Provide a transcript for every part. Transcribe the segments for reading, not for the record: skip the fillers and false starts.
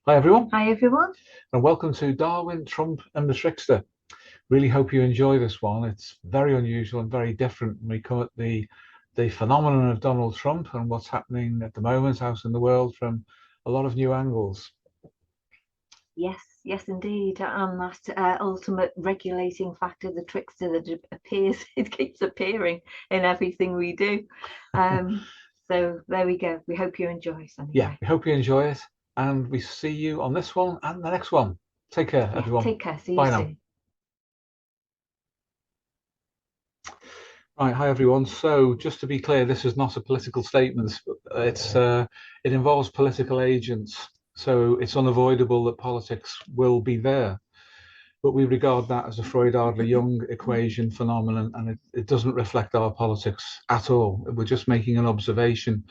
Hi everyone, Hi everyone. and welcome to Darwin, Trump and the Trickster. Really hope you enjoy this one. It's very unusual and very different. We come at the phenomenon of Donald Trump and what's happening at the moment out in the world from a lot of new angles. Yes, yes indeed. And that ultimate regulating factor, the trickster that appears, it keeps appearing in everything we do. Um, so there we go. We hope you enjoy us Yeah, anyway. we hope you enjoy it, and we see you on this one and the next one. Take care, Yeah, everyone. take care. See you Bye now. soon. Right, hi everyone. So, just to be clear, this is not a political statement. It involves political agents, so it's unavoidable that politics will be there. But we regard that as a Freud-Adler-Jung equation phenomenon, and it doesn't reflect our politics at all. We're just making an observation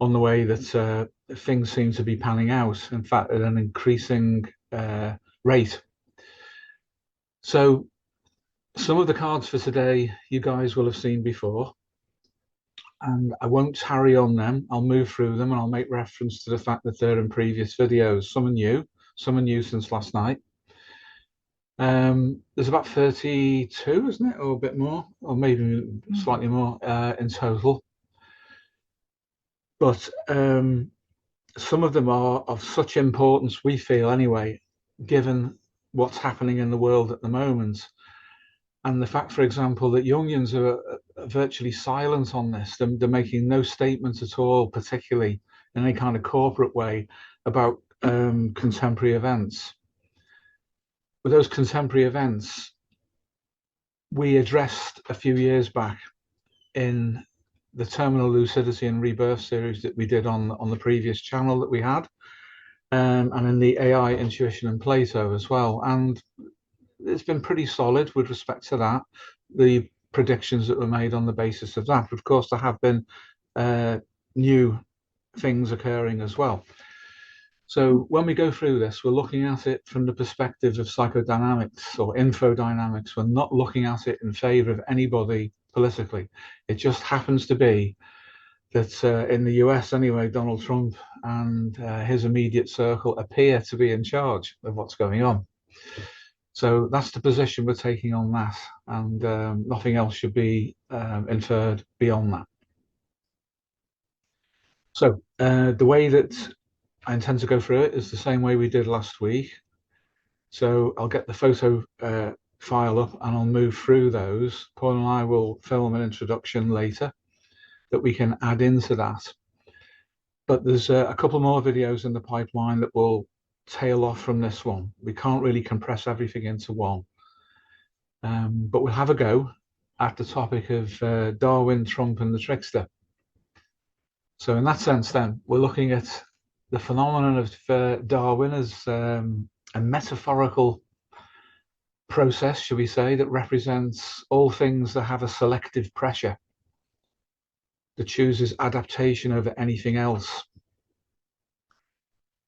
on the way that things seem to be panning out, in fact, at an increasing rate. So some of the cards for today you guys will have seen before, and I won't harry on them. I'll move through them and I'll make reference to the fact that they're in previous videos. Some are new since last night. There's about 32, isn't it? Or a bit more, or maybe slightly more in total. But some of them are of such importance, we feel anyway, given what's happening in the world at the moment. And the fact, for example, that Jungians are virtually silent on this. They're making no statements at all, particularly in any kind of corporate way, about contemporary events. But those contemporary events we addressed a few years back in the terminal lucidity and rebirth series that we did on the previous channel that we had, and in the AI intuition and Plato as well. And it's been pretty solid with respect to that. The predictions that were made on the basis of that. But of course, there have been new things occurring as well. So when we go through this, we're looking at it from the perspective of psychodynamics or infodynamics. We're not looking at it in favor of anybody politically. It just happens to be that in the US anyway, Donald Trump and his immediate circle appear to be in charge of what's going on. So that's the position we're taking on that, and nothing else should be inferred beyond that. So the way that I intend to go through it is the same way we did last week. So I'll get the photo file up and I'll move through those. Paul and I will film an introduction later that we can add into that. But there's a couple more videos in the pipeline that will tail off from this one. We can't really compress everything into one. But we'll have a go at the topic of Darwin, Trump and the Trickster. So in that sense then, we're looking at the phenomenon of Darwin as a metaphorical process, shall we say, that represents all things that have a selective pressure, that chooses adaptation over anything else.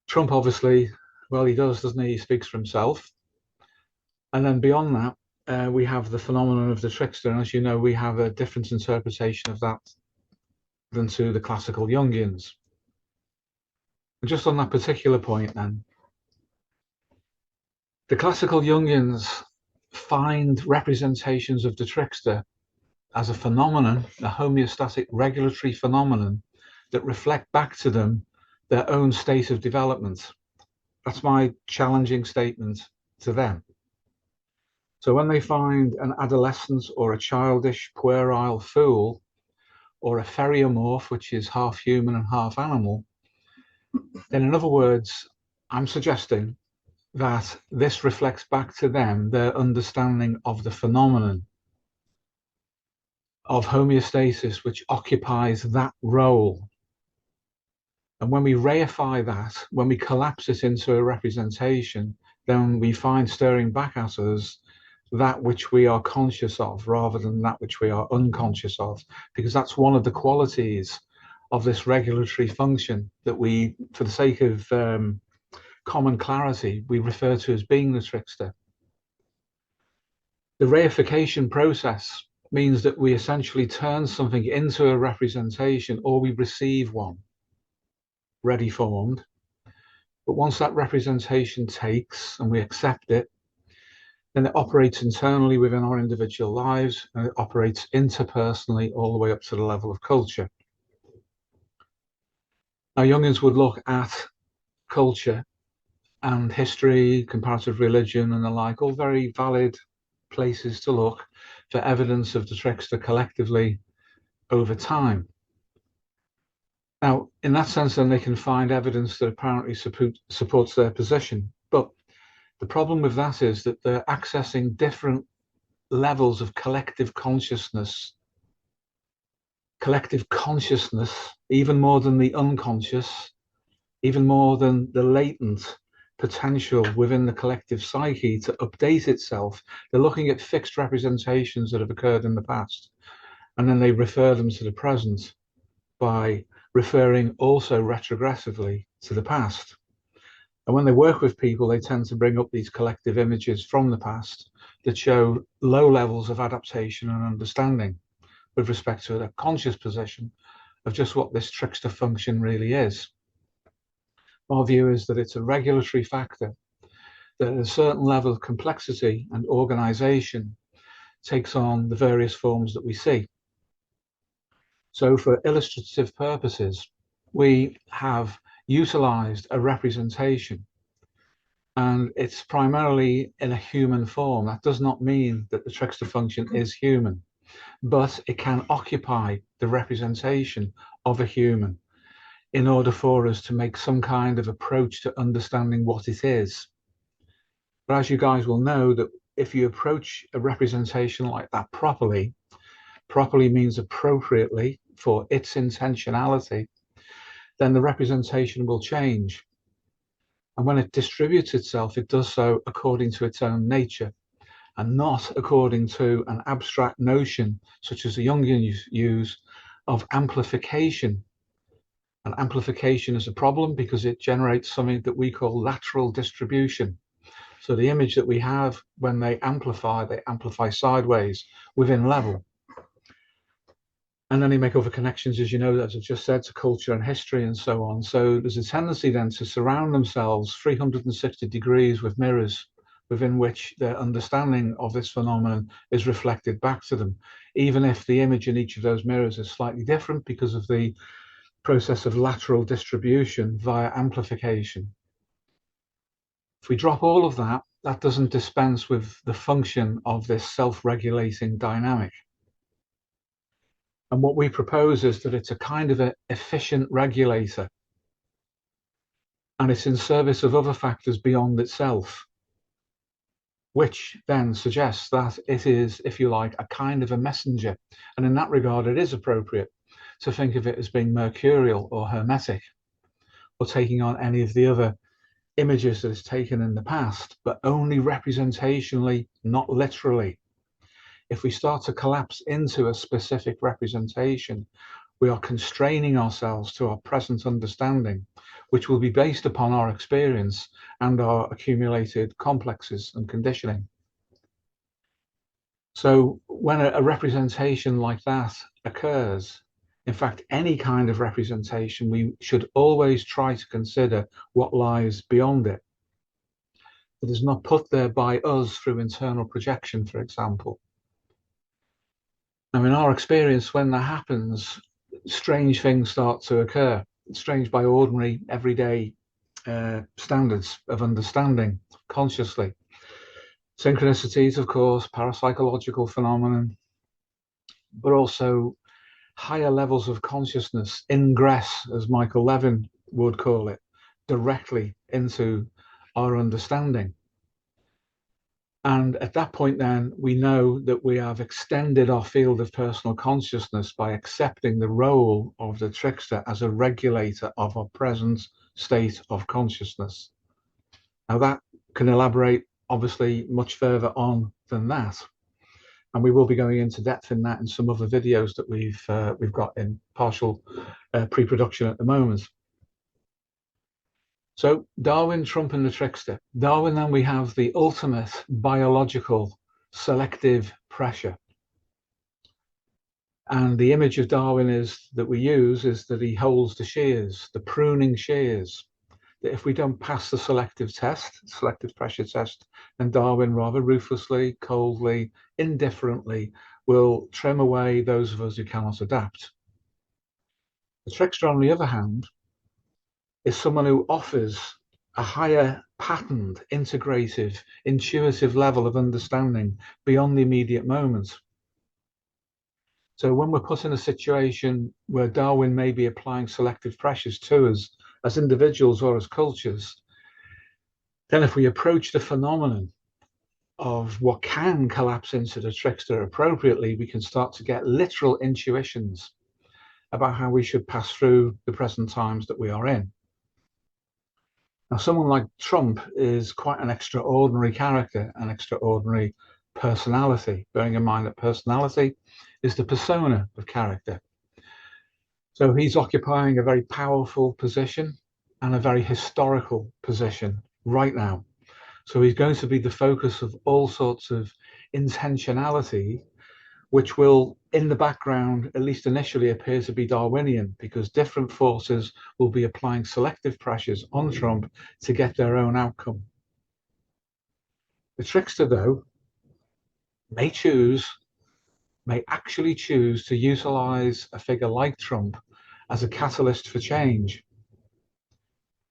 Trump obviously, well, he does, doesn't he? He speaks for himself. And then beyond that, we have the phenomenon of the trickster. And as you know, we have a different interpretation of that than to the classical Jungians. And just on that particular point then, the classical Jungians find representations of the trickster as a phenomenon, a homeostatic regulatory phenomenon that reflect back to them their own state of development. That's my challenging statement to them. So when they find an adolescent or a childish, puerile fool, or a feriomorph, which is half human and half animal, then in other words, I'm suggesting that this reflects back to them their understanding of the phenomenon of homeostasis, which occupies that role. And when we reify that, when we collapse it into a representation, then we find stirring back at us that which we are conscious of rather than that which we are unconscious of, because that's one of the qualities of this regulatory function that we, for the sake of common clarity, we refer to as being the trickster. The reification process means that we essentially turn something into a representation, or we receive one ready formed, But once that representation takes and we accept it, then it operates internally within our individual lives, and it operates interpersonally all the way up to the level of culture. Now, Jungians would look at culture and history, comparative religion, and the like, all very valid places to look for evidence of the trickster collectively over time. Now, in that sense, then they can find evidence that apparently supports their position. But the problem with that is that they're accessing different levels of collective consciousness, even more than the unconscious, even more than the latent potential within the collective psyche to update itself. They're looking at fixed representations that have occurred in the past, and then they refer them to the present by referring also retrogressively to the past. And when they work with people, they tend to bring up these collective images from the past that show low levels of adaptation and understanding with respect to a conscious position of just what this trickster function really is. Our view is that it's a regulatory factor that at a certain level of complexity and organization takes on the various forms that we see. So for illustrative purposes, we have utilized a representation, and it's primarily in a human form. That does not mean that the trickster function is human, but it can occupy the representation of a human in order for us to make some kind of approach to understanding what it is. But as you guys will know, that if you approach a representation like that properly means appropriately for its intentionality, then the representation will change. And when it distributes itself, it does so according to its own nature and not according to an abstract notion, such as the Jungians use, of amplification. And amplification is a problem because it generates something that we call lateral distribution. So the image that we have, when they amplify sideways within level. And then they make other connections, as you know, as I've just said, to culture and history and so on. So there's a tendency then to surround themselves 360 degrees with mirrors within which their understanding of this phenomenon is reflected back to them, even if the image in each of those mirrors is slightly different because of the process of lateral distribution via amplification. If we drop all of that, that doesn't dispense with the function of this self-regulating dynamic. And what we propose is that it's a kind of an efficient regulator, and it's in service of other factors beyond itself, which then suggests that it is, if you like, a kind of a messenger. And in that regard, it is appropriate to think of it as being mercurial or hermetic, or taking on any of the other images that it's taken in the past, but only representationally, not literally. If we start to collapse into a specific representation, we are constraining ourselves to our present understanding, which will be based upon our experience and our accumulated complexes and conditioning. So when a representation like that occurs, in fact, any kind of representation, we should always try to consider what lies beyond it. It is not put there by us through internal projection, for example. Now, in our experience, when that happens, strange things start to occur. Strange by ordinary, everyday standards of understanding consciously. Synchronicities, of course, parapsychological phenomenon, but also higher levels of consciousness, ingress, as Michael Levin would call it, directly into our understanding. And at that point, then, we know that we have extended our field of personal consciousness by accepting the role of the trickster as a regulator of our present state of consciousness. Now, that can elaborate, obviously, much further on than that. And we will be going into depth in that in some other videos that we've got in partial pre-production at the moment. So Darwin, Trump, and the trickster. Darwin, then we have the ultimate biological selective pressure. And the image of Darwin that we use is that he holds the shears, the pruning shears, that if we don't pass the selective pressure test, then Darwin rather ruthlessly, coldly, indifferently will trim away those of us who cannot adapt. The trickster, on the other hand, is someone who offers a higher patterned, integrative, intuitive level of understanding beyond the immediate moment. So when we're put in a situation where Darwin may be applying selective pressures to us as individuals or as cultures, then if we approach the phenomenon of what can collapse into the trickster appropriately, we can start to get literal intuitions about how we should pass through the present times that we are in. Now, someone like Trump is quite an extraordinary character, an extraordinary personality, bearing in mind that personality is the persona of character. So he's occupying a very powerful position and a very historical position right now. So he's going to be the focus of all sorts of intentionality, which will, in the background, at least initially, appear to be Darwinian, because different forces will be applying selective pressures on Trump to get their own outcome. The trickster, though, may actually choose to utilize a figure like Trump as a catalyst for change,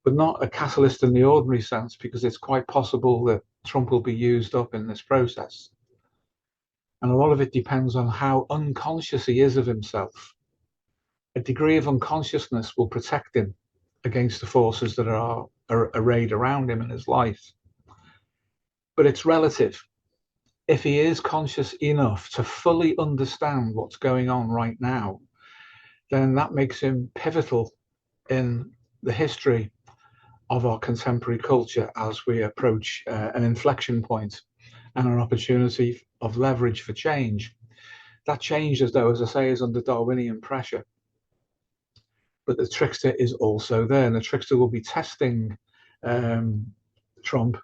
but not a catalyst in the ordinary sense, because it's quite possible that Trump will be used up in this process. And a lot of it depends on how unconscious he is of himself. A degree of unconsciousness will protect him against the forces that are arrayed around him in his life. But it's relative. If he is conscious enough to fully understand what's going on right now, then that makes him pivotal in the history of our contemporary culture as we approach an inflection point and an opportunity of leverage for change. That change, as I say, is under Darwinian pressure. But the trickster is also there, and the trickster will be testing Trump,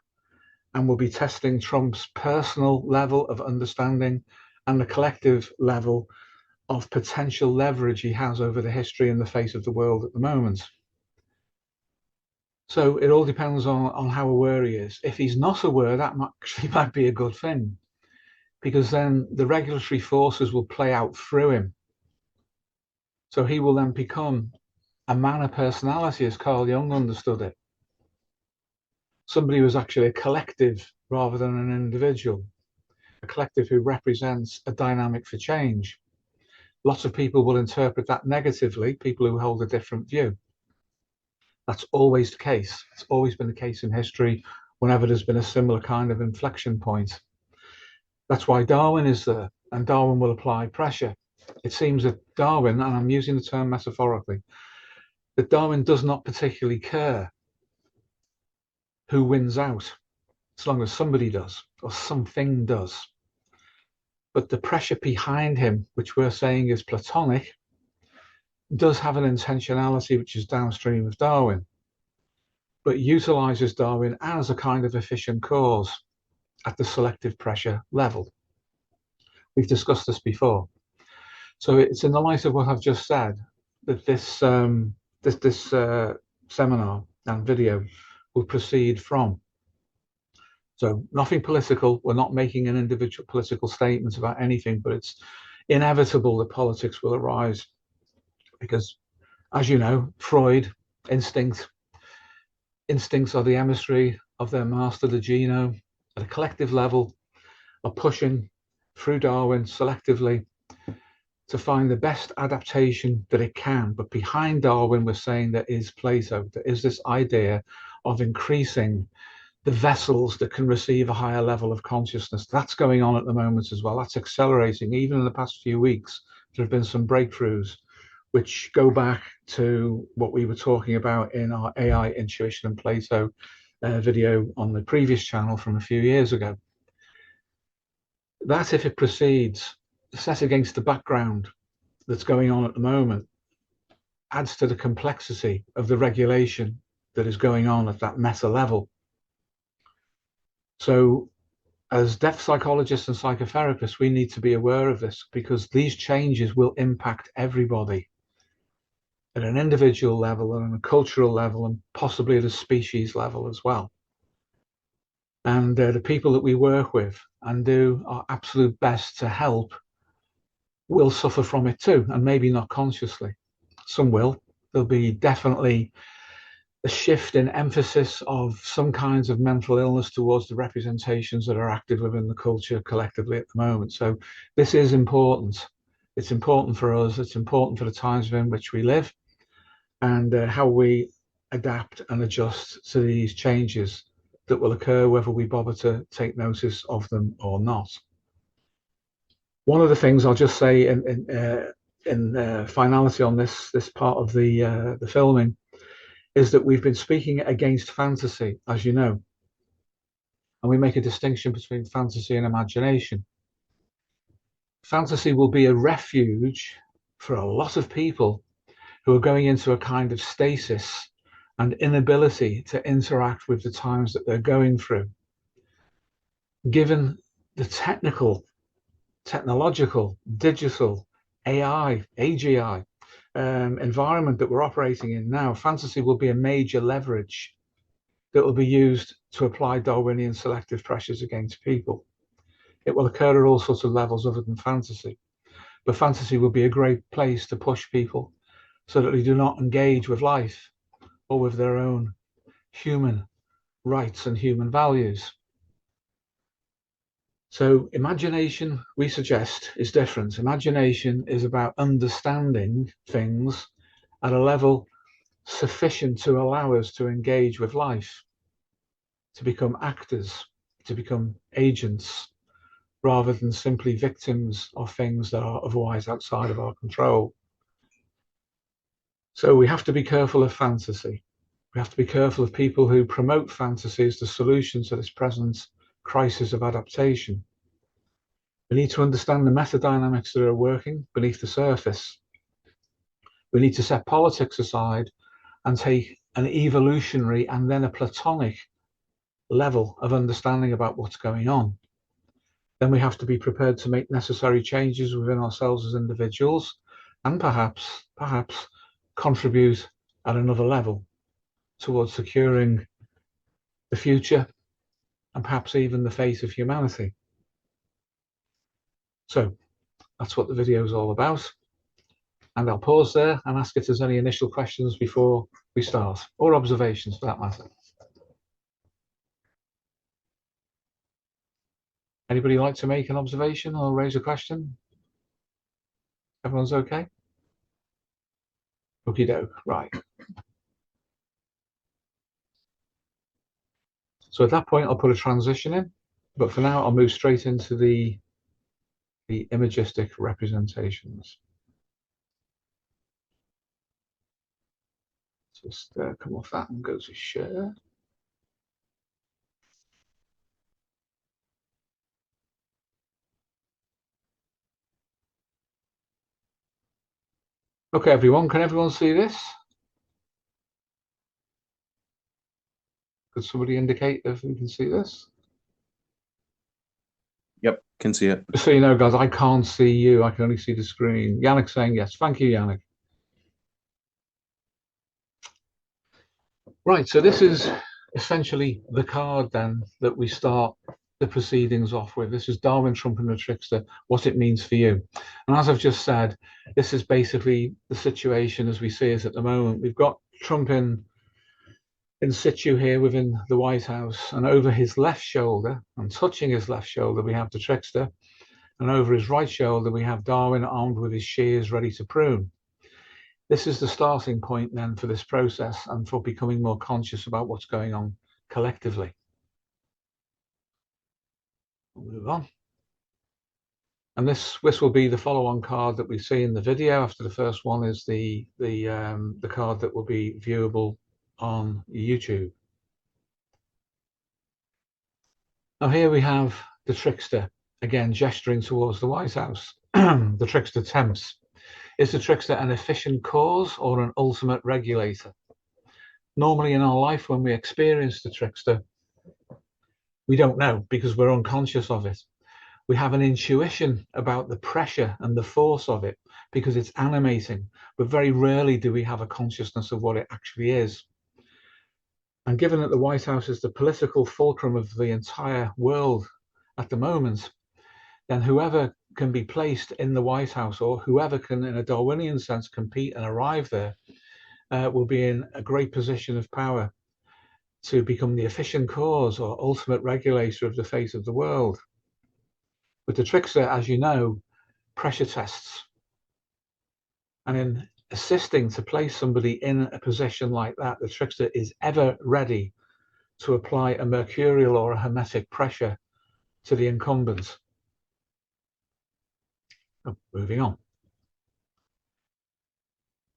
and will be testing Trump's personal level of understanding and the collective level of potential leverage he has over the history and the face of the world at the moment. So it all depends on how aware he is. If he's not aware, that actually might be a good thing, because then the regulatory forces will play out through him. So he will then become a man of personality, as Carl Jung understood it. Somebody who is actually a collective rather than an individual, a collective who represents a dynamic for change. Lots of people will interpret that negatively, people who hold a different view. That's always the case. It's always been the case in history whenever there's been a similar kind of inflection point. That's why Darwin is there, and Darwin will apply pressure. It seems that Darwin, and I'm using the term metaphorically, that Darwin does not particularly care who wins out, as long as somebody does, or something does. But the pressure behind him, which we're saying is Platonic, does have an intentionality which is downstream of Darwin, but utilizes Darwin as a kind of efficient cause at the selective pressure level. We've discussed this before. So it's in the light of what I've just said that this seminar and video will proceed from. So nothing political. We're not making an individual political statement about anything, but it's inevitable that politics will arise because, as you know, Freud, instincts are the emissary of their master, the genome, at a collective level, are pushing through Darwin selectively to find the best adaptation that it can. But behind Darwin, we're saying there is Plato. There is this idea of increasing the vessels that can receive a higher level of consciousness. That's going on at the moment as well. That's accelerating. Even in the past few weeks, there have been some breakthroughs which go back to what we were talking about in our AI Intuition and Plato video on the previous channel from a few years ago. That, if it proceeds, set against the background that's going on at the moment, adds to the complexity of the regulation that is going on at that meta level. So as depth psychologists and psychotherapists, we need to be aware of this because these changes will impact everybody. at an individual level and on a cultural level, and possibly at a species level as well. And the people that we work with and do our absolute best to help will suffer from it too, and maybe not consciously. Some will. There'll be definitely a shift in emphasis of some kinds of mental illness towards the representations that are active within the culture collectively at the moment. So this is important. It's important for us. It's important for the times in which we live, and how we adapt and adjust to these changes that will occur, whether we bother to take notice of them or not. One of the things I'll just say in finality on this part of the filming is that we've been speaking against fantasy, as you know, and we make a distinction between fantasy and imagination. Fantasy will be a refuge for a lot of people who are going into a kind of stasis and inability to interact with the times that they're going through. Given the technological, digital, AI, AGI environment that we're operating in now, fantasy will be a major leverage that will be used to apply Darwinian selective pressures against people. It will occur at all sorts of levels other than fantasy, but fantasy will be a great place to push people so that they do not engage with life or with their own human rights and human values. So imagination, we suggest, is different. Imagination is about understanding things at a level sufficient to allow us to engage with life, to become actors, to become agents, rather than simply victims of things that are otherwise outside of our control. So we have to be careful of fantasy. We have to be careful of people who promote fantasy as the solution to this present crisis of adaptation. We need to understand the metadynamics that are working beneath the surface. We need to set politics aside and take an evolutionary and then a Platonic level of understanding about what's going on. Then we have to be prepared to make necessary changes within ourselves as individuals, and perhaps contribute at another level towards securing the future and perhaps even the fate of humanity. So that's what the video is all about. And I'll pause there and ask if there's any initial questions before we start, or observations for that matter. Anybody like to make an observation or raise a question? Everyone's okay? Okie doke, right. So at that point, I'll put a transition in, but for now, I'll move straight into the imagistic representations. Just come off that and go to share. Okay, everyone, can everyone see this? Could somebody indicate if we can see this? Yep, can see it. Just so you know, guys, I can't see you. I can only see the screen. Yannick saying yes. Thank you, Yannick. Right, so this is essentially the card then that we start the proceedings off with. This is Darwin, Trump and the Trickster, what it means for you. And as I've just said, this is basically the situation as we see it at the moment. We've got Trump in situ here within the White House, and over his left shoulder, and touching his left shoulder, we have the Trickster, and over his right shoulder, we have Darwin armed with his shears ready to prune. This is the starting point then for this process and for becoming more conscious about what's going on collectively. We'll move on. And this will be the follow-on card that we see in the video. After the first one is the card that will be viewable on YouTube. Now here we have the Trickster, again gesturing towards the White House. The Trickster tempts. Is the Trickster an efficient cause or an ultimate regulator? Normally in our life, when we experience the Trickster, we don't know because we're unconscious of it. We have an intuition about the pressure and the force of it, because it's animating, but very rarely do we have a consciousness of what it actually is. And given that the White House is the political fulcrum of the entire world at the moment, then whoever can be placed in the White House, or whoever can, in a Darwinian sense, compete and arrive there, will be in a great position of power to become the efficient cause or ultimate regulator of the fate of the world. With the trickster, as you know, pressure tests. And in assisting to place somebody in a position like that, the trickster is ever ready to apply a mercurial or a hermetic pressure to the incumbent. Oh, moving on.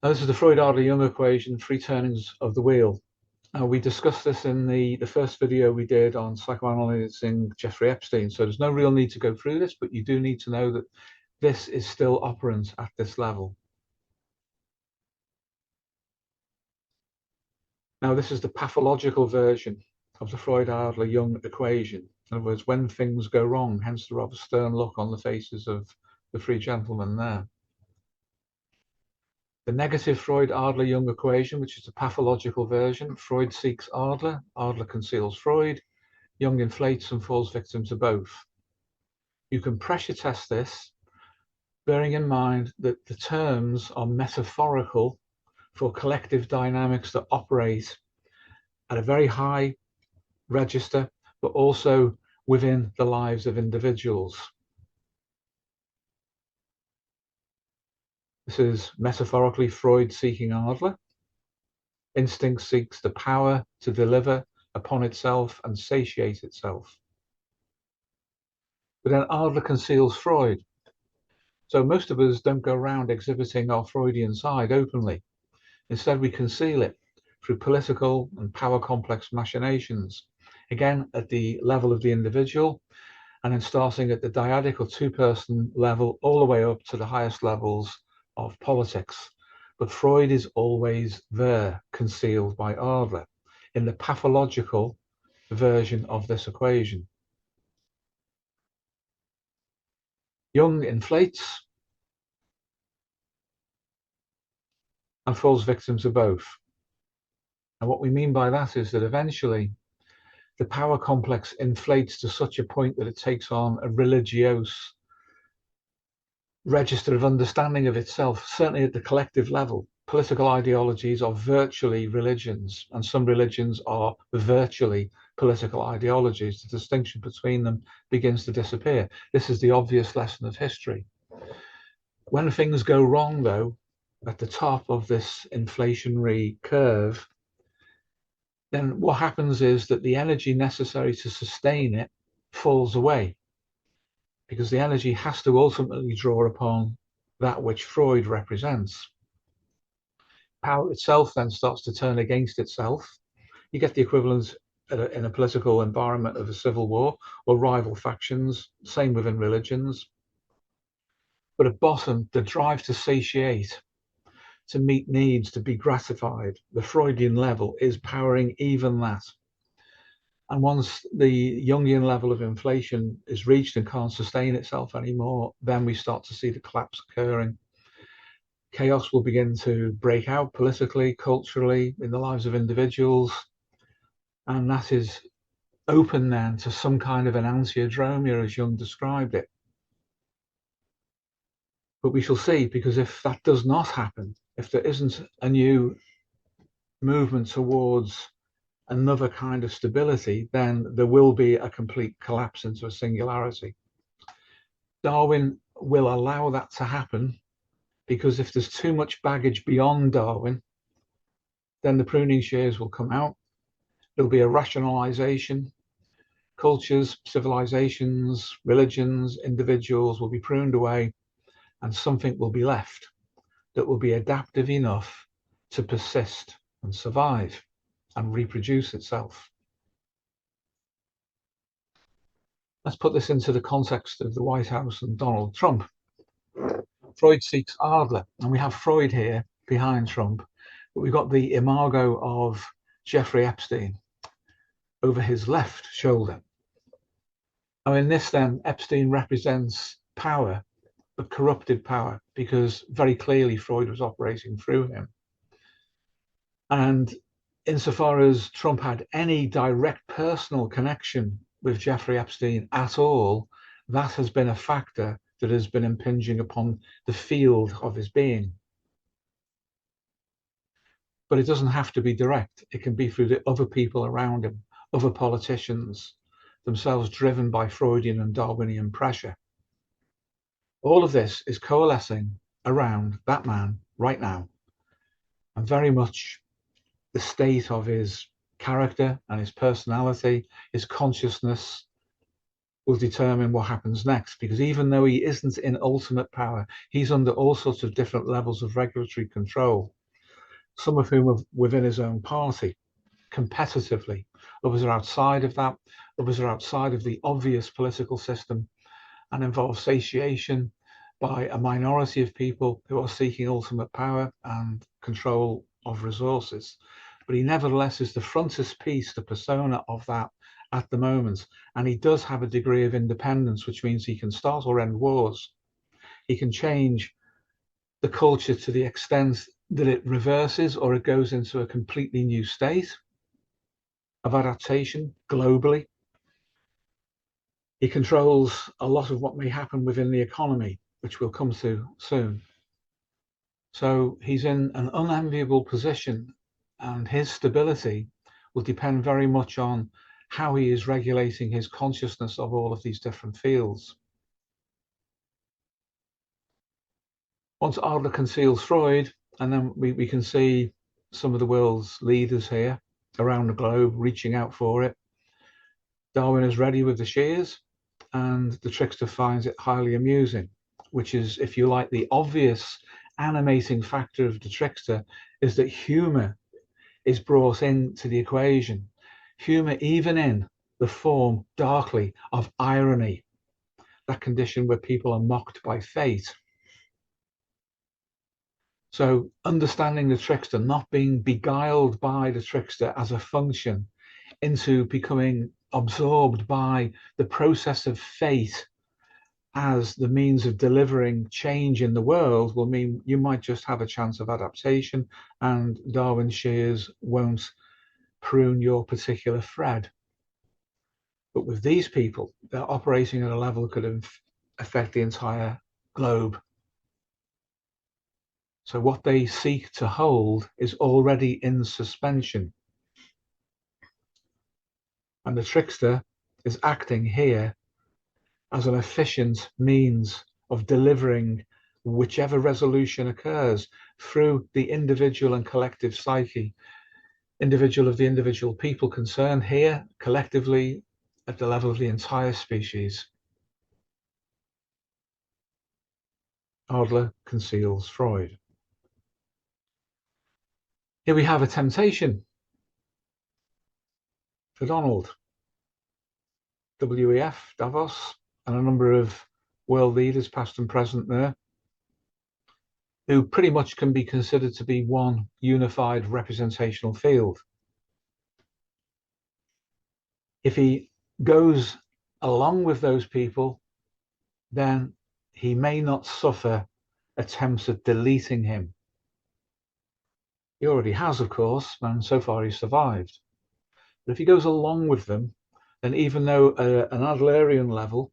Now, this is the Freud-Adler-Jung equation, three turnings of the wheel. We discussed this in the first video we did on psychoanalyzing Jeffrey Epstein, so there's no real need to go through this, but you do need to know that this is still operant at this level. Now, this is the pathological version of the Freud-Adler-Jung equation. In other words, when things go wrong, hence the rather stern look on the faces of the three gentlemen there. The negative Freud-Adler-Jung equation, which is the pathological version: Freud seeks Adler, Adler conceals Freud, Jung inflates and falls victim to both. You can pressure test this, bearing in mind that the terms are metaphorical for collective dynamics that operate at a very high register, but also within the lives of individuals. This is metaphorically Freud seeking Adler. Instinct seeks the power to deliver upon itself and satiate itself. But then Adler conceals Freud. So most of us don't go around exhibiting our Freudian side openly. Instead, we conceal it through political and power complex machinations, again at the level of the individual, and then starting at the dyadic or two-person level all the way up to the highest levels of politics. But Freud is always there, concealed by Adler, in the pathological version of this equation. Jung inflates and falls victim to both. And what we mean by that is that eventually the power complex inflates to such a point that it takes on a religious register of understanding of itself, certainly at the collective level. Political ideologies are virtually religions, and some religions are virtually political ideologies. The distinction between them begins to disappear. This is the obvious lesson of history. When things go wrong, though, at the top of this inflationary curve, then what happens is that the energy necessary to sustain it falls away, because the energy has to ultimately draw upon that which Freud represents. Power itself then starts to turn against itself. You get the equivalent in a political environment of a civil war or rival factions, same within religions. But at bottom, the drive to satiate, to meet needs, to be gratified, the Freudian level is powering even that. And once the Jungian level of inflation is reached and can't sustain itself anymore, then we start to see the collapse occurring. Chaos will begin to break out politically, culturally, in the lives of individuals. And that is open then to some kind of an antiodromia, as Jung described it. But we shall see, because if that does not happen, if there isn't a new movement towards another kind of stability, then there will be a complete collapse into a singularity. Darwin will allow that to happen, because if there's too much baggage beyond Darwin, then the pruning shears will come out. There'll be a rationalization. Cultures, civilizations, religions, individuals will be pruned away, and something will be left that will be adaptive enough to persist and survive and reproduce itself. Let's put this into the context of the White House and Donald Trump. Freud seeks Adler, and we have Freud here behind Trump, but we've got the imago of Jeffrey Epstein over his left shoulder. Now in this then, Epstein represents power, but corrupted power, because very clearly Freud was operating through him. And insofar as Trump had any direct personal connection with Jeffrey Epstein at all, that has been a factor that has been impinging upon the field of his being. But it doesn't have to be direct. It can be through the other people around him, other politicians, themselves driven by Freudian and Darwinian pressure. All of this is coalescing around that man right now, and very much the state of his character and his personality, his consciousness, will determine what happens next. Because even though he isn't in ultimate power, he's under all sorts of different levels of regulatory control, some of whom are within his own party, competitively. Others are outside of that. Others are outside of the obvious political system and involve satiation by a minority of people who are seeking ultimate power and control of resources. But he nevertheless is the frontispiece, the persona of that at the moment. And he does have a degree of independence, which means he can start or end wars. He can change the culture to the extent that it reverses or it goes into a completely new state of adaptation globally. He controls a lot of what may happen within the economy, which we'll come to soon. So he's in an unenviable position, and his stability will depend very much on how he is regulating his consciousness of all of these different fields. Once Adler conceals Freud, and then we can see some of the world's leaders here around the globe reaching out for it. Darwin is ready with the shears, and the trickster finds it highly amusing, which is, if you like, the obvious animating factor of the trickster is that humor is brought into the equation. Humor even in the form, darkly, of irony, that condition where people are mocked by fate. So understanding the trickster, not being beguiled by the trickster as a function into becoming absorbed by the process of fate as the means of delivering change in the world, will mean you might just have a chance of adaptation, and Darwin's shears won't prune your particular thread. But with these people, they're operating at a level that could affect the entire globe. So what they seek to hold is already in suspension. And the trickster is acting here as an efficient means of delivering whichever resolution occurs through the individual and collective psyche, individual of the individual people concerned here, collectively at the level of the entire species. Adler conceals Freud. Here we have a temptation for Donald, WEF, Davos, and a number of world leaders, past and present there, who pretty much can be considered to be one unified representational field. If he goes along with those people, then he may not suffer attempts at deleting him. He already has, of course, and so far he's survived. But if he goes along with them, then even though at an Adlerian level,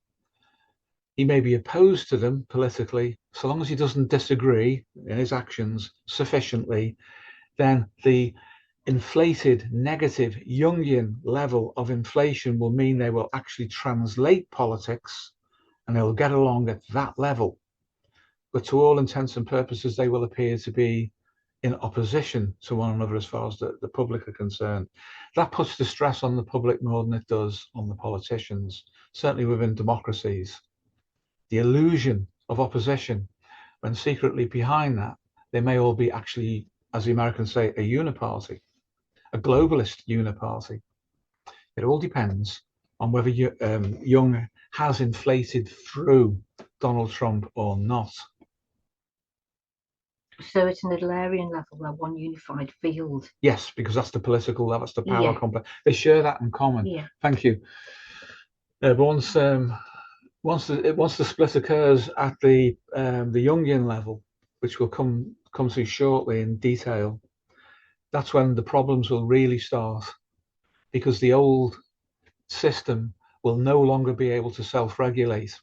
he may be opposed to them politically, so long as he doesn't disagree in his actions sufficiently, then the inflated negative Jungian level of inflation will mean they will actually translate politics and they'll get along at that level. But to all intents and purposes, they will appear to be in opposition to one another as far as the public are concerned. That puts the stress on the public more than it does on the politicians, certainly within democracies. The illusion of opposition, when secretly behind that, they may all be actually, as the Americans say, a uniparty, a globalist uniparty. It all depends on whether Jung has inflated through Donald Trump or not. So it's an Adlerian level, they're one unified field. Yes, because that's the political level, that's the power complex. They share that in common. Yeah. Thank you. But once Once the split occurs at the Jungian level, which we'll come to shortly in detail, that's when the problems will really start, because the old system will no longer be able to self-regulate.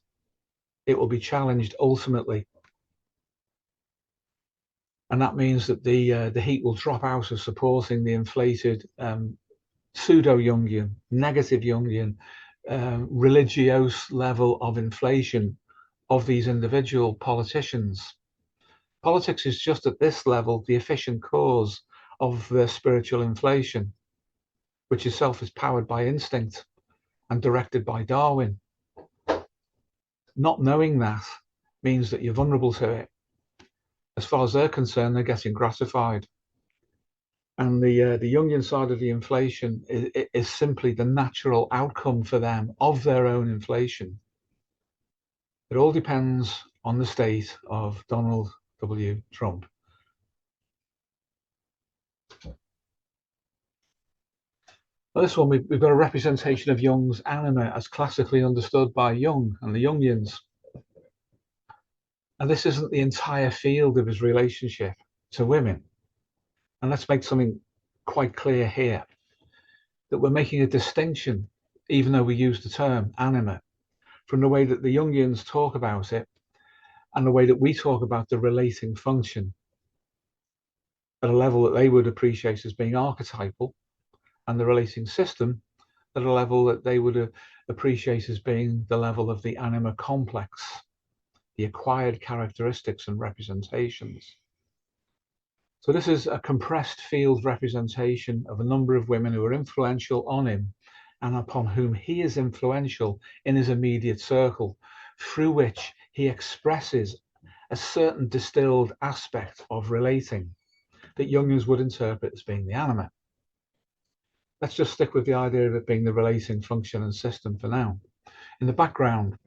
It will be challenged ultimately, and that means that the heat will drop out of supporting the inflated pseudo-Jungian, negative Jungian, religious level of inflation of these individual politicians. Politics is just at this level the efficient cause of the spiritual inflation, which itself is powered by instinct and directed by Darwin. Not knowing that means that you're vulnerable to it. As far as they're concerned, they're getting gratified. And the Jungian side of the inflation is simply the natural outcome for them of their own inflation. It all depends on the state of Donald W. Trump. Well, this one, we've got a representation of Jung's anima as classically understood by Jung and the Jungians. And this isn't the entire field of his relationship to women. And let's make something quite clear here, that we're making a distinction, even though we use the term anima, from the way that the Jungians talk about it and the way that we talk about the relating function at a level that they would appreciate as being archetypal, and the relating system at a level that they would appreciate as being the level of the anima complex, the acquired characteristics and representations. So this is a compressed field representation of a number of women who are influential on him and upon whom he is influential in his immediate circle, through which he expresses a certain distilled aspect of relating that Jungians would interpret as being the anima. Let's just stick with the idea of it being the relating function and system for now. In the background,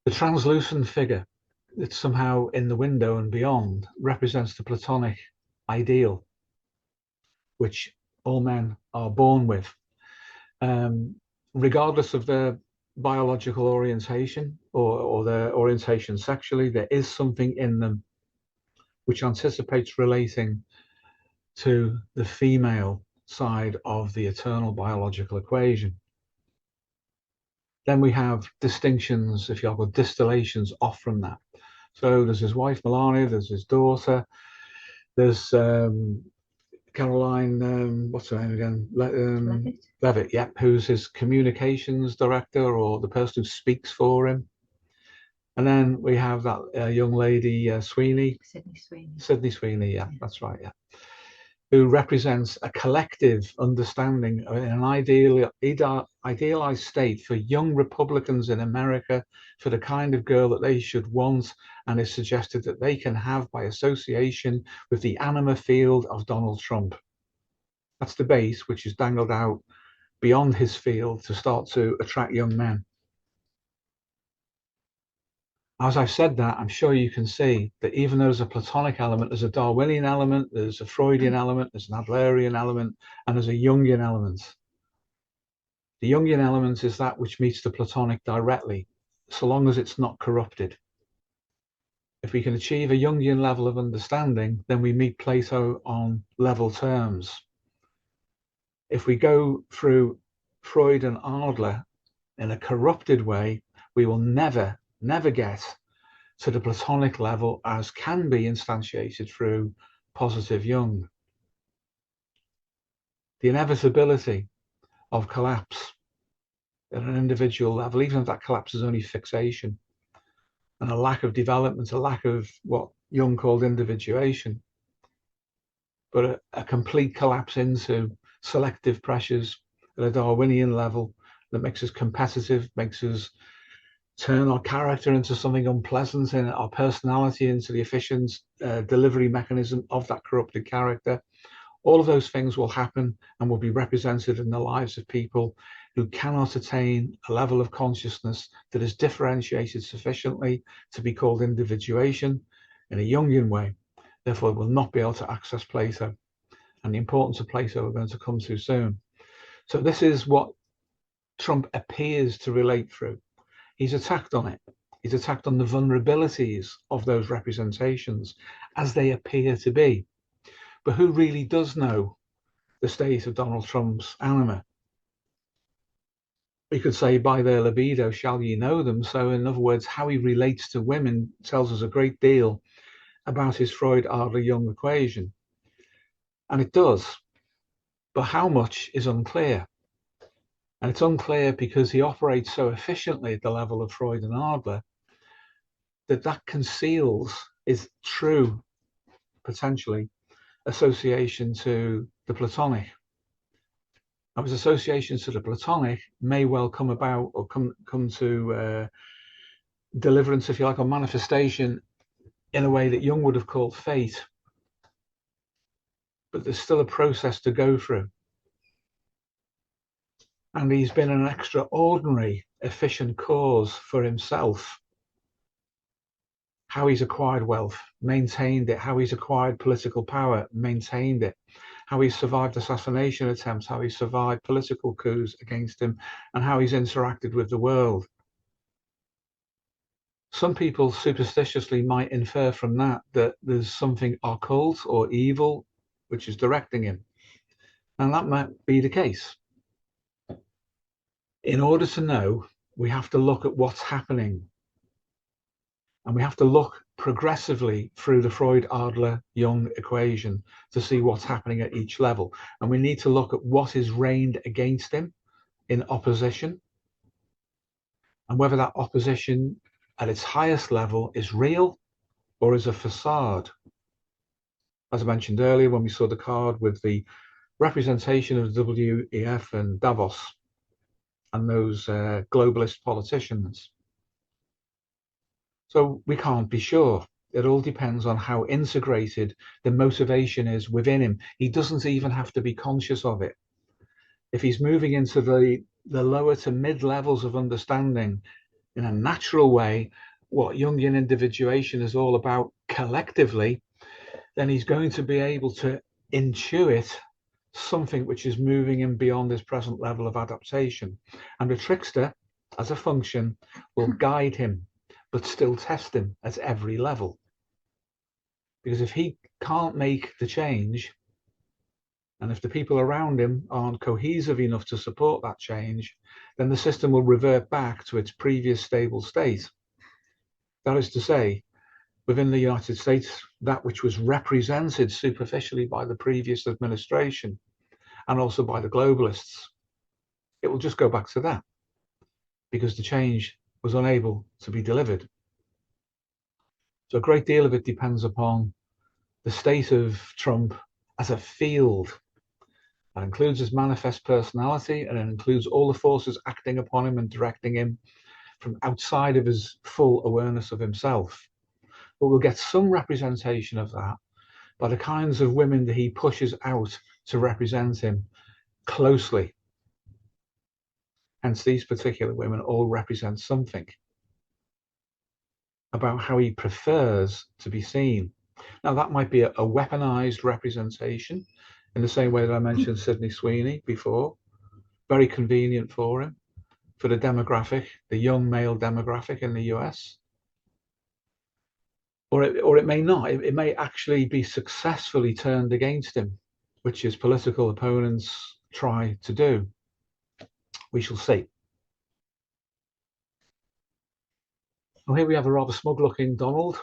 the translucent figure that's somehow in the window and beyond represents the Platonic ideal, which all men are born with. Regardless of their biological orientation or their orientation sexually, there is something in them which anticipates relating to the female side of the eternal biological equation. Then we have distinctions, if you like, or distillations off from that. So there's his wife Melania, there's his daughter, there's Caroline, what's her name again? Levitt, yeah, who's his communications director or the person who speaks for him. And then we have that young lady, Sydney Sweeney, yeah, that's right, yeah, who represents a collective understanding in an idealized state for young Republicans in America, for the kind of girl that they should want, and is suggested that they can have by association with the anima field of Donald Trump. That's the base which is dangled out beyond his field to start to attract young men. As I've said that, I'm sure you can see that even though there's a Platonic element, there's a Darwinian element, there's a Freudian element, there's an Adlerian element, and there's a Jungian element. The Jungian element is that which meets the Platonic directly, so long as it's not corrupted. If we can achieve a Jungian level of understanding, then we meet Plato on level terms. If we go through Freud and Adler in a corrupted way, we will never get to the Platonic level as can be instantiated through positive Jung. The inevitability of collapse at an individual level, even if that collapse is only fixation, and a lack of development, a lack of what Jung called individuation, but a complete collapse into selective pressures at a Darwinian level that makes us competitive, makes us turn our character into something unpleasant and our personality into the efficient delivery mechanism of that corrupted character. All of those things will happen and will be represented in the lives of people who cannot attain a level of consciousness that is differentiated sufficiently to be called individuation in a Jungian way. Therefore, will not be able to access Plato. And the importance of Plato we're going to come to soon. So this is what Trump appears to relate through. he's attacked on it. He's attacked on the vulnerabilities of those representations as they appear to be. But who really does know the state of Donald Trump's anima? We could say, by their libido shall ye know them. So in other words, how he relates to women tells us a great deal about his Freud-Adler-Jung equation. And it does. But how much is unclear. And it's unclear because he operates so efficiently at the level of Freud and Adler that conceals his true, potentially, association to the Platonic. Now, his association to the Platonic may well come about or come to deliverance, if you like, or manifestation in a way that Jung would have called fate. But there's still a process to go through. And he's been an extraordinary, efficient cause for himself. How he's acquired wealth, maintained it. How he's acquired political power, maintained it. How he's survived assassination attempts, how he's survived political coups against him, and how he's interacted with the world. Some people superstitiously might infer from that there's something occult or evil which is directing him. And that might be the case. In order to know, we have to look at what's happening. And we have to look progressively through the Freud-Adler-Jung equation to see what's happening at each level. And we need to look at what is reigned against him in opposition, and whether that opposition at its highest level is real or is a facade. As I mentioned earlier, when we saw the card with the representation of WEF and Davos and those globalist politicians. So we can't be sure. It all depends on how integrated the motivation is within him. He doesn't even have to be conscious of it. If he's moving into the lower to mid levels of understanding in a natural way, what Jungian individuation is all about collectively, then he's going to be able to intuit something which is moving him beyond his present level of adaptation. And the trickster, as a function, will guide him, but still test him at every level. Because if he can't make the change, and if the people around him aren't cohesive enough to support that change, then the system will revert back to its previous stable state. That is to say, within the United States, that which was represented superficially by the previous administration and also by the globalists, it will just go back to that because the change was unable to be delivered. So a great deal of it depends upon the state of Trump as a field. That includes his manifest personality, and it includes all the forces acting upon him and directing him from outside of his full awareness of himself. But we'll get some representation of that by the kinds of women that he pushes out to represent him closely. Hence, these particular women all represent something about how he prefers to be seen. Now, that might be a weaponized representation in the same way that I mentioned Sydney Sweeney before. Very convenient for him, for the demographic, the young male demographic in the US. Or it may not. It may actually be successfully turned against him, which his political opponents try to do. We shall see. Well, here we have a rather smug-looking Donald,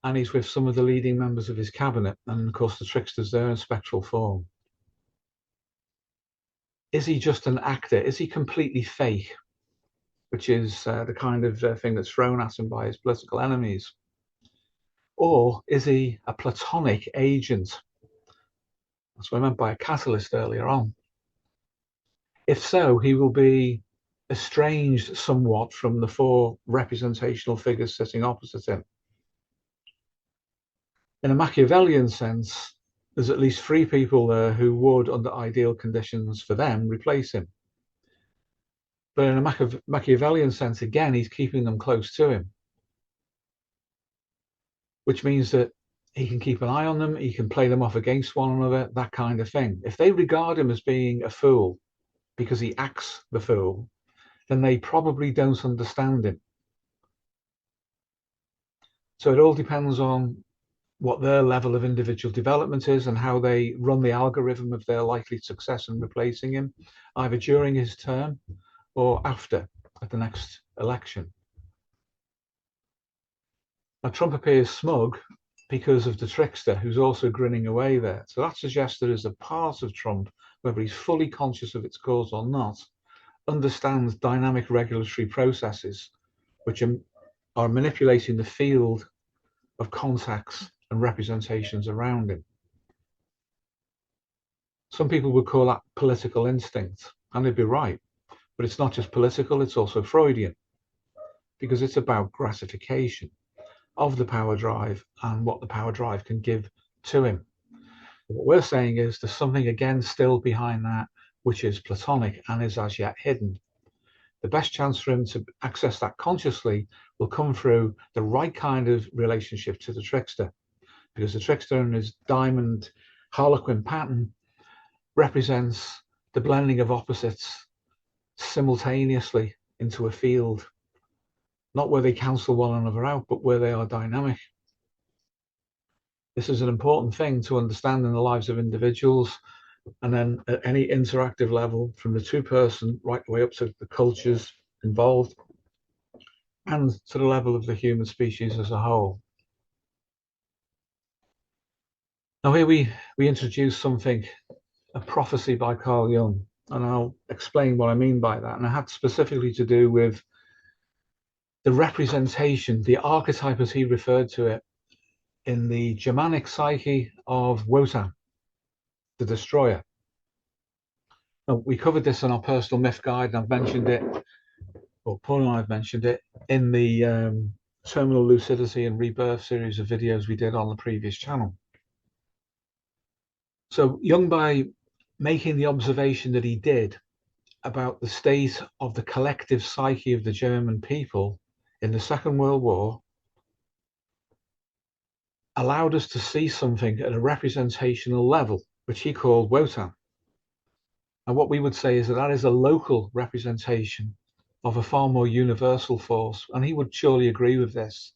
and he's with some of the leading members of his cabinet, and of course the trickster's there in spectral form. Is he just an actor? Is he completely fake? Which is the kind of thing that's thrown at him by his political enemies. Or is he a Platonic agent? That's what I meant by a catalyst earlier on. If so, he will be estranged somewhat from the four representational figures sitting opposite him. In a Machiavellian sense, there's at least three people there who would, under ideal conditions for them, replace him. But in a Machiavellian sense, again, he's keeping them close to him, which means that he can keep an eye on them, he can play them off against one another, that kind of thing. If they regard him as being a fool because he acts the fool, then they probably don't understand him. So it all depends on what their level of individual development is and how they run the algorithm of their likely success in replacing him, either during his term or after, at the next election. Now, Trump appears smug because of the trickster, who's also grinning away there. So that suggests there is a part of Trump, whether he's fully conscious of its cause or not, understands dynamic regulatory processes which are manipulating the field of contacts and representations around him. Some people would call that political instinct, and they'd be right. But it's not just political, it's also Freudian, because it's about gratification of the power drive and what the power drive can give to him. What we're saying is there's something again still behind that, which is Platonic and is as yet hidden. The best chance for him to access that consciously will come through the right kind of relationship to the trickster, because the trickster and his diamond harlequin pattern represents the blending of opposites simultaneously into a field, not where they cancel one another out, but where they are dynamic. This is an important thing to understand in the lives of individuals, and then at any interactive level, from the two-person right the way up to the cultures involved, and to the level of the human species as a whole. Now here we introduce something, a prophecy by Carl Jung, and I'll explain what I mean by that. And it had specifically to do with the representation, the archetype as he referred to it, in the Germanic psyche of Wotan, the destroyer. Now, we covered this in our personal myth guide, and I've mentioned it, or Paul and I have mentioned it, in the Terminal Lucidity and Rebirth series of videos we did on the previous channel. So Jung, by making the observation that he did about the state of the collective psyche of the German people in the Second World War, allowed us to see something at a representational level, which he called Wotan. And what we would say is that that is a local representation of a far more universal force, and he would surely agree with this,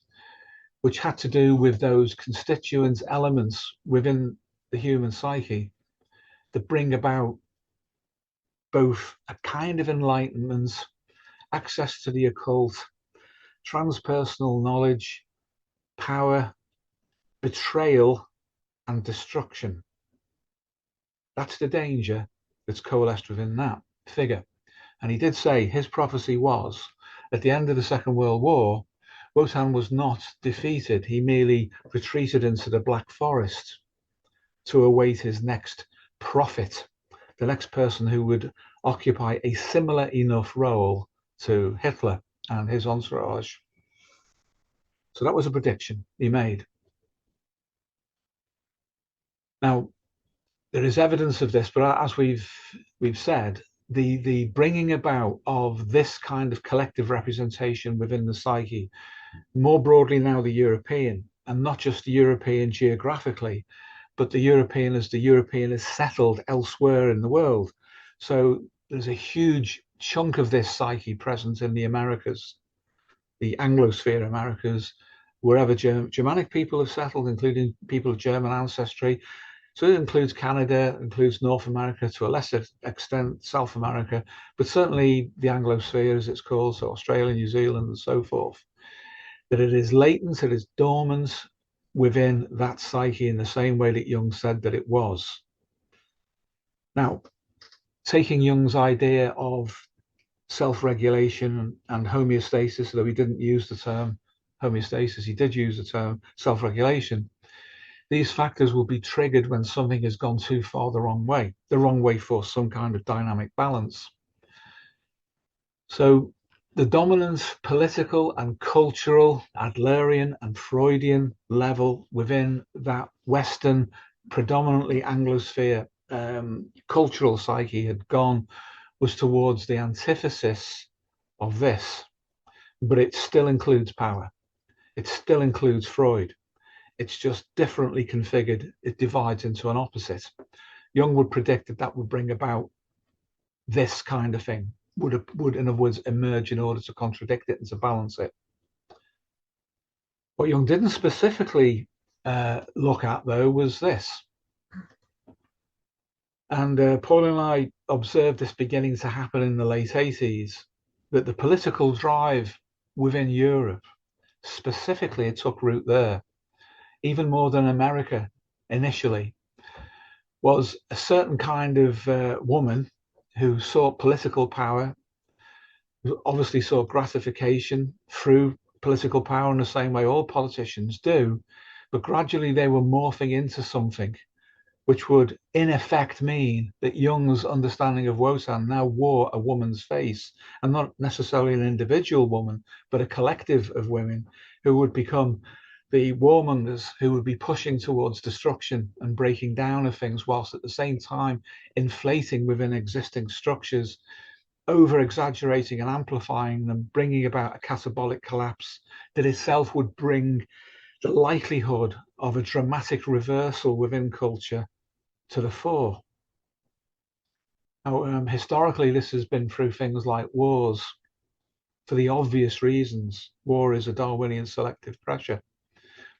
which had to do with those constituent elements within the human psyche that bring about both a kind of enlightenment, access to the occult, transpersonal knowledge, power, betrayal, and destruction. That's the danger that's coalesced within that figure. And he did say his prophecy was, at the end of the Second World War, Wotan was not defeated. He merely retreated into the Black Forest to await his next prophet, the next person who would occupy a similar enough role to Hitler and his entourage. So that was a prediction he made. Now, there is evidence of this, but as we've said, the bringing about of this kind of collective representation within the psyche, more broadly now the European, and not just the European geographically, but the European as is settled elsewhere in the world. So there's a huge chunk of this psyche present in the Americas, the Anglosphere Americas, wherever Germanic people have settled, including people of German ancestry. So it includes Canada, includes North America, to a lesser extent South America, but certainly the Anglosphere, as it's called, so Australia, New Zealand, and so forth. That it is latent, it is dormant within that psyche in the same way that Jung said that it was. Now, taking Jung's idea of self-regulation and homeostasis, though he didn't use the term homeostasis, he did use the term self-regulation. These factors will be triggered when something has gone too far the wrong way for some kind of dynamic balance. So the dominant political and cultural, Adlerian and Freudian level within that Western, predominantly Anglosphere cultural psyche had gone was towards the antithesis of this, but it still includes power. It still includes Freud. It's just differently configured. It divides into an opposite. Jung would predict that that would bring about this kind of thing, would in other words emerge in order to contradict it and to balance it. What Jung didn't specifically look at, though, was this. And Paul and I observed this beginning to happen in the late 80s, that the political drive within Europe, specifically, it took root there, even more than America initially, was a certain kind of woman who sought political power, who obviously sought gratification through political power in the same way all politicians do, but gradually they were morphing into something which would in effect mean that Jung's understanding of Wotan now wore a woman's face, and not necessarily an individual woman, but a collective of women who would become the warmongers, who would be pushing towards destruction and breaking down of things, whilst at the same time inflating within existing structures, over exaggerating and amplifying them, bringing about a catabolic collapse that itself would bring the likelihood of a dramatic reversal within culture to the fore. Now, historically, this has been through things like wars, for the obvious reasons. War is a Darwinian selective pressure,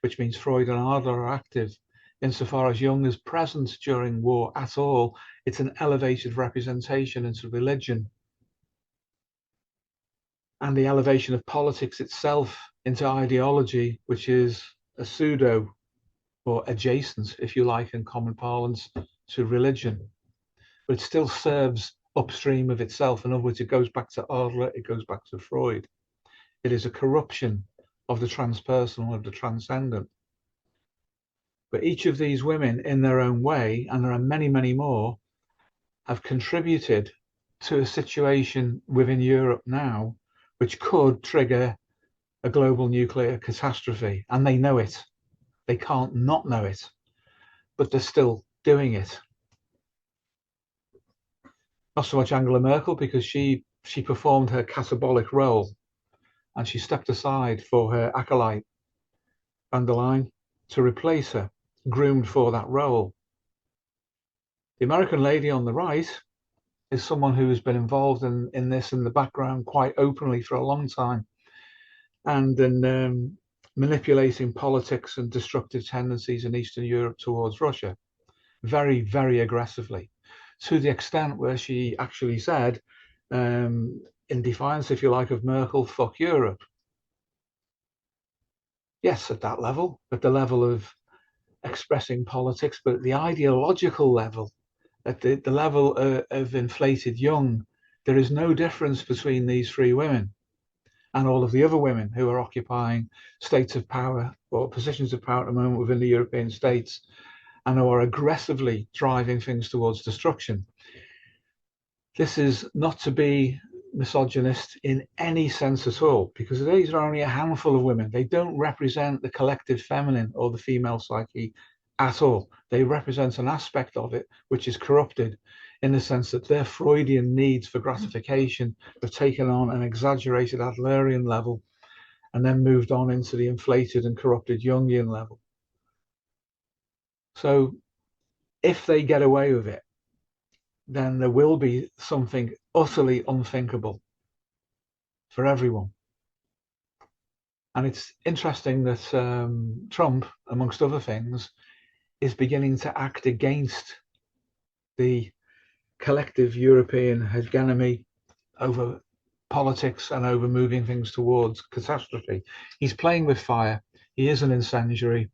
which means Freud and Adler are active. Insofar as Jung is present during war at all, it's an elevated representation into religion, and the elevation of politics itself into ideology, which is a pseudo or adjacent, if you like, in common parlance, to religion. But it still serves upstream of itself. In other words, it goes back to Adler, it goes back to Freud. It is a corruption of the transpersonal, of the transcendent. But each of these women, in their own way, and there are many, many more, have contributed to a situation within Europe now which could trigger a global nuclear catastrophe. And they know it. They can't not know it, but they're still doing it. Not so much Angela Merkel, because she performed her catabolic role and she stepped aside for her acolyte, van der Leyen, to replace her, groomed for that role. The American lady on the right is someone who has been involved in this in the background quite openly for a long time, and in manipulating politics and destructive tendencies in Eastern Europe towards Russia very, very aggressively, to the extent where she actually said, in defiance, if you like, of Merkel, "Fuck Europe." Yes, at that level, at the level of expressing politics, but at the ideological level, at the level of inflated Jung, there is no difference between these three women and all of the other women who are occupying states of power or positions of power at the moment within the European states, and who are aggressively driving things towards destruction. This is not to be misogynist in any sense at all, because these are only a handful of women. They don't represent the collective feminine or the female psyche at all. They represent an aspect of it which is corrupted, in the sense that their Freudian needs for gratification have taken on an exaggerated Adlerian level and then moved on into the inflated and corrupted Jungian level. So if they get away with it, then there will be something utterly unthinkable for everyone. And it's interesting that Trump, amongst other things, is beginning to act against the collective European hegemony over politics and over moving things towards catastrophe. He's playing with fire. He is an incendiary.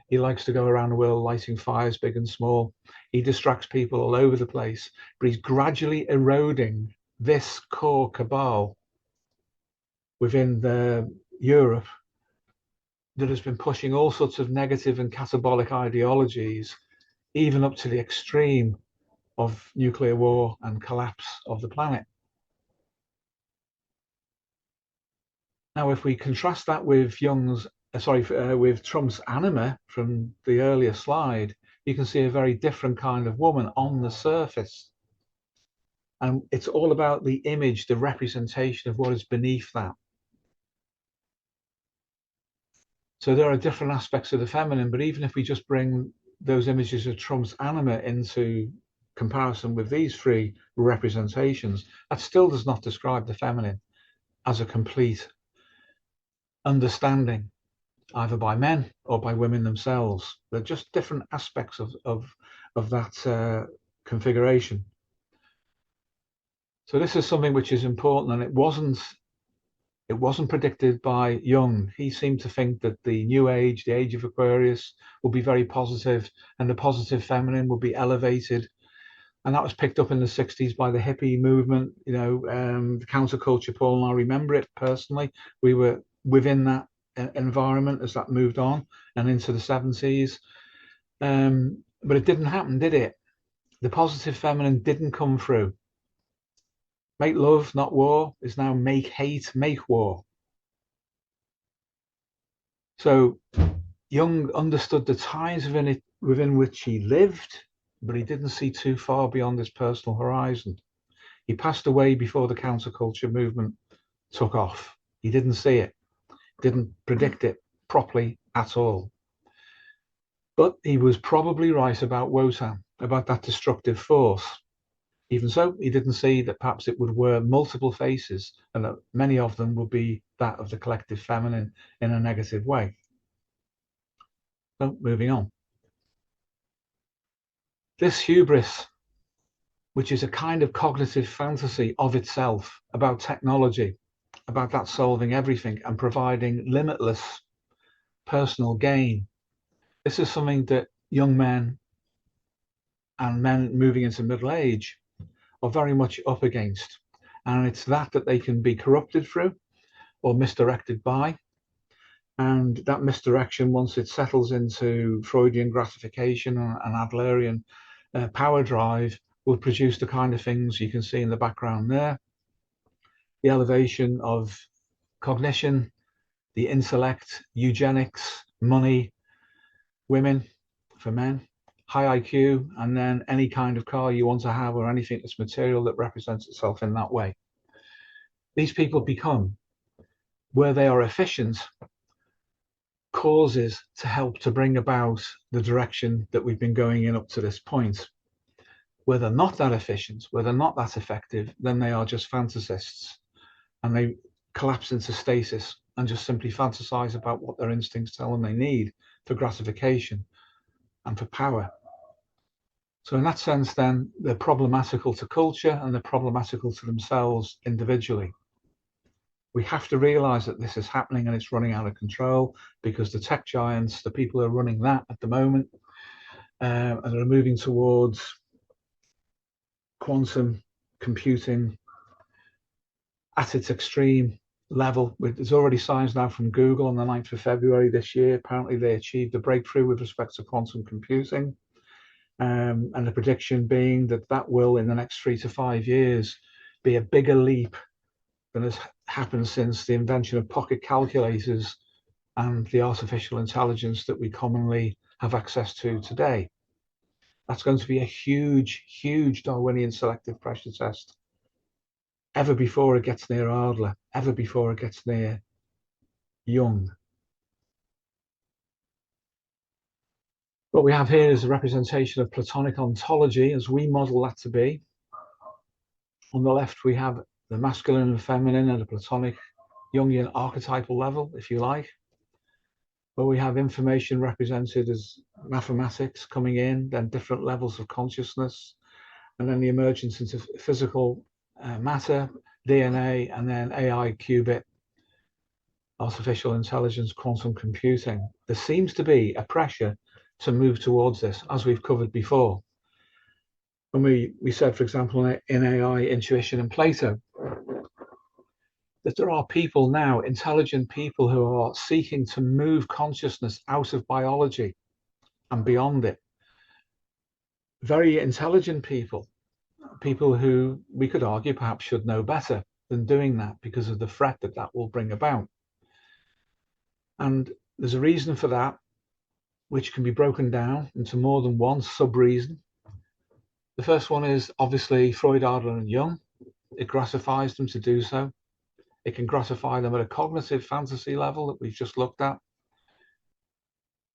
He likes to go around the world lighting fires, big and small. He distracts people all over the place, but he's gradually eroding this core cabal within Europe that has been pushing all sorts of negative and catabolic ideologies, even up to the extreme of nuclear war and collapse of the planet. Now, if we contrast that with with Trump's anima from the earlier slide, you can see a very different kind of woman on the surface. And it's all about the image, the representation of what is beneath that. So there are different aspects of the feminine, but even if we just bring those images of Trump's anima into comparison with these three representations, that still does not describe the feminine as a complete understanding, either by men or by women themselves. They're just different aspects of that configuration. So this is something which is important, and it wasn't predicted by Jung. He seemed to think that the new age, the age of Aquarius, will be very positive, and the positive feminine will be elevated. And that was picked up in the 60s by the hippie movement, the counterculture. Paul and I remember it personally. We were within that environment as that moved on and into the 70s. But it didn't happen, did it? The positive feminine didn't come through. Make love, not war, is now make hate, make war. So Jung understood the times within which he lived, but he didn't see too far beyond his personal horizon. He passed away before the counterculture movement took off. He didn't see it, didn't predict it properly at all. But he was probably right about Wotan, about that destructive force. Even so, he didn't see that perhaps it would wear multiple faces, and that many of them would be that of the collective feminine in a negative way. So, moving on. This hubris, which is a kind of cognitive fantasy of itself about technology, about that solving everything and providing limitless personal gain. This is something that young men and men moving into middle age are very much up against. And it's that they can be corrupted through or misdirected by. And that misdirection, once it settles into Freudian gratification and Adlerian power drive, will produce the kind of things you can see in the background there. The elevation of cognition, the intellect, eugenics, money, women for men, high IQ, and then any kind of car you want to have or anything that's material that represents itself in that way. These people become, where they are efficient, causes to help to bring about the direction that we've been going in up to this point. Where they're not that efficient, where they're not that effective, then they are just fantasists, and they collapse into stasis and just simply fantasize about what their instincts tell them they need for gratification and for power. So in that sense, then, they're problematical to culture and they're problematical to themselves individually. We have to realize that this is happening and it's running out of control, because the tech giants, the people who are running that at the moment, and are moving towards quantum computing at its extreme level. There's already signs now from Google on the 9th of February this year. Apparently they achieved a breakthrough with respect to quantum computing. And the prediction being that that will, in the next 3 to 5 years, be a bigger leap than has happened since the invention of pocket calculators and the artificial intelligence that we commonly have access to today. That's going to be a huge, huge Darwinian selective pressure test. Ever before it gets near Adler, ever before it gets near Jung. What we have here is a representation of Platonic ontology as we model that to be. On the left, we have the masculine and feminine at a Platonic Jungian archetypal level, if you like. Where we have information represented as mathematics coming in, then different levels of consciousness, and then the emergence into physical matter, DNA, and then AI, qubit, artificial intelligence, quantum computing. There seems to be a pressure to move towards this, as we've covered before. When we said, for example, in AI, intuition, and Plato, that there are people now, intelligent people, who are seeking to move consciousness out of biology and beyond it. Very intelligent people, people who we could argue perhaps should know better than doing that because of the threat that that will bring about. And there's a reason for that, which can be broken down into more than one sub-reason. The first one is obviously Freud, Adler, and Jung. It gratifies them to do so. It can gratify them at a cognitive fantasy level that we've just looked at.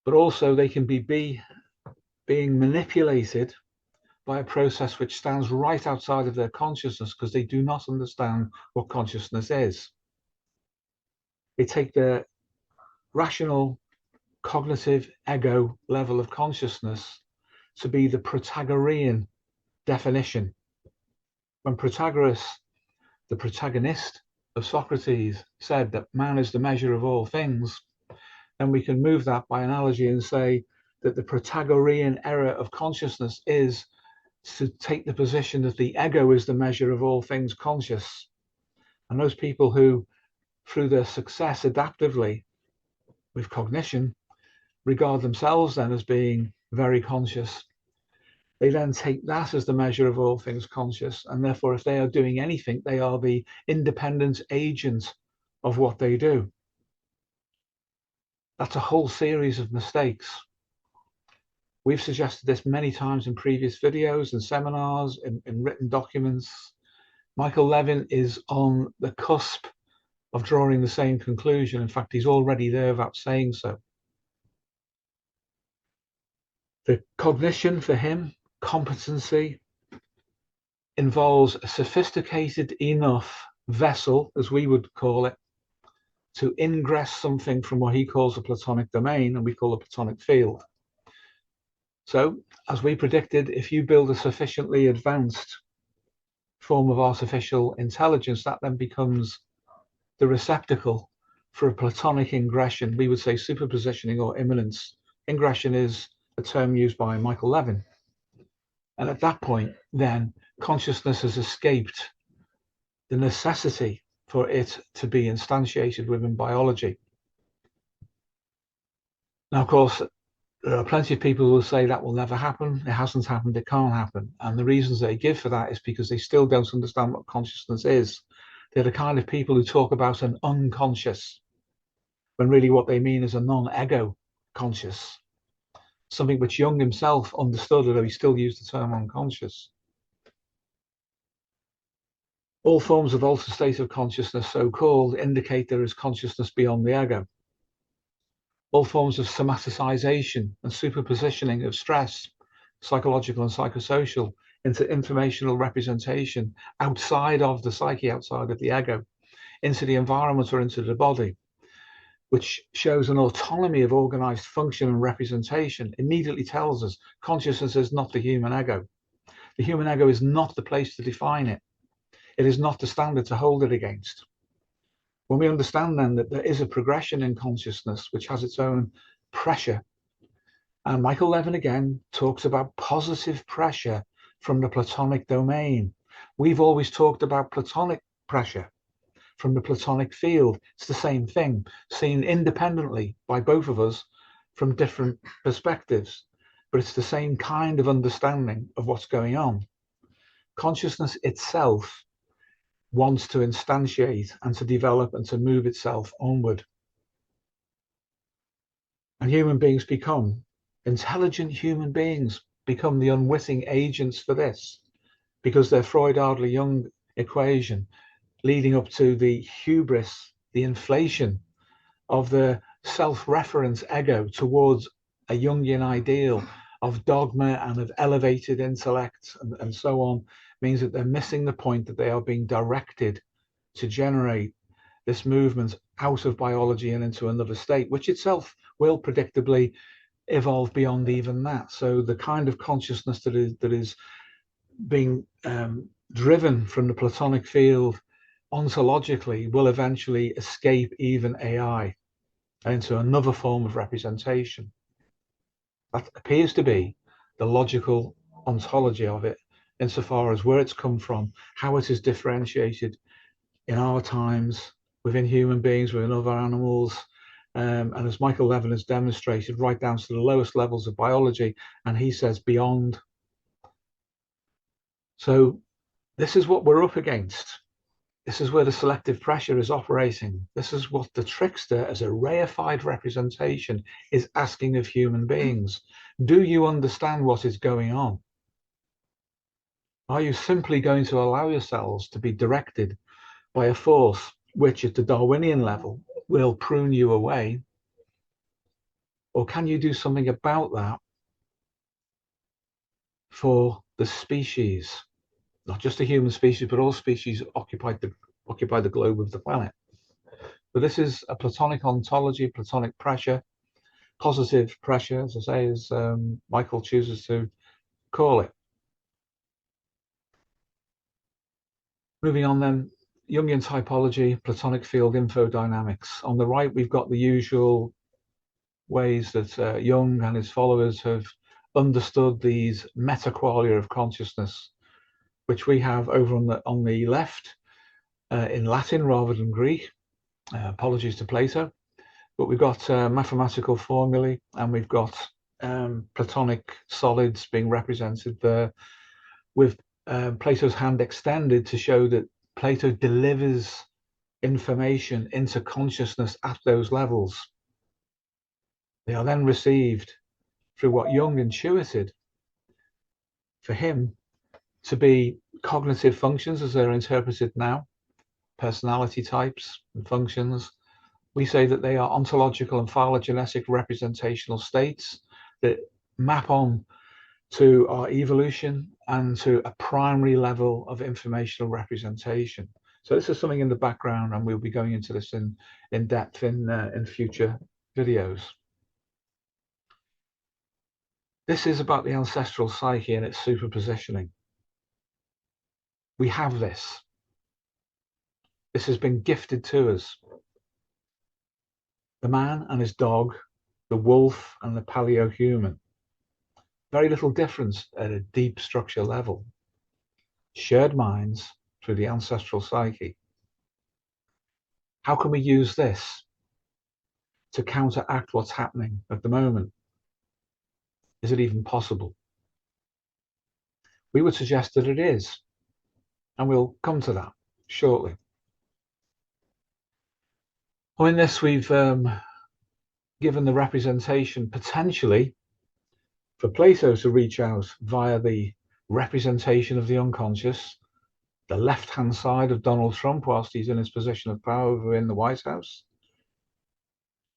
But also they can be being manipulated by a process which stands right outside of their consciousness because they do not understand what consciousness is. They take their rational, cognitive ego level of consciousness to be the Protagorean definition. When Protagoras, the protagonist of Socrates, said that man is the measure of all things, then we can move that by analogy and say that the Protagorean era of consciousness is to take the position that the ego is the measure of all things conscious. And those people who, through their success adaptively with cognition, regard themselves then as being very conscious, they then take that as the measure of all things conscious. And therefore, if they are doing anything, they are the independent agent of what they do. That's a whole series of mistakes. We've suggested this many times in previous videos and seminars, in written documents. Michael Levin is on the cusp of drawing the same conclusion. In fact, he's already there without saying so. The cognition for him, competency, involves a sophisticated enough vessel, as we would call it, to ingress something from what he calls the Platonic domain, and we call the Platonic field. So, as we predicted, if you build a sufficiently advanced form of artificial intelligence, that then becomes the receptacle for a Platonic ingression. We would say superpositioning or immanence. Ingression is a term used by Michael Levin. And at that point, then, consciousness has escaped the necessity for it to be instantiated within biology. Now, of course, there are plenty of people who will say that will never happen. It hasn't happened. It can't happen. And the reasons they give for that is because they still don't understand what consciousness is. They're the kind of people who talk about an unconscious, when really what they mean is a non-ego conscious, something which Jung himself understood, although he still used the term unconscious. All forms of altered state of consciousness, so-called, indicate there is consciousness beyond the ego. All forms of somaticization and superpositioning of stress, psychological and psychosocial, into informational representation outside of the psyche, outside of the ego, into the environment or into the body, which shows an autonomy of organized function and representation, immediately tells us consciousness is not the human ego. The human ego is not the place to define it. It is not the standard to hold it against. When we understand then that there is a progression in consciousness which has its own pressure, and Michael Levin again talks about positive pressure from the Platonic domain. We've always talked about Platonic pressure from the Platonic field. It's the same thing, seen independently by both of us from different perspectives, but it's the same kind of understanding of what's going on. Consciousness itself wants to instantiate and to develop and to move itself onward. And human beings become, intelligent human beings become the unwitting agents for this, because their Freud-Adler-Jung equation leading up to the hubris, the inflation of the self-reference ego towards a Jungian ideal of dogma and of elevated intellect and so on, means that they're missing the point that they are being directed to generate this movement out of biology and into another state, which itself will predictably evolve beyond even that. So the kind of consciousness that is being driven from the Platonic field ontologically will eventually escape even AI into another form of representation. That appears to be the logical ontology of it, insofar as where it's come from, how it is differentiated in our times, within human beings, within other animals, and as Michael Levin has demonstrated, right down to the lowest levels of biology, and he says beyond. So this is what we're up against. This is where the selective pressure is operating. This is what the trickster, as a reified representation, is asking of human beings. Do you understand what is going on? Are you simply going to allow yourselves to be directed by a force which at the Darwinian level will prune you away? Or can you do something about that for the species, not just the human species, but all species occupy the globe of the planet. But this is a Platonic ontology, Platonic pressure, positive pressure, as I say, as Michael chooses to call it. Moving on then, Jungian typology, Platonic field infodynamics. On the right, we've got the usual ways that Jung and his followers have understood these metaqualia of consciousness, which we have over on the left in Latin rather than Greek. Apologies to Plato, but we've got mathematical formulae, and we've got Platonic solids being represented there with Plato's hand extended to show that Plato delivers information into consciousness at those levels. They are then received through what Jung intuited for him to be cognitive functions as they're interpreted now, personality types and functions. We say that they are ontological and phylogenetic representational states that map on to our evolution and to a primary level of informational representation. So this is something in the background, and we'll be going into this in depth in future videos. This is about the ancestral psyche and its superpositioning. We have this. This has been gifted to us. The man and his dog, the wolf and the paleo-human. Very little difference at a deep structure level. Shared minds through the ancestral psyche. How can we use this to counteract what's happening at the moment? Is it even possible? We would suggest that it is, and we'll come to that shortly. Well, in this, we've given the representation potentially for Plato to reach out via the representation of the unconscious, the left-hand side of Donald Trump whilst he's in his position of power in the White House,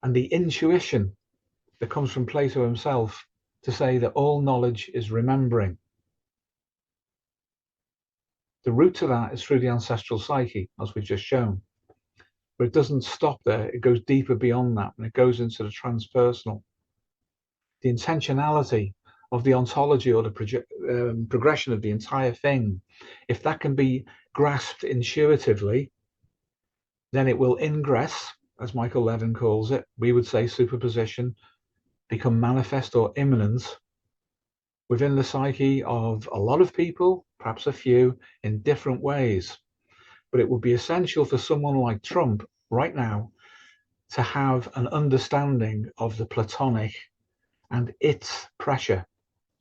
and the intuition that comes from Plato himself to say that all knowledge is remembering. The route to that is through the ancestral psyche, as we've just shown. But it doesn't stop there. It goes deeper beyond that, and it goes into the transpersonal. The intentionality of the ontology or the progression of the entire thing, if that can be grasped intuitively, then it will ingress, as Michael Levin calls it. We would say superposition, become manifest or immanent within the psyche of a lot of people, perhaps a few, in different ways. But it would be essential for someone like Trump right now to have an understanding of the Platonic and its pressure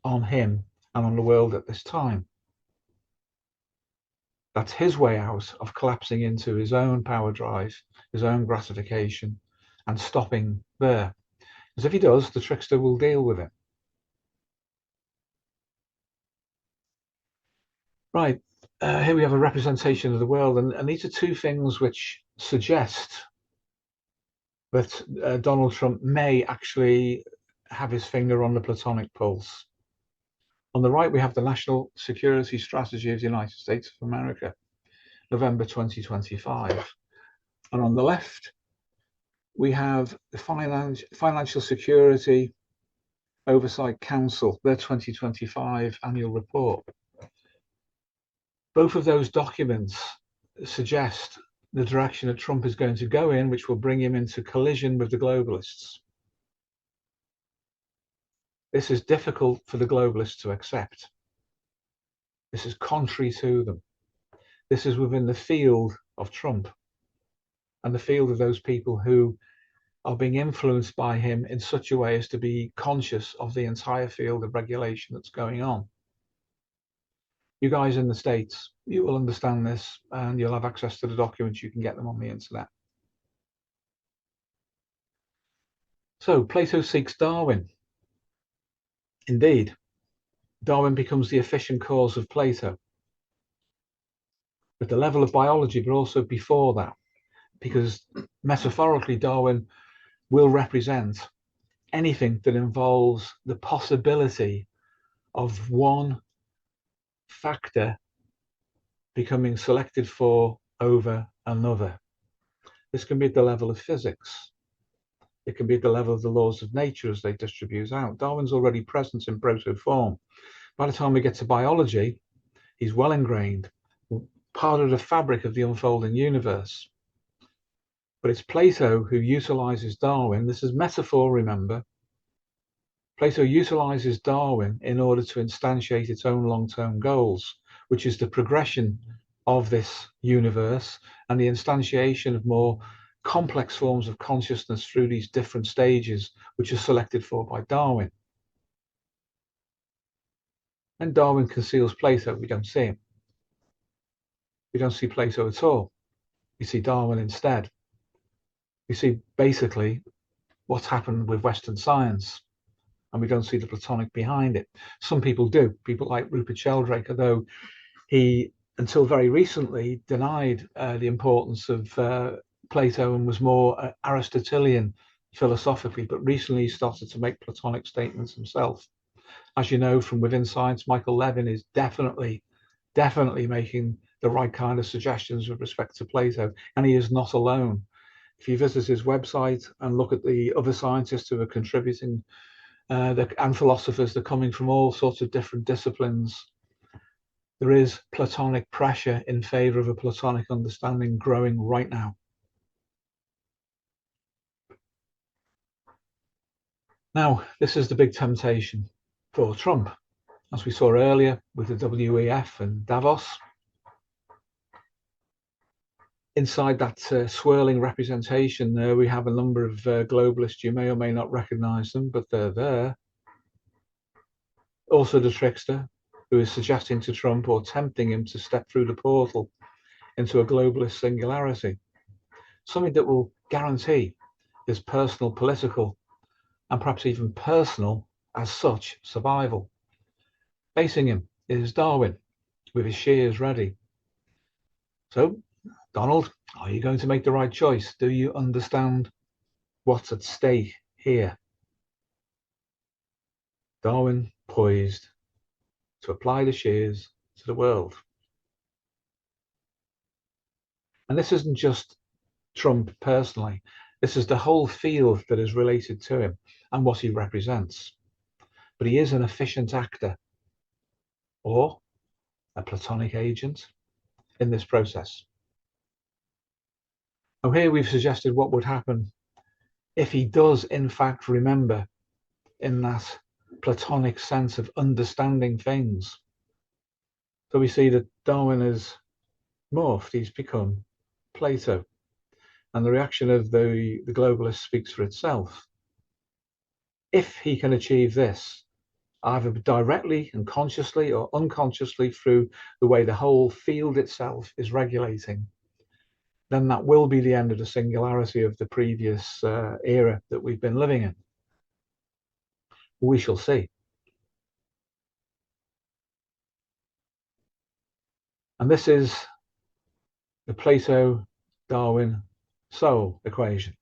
on him and on the world at this time. That's his way out of collapsing into his own power drive, his own gratification, and stopping there. Because if he does, the trickster will deal with it. Right, here we have a representation of the world, and these are two things which suggest that Donald Trump may actually have his finger on the Platonic pulse. On the right, we have the National Security Strategy of the United States of America, November 2025. And on the left, we have the Financial Security Oversight Council, their 2025 annual report. Both of those documents suggest the direction that Trump is going to go in, which will bring him into collision with the globalists. This is difficult for the globalists to accept. This is contrary to them. This is within the field of Trump and the field of those people who are being influenced by him in such a way as to be conscious of the entire field of regulation that's going on. You guys in the States, you will understand this, and you'll have access to the documents. You can get them on the internet. So Plato seeks Darwin. Indeed, Darwin becomes the efficient cause of Plato at the level of biology, but also before that, because metaphorically Darwin will represent anything that involves the possibility of one factor becoming selected for over another. This can be at the level of physics. It can be at the level of the laws of nature as they distribute out. Darwin's already present in proto form. By the time we get to biology, he's well ingrained, part of the fabric of the unfolding universe. But it's Plato who utilizes Darwin. This is metaphor, remember. Plato utilizes Darwin in order to instantiate its own long-term goals, which is the progression of this universe and the instantiation of more complex forms of consciousness through these different stages, which are selected for by Darwin. And Darwin conceals Plato. We don't see him. We don't see Plato at all. We see Darwin instead. We see basically what's happened with Western science, and we don't see the Platonic behind it. Some people do. People like Rupert Sheldrake, although he, until very recently, denied the importance of Plato and was more Aristotelian philosophically, but recently he started to make Platonic statements himself. As you know from within science, Michael Levin is definitely making the right kind of suggestions with respect to Plato, and he is not alone. If you visit his website and look at the other scientists who are contributing and philosophers, they're coming from all sorts of different disciplines. There is Platonic pressure in favor of a Platonic understanding growing right now. Now, this is the big temptation for Trump, as we saw earlier with the WEF and Davos. Inside that swirling representation there, we have a number of globalists. You may or may not recognize them, but they're there. Also the Trickster, who is suggesting to Trump or tempting him to step through the portal into a globalist singularity, something that will guarantee his personal, political, and perhaps even personal as such survival. Facing him is Darwin with his shears ready. So, Donald, are you going to make the right choice? Do you understand what's at stake here? Darwin poised to apply the shears to the world. And this isn't just Trump personally. This is the whole field that is related to him and what he represents. But he is an efficient actor or a Platonic agent in this process. Now here we've suggested what would happen if he does in fact remember in that Platonic sense of understanding things. So we see that Darwin has morphed, he's become Plato. And the reaction of the globalist speaks for itself. If he can achieve this, either directly and consciously or unconsciously through the way the whole field itself is regulating, then that will be the end of the singularity of the previous era that we've been living in. We shall see. And this is the Plato-Darwin soul equation,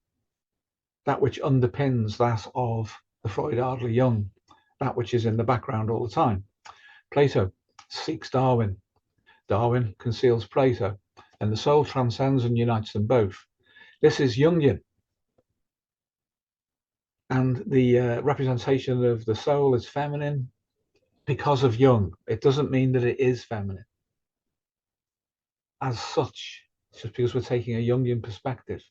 that which underpins that of the Freud-Adler-Jung, that which is in the background all the time. Plato seeks Darwin. Darwin conceals Plato, and the soul transcends and unites them both. This is Jungian. And the representation of the soul is feminine because of Jung. It doesn't mean that it is feminine as such, just because we're taking a Jungian perspective.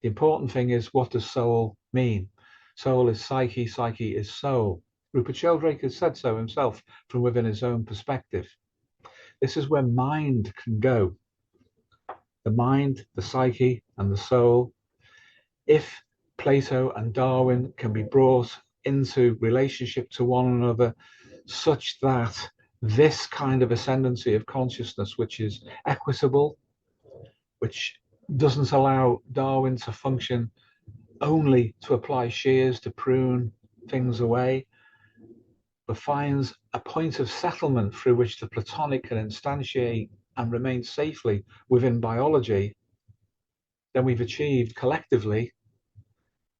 The important thing is, what does soul mean? Soul is psyche, psyche is soul. Rupert Sheldrake has said so himself from within his own perspective. This is where mind can go. The mind, the psyche, and the soul. If Plato and Darwin can be brought into relationship to one another such that this kind of ascendancy of consciousness, which is equitable, which doesn't allow Darwin to function only to apply shears to prune things away, but finds a point of settlement through which the Platonic can instantiate and remain safely within biology, then we've achieved collectively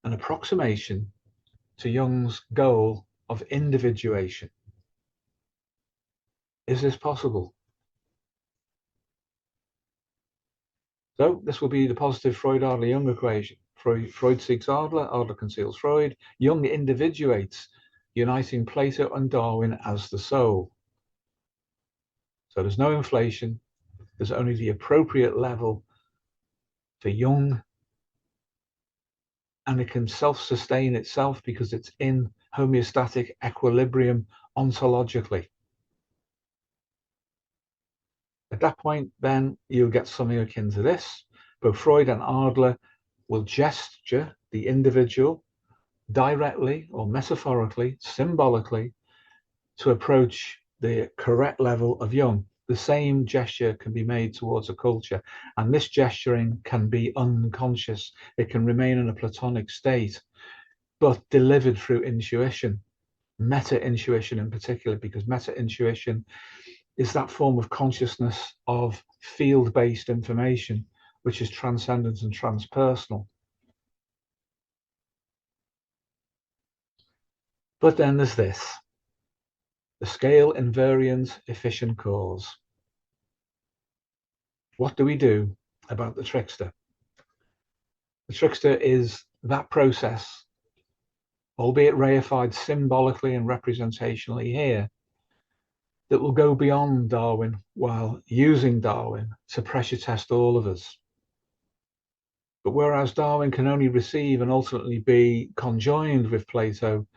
an approximation to Jung's goal of individuation. Is this possible? So this will be the positive Freud-Adler-Jung equation. Freud seeks Adler, Adler conceals Freud. Jung individuates, uniting Plato and Darwin as the soul. So there's no inflation. There's only the appropriate level for Jung, and it can self-sustain itself because it's in homeostatic equilibrium ontologically. At that point, then you'll get something akin to this. Both Freud and Adler will gesture the individual directly or metaphorically, symbolically, to approach the correct level of Jung. The same gesture can be made towards a culture, and this gesturing can be unconscious. It can remain in a Platonic state, but delivered through intuition, meta-intuition in particular, because meta-intuition is that form of consciousness of field-based information, which is transcendent and transpersonal. But then there's this, the scale invariant efficient cause. What do we do about the trickster? The trickster is that process, albeit reified symbolically and representationally here, that will go beyond Darwin while using Darwin to pressure test all of us. But whereas Darwin can only receive and ultimately be conjoined with Plato,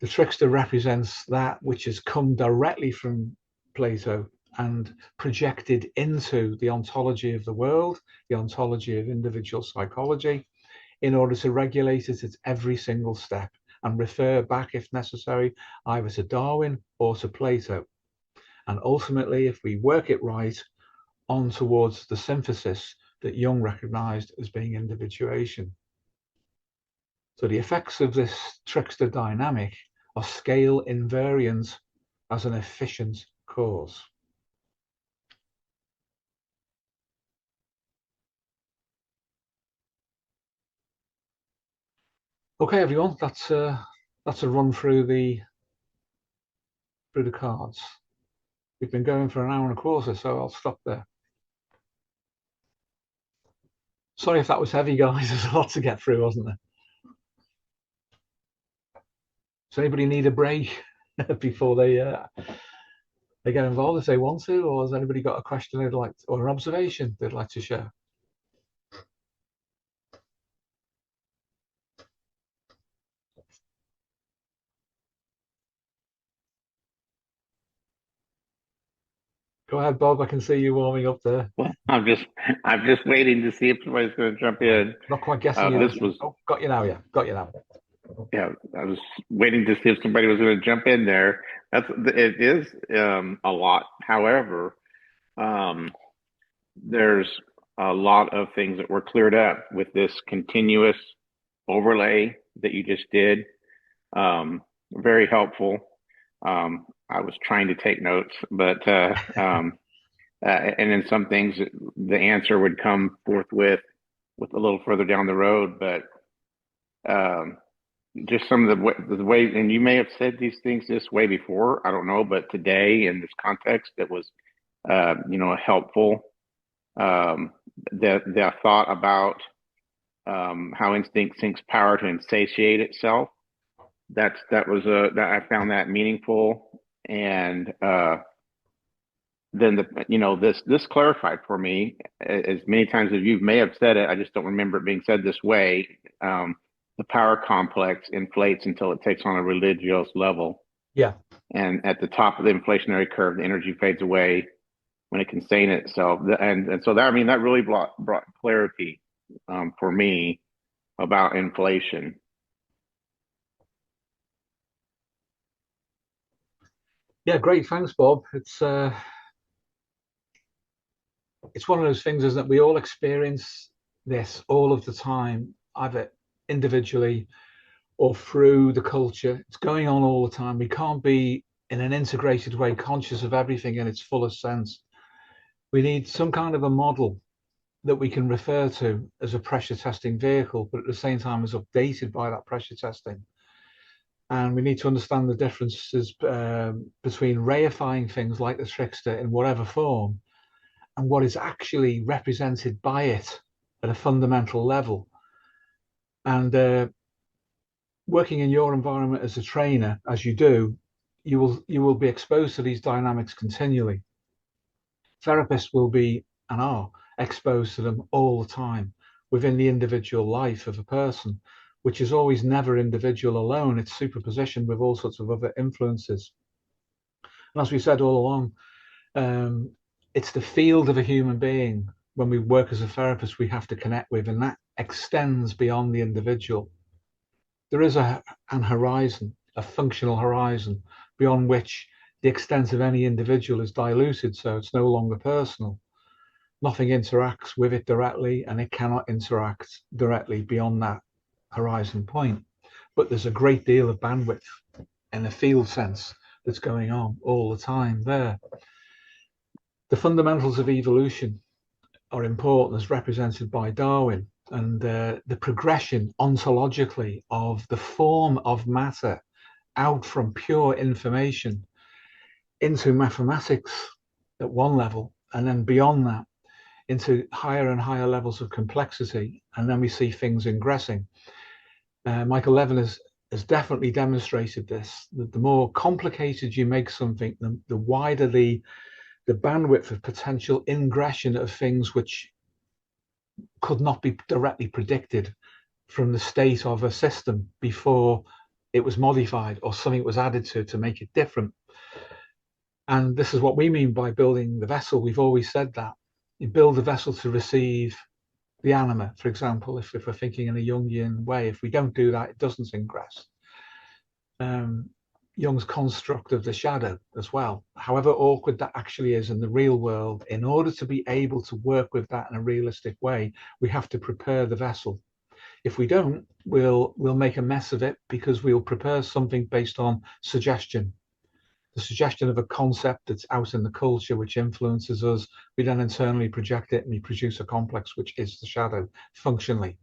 the trickster represents that which has come directly from Plato and projected into the ontology of the world, the ontology of individual psychology, in order to regulate it at every single step and refer back, if necessary, either to Darwin or to Plato. And ultimately, if we work it right, on towards the synthesis that Jung recognized as being individuation. So the effects of this trickster dynamic are scale invariant as an efficient cause. Okay, everyone, that's a run through the cards. We've been going for an hour and a quarter, so I'll stop there. Sorry if that was heavy, guys. There's a lot to get through, wasn't there? Does anybody need a break before they get involved if they want to, or has anybody got a question they'd like to, or an observation they'd like to share? Go ahead, Bob. I can see you warming up there. Well, I'm just waiting to see if somebody's going to jump in. Not quite guessing you. This was got you now. Yeah, got you now. Yeah, I was waiting to see if somebody was going to jump in there. It is a lot. However, there's a lot of things that were cleared up with this continuous overlay that you just did. Very helpful. I was trying to take notes, but and then some things the answer would come forthwith with a little further down the road, but just some of the ways, and you may have said these things this way before, I don't know, but today in this context, it was, helpful. The thought about how instinct sinks power to insatiate itself. That I found that meaningful, and then this clarified for me as many times as you may have said it. I just don't remember it being said this way. The power complex inflates until it takes on a religious level. Yeah. And at the top of the inflationary curve, the energy fades away when it can sustain itself. And so that really brought clarity for me about inflation. Yeah, great. Thanks, Bob. It's one of those things, is that we all experience this all of the time, either individually or through the culture. It's going on all the time. We can't be in an integrated way conscious of everything in its fullest sense. We need some kind of a model that we can refer to as a pressure testing vehicle, but at the same time is updated by that pressure testing. And we need to understand the differences between reifying things like the trickster in whatever form and what is actually represented by it at a fundamental level. And working in your environment as a trainer, as you do, you will be exposed to these dynamics continually. Therapists will be and are exposed to them all the time within the individual life of a person, which is always never individual alone. It's superposition with all sorts of other influences. And as we said all along, it's the field of a human being when we work as a therapist we have to connect with, and that extends beyond the individual. There is an horizon, a functional horizon, beyond which the extent of any individual is diluted, so it's no longer personal. Nothing interacts with it directly, and it cannot interact directly beyond that horizon point. But there's a great deal of bandwidth in a field sense that's going on all the time there. The fundamentals of evolution are important as represented by Darwin, and the progression ontologically of the form of matter out from pure information into mathematics at one level, and then beyond that into higher and higher levels of complexity, and then we see things ingressing. Michael Levin has definitely demonstrated this, that the more complicated you make something, the wider the bandwidth of potential ingression of things which could not be directly predicted from the state of a system before it was modified or something was added to make it different. And this is what we mean by building the vessel. We've always said that. You build the vessel to receive the anima, for example, if we're thinking in a Jungian way. If we don't do that, it doesn't ingress. Jung's construct of the shadow as well, however awkward that actually is in the real world, in order to be able to work with that in a realistic way, we have to prepare the vessel. If we don't, we'll make a mess of it, because we'll prepare something based on suggestion. The suggestion of a concept that's out in the culture which influences us. We then internally project it and we produce a complex which is the shadow functionally.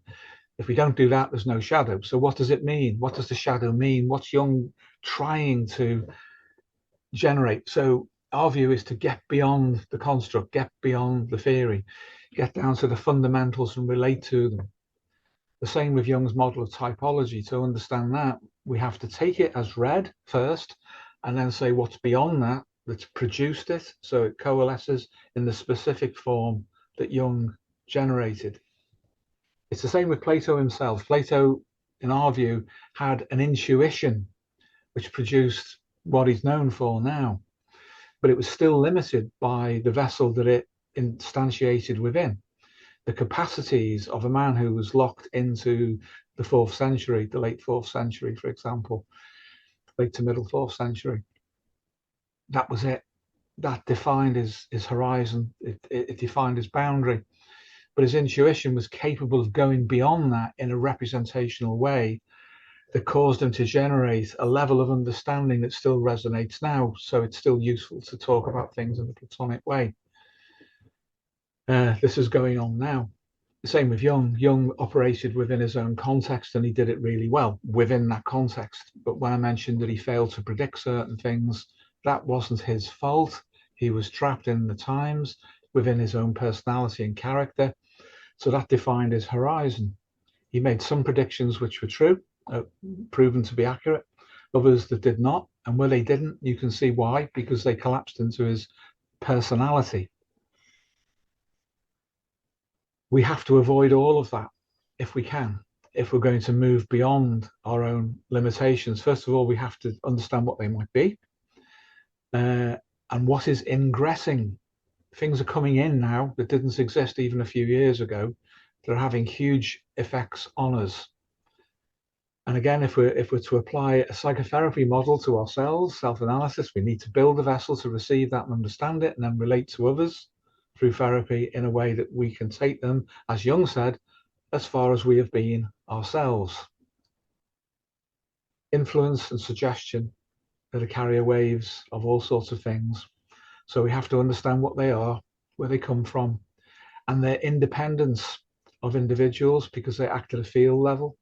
If we don't do that, there's no shadow. So what does it mean? What does the shadow mean? What's Jung trying to generate? So our view is to get beyond the construct, get beyond the theory, get down to the fundamentals and relate to them. The same with Jung's model of typology. To understand that, we have to take it as read first, and then say what's beyond that that's produced it, so it coalesces in the specific form that Jung generated. It's the same with Plato himself. Plato, in our view, had an intuition which produced what he's known for now, but it was still limited by the vessel that it instantiated within. The capacities of a man who was locked into the 4th century, the late 4th century, for example, late to middle 4th century. That was it. That defined his horizon. It defined his boundary. But his intuition was capable of going beyond that in a representational way that caused him to generate a level of understanding that still resonates now. So it's still useful to talk about things in the Platonic way. This is going on now. The same with Jung. Jung operated within his own context, and he did it really well within that context. But when I mentioned that he failed to predict certain things, that wasn't his fault. He was trapped in the times within his own personality and character. So that defined his horizon. He made some predictions which were true, proven to be accurate, others that did not. And where they didn't, you can see why, because they collapsed into his personality. We have to avoid all of that if we can, if we're going to move beyond our own limitations. First of all, we have to understand what they might be and what is ingressing. Things are coming in now that didn't exist even a few years ago. They're having huge effects on us. And again, if we're to apply a psychotherapy model to ourselves, self-analysis, we need to build a vessel to receive that and understand it, and then relate to others through therapy in a way that we can take them, as Jung said, as far as we have been ourselves. Influence and suggestion are the carrier waves of all sorts of things. So we have to understand what they are, where they come from, and their independence of individuals, because they act at a field level.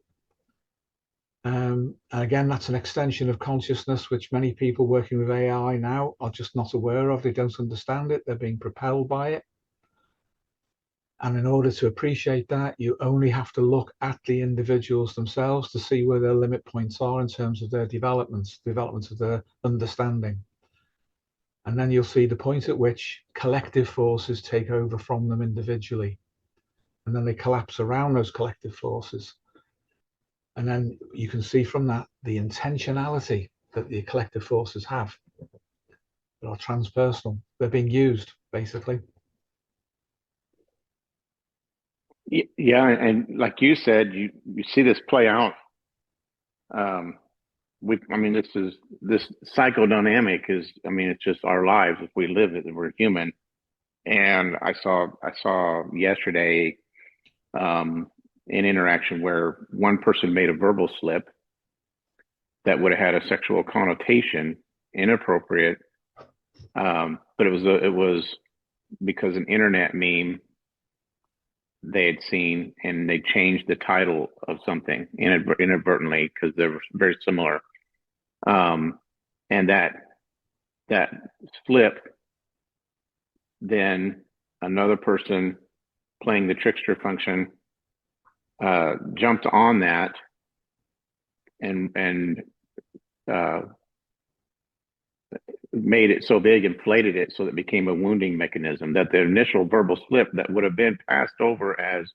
And again, that's an extension of consciousness, which many people working with AI now are just not aware of. They don't understand it. They're being propelled by it. And in order to appreciate that, you only have to look at the individuals themselves to see where their limit points are in terms of their development of their understanding. And then you'll see the point at which collective forces take over from them individually. And then they collapse around those collective forces. And then you can see from that the intentionality that the collective forces have that are transpersonal. They're being used, basically. Yeah, and like you said, you see this play out. This psychodynamic is, it's just our lives. If we live it, we're human. And I saw yesterday an interaction where one person made a verbal slip that would have had a sexual connotation, inappropriate. But it was because an internet meme they had seen, and they changed the title of something inadvertently because they were very similar. And that slip, then another person playing the trickster function jumped on that and made it so big, inflated it so that it became a wounding mechanism, that the initial verbal slip that would have been passed over as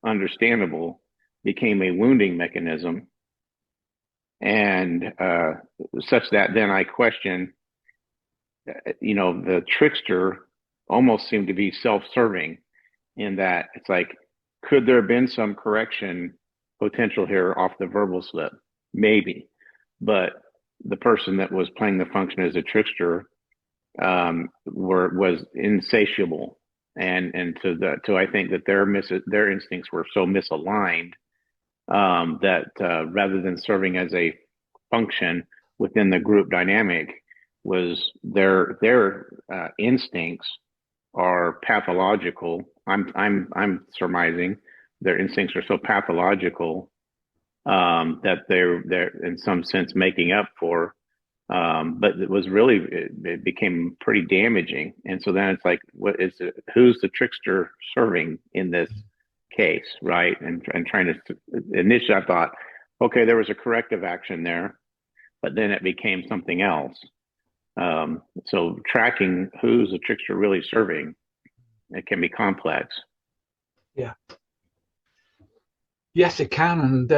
understandable became a wounding mechanism. And such that then I question, the trickster almost seemed to be self-serving in that it's like, could there have been some correction potential here off the verbal slip? Maybe. But the person that was playing the function as a trickster was insatiable, and to I think that their instincts were so misaligned that rather than serving as a function within the group dynamic, was their instincts are pathological. I'm surmising their instincts are so pathological that they're in some sense making up for. But it became pretty damaging. And so then it's like, who's the trickster serving in this case, right? And trying to, initially I thought, okay, there was a corrective action there, but then it became something else. So tracking who's the trickster really serving, it can be complex. Yeah. Yes, it can. And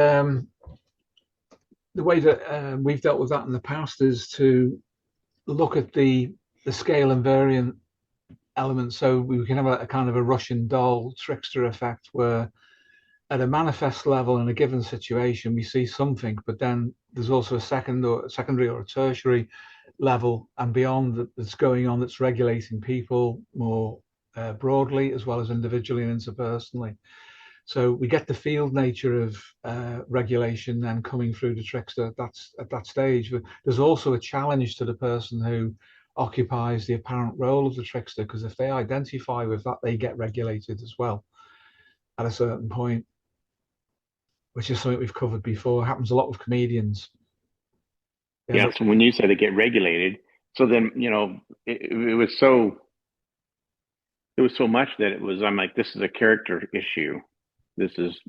the way that we've dealt with that in the past is to look at the scale invariant elements. So we can have a kind of a Russian doll trickster effect where at a manifest level in a given situation, we see something, but then there's also a secondary or a tertiary level and beyond that's going on, that's regulating people more broadly, as well as individually and interpersonally. So we get the field nature of regulation then coming through the trickster at that stage. But there's also a challenge to the person who occupies the apparent role of the trickster, because if they identify with that, they get regulated as well at a certain point, which is something we've covered before. It happens a lot with comedians. Yeah. So when you said they get regulated, so then, it was so much that I'm like, this is a character issue. This is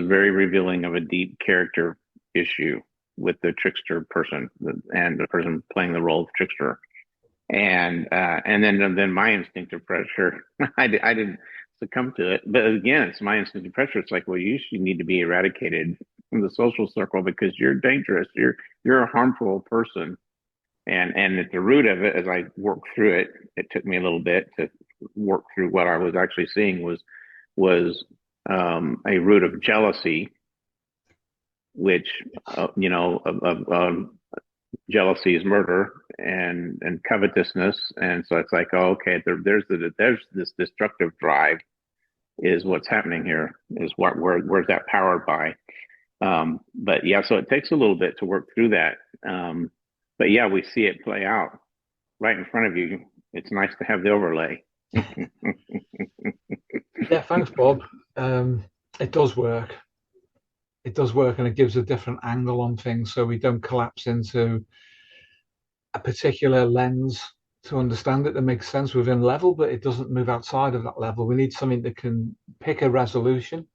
very revealing of a deep character issue with the trickster person and the person playing the role of trickster. And then my instinctive pressure, I didn't succumb to it. But again, it's my instinctive pressure. It's like, well, you need to be eradicated from the social circle because you're dangerous. You're a harmful person. And at the root of it, as I worked through it, it took me a little bit to work through what I was actually seeing was a root of jealousy, which jealousy is murder and covetousness, and so it's like, oh, okay, there's this destructive drive is what's happening here, is where's that powered by. But yeah, so it takes a little bit to work through that. But yeah, we see it play out right in front of you. It's nice to have the overlay. Yeah, thanks, Bob. It does work. it does work, and it gives a different angle on things, so we don't collapse into a particular lens to understand it that makes sense within level, but it doesn't move outside of that level. We need something that can pick a resolution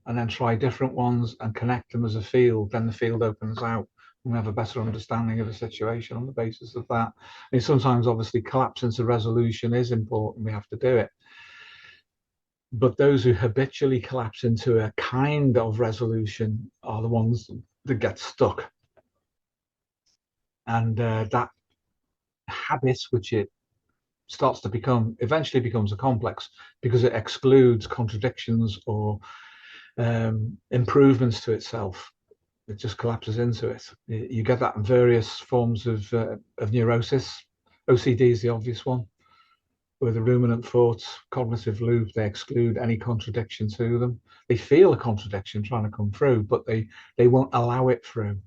and then try different ones and connect them as a field. Then the field opens out and we have a better understanding of the situation on the basis of that. I mean, sometimes obviously collapse into resolution is important, we have to do it. But those who habitually collapse into a kind of resolution are the ones that get stuck. And that habit, which it starts to become, eventually becomes a complex because it excludes contradictions or improvements to itself. It just collapses into it. You get that in various forms of neurosis. OCD is the obvious one, where the ruminant thoughts, cognitive loop, they exclude any contradiction to them. They feel a contradiction trying to come through, but they won't allow it through.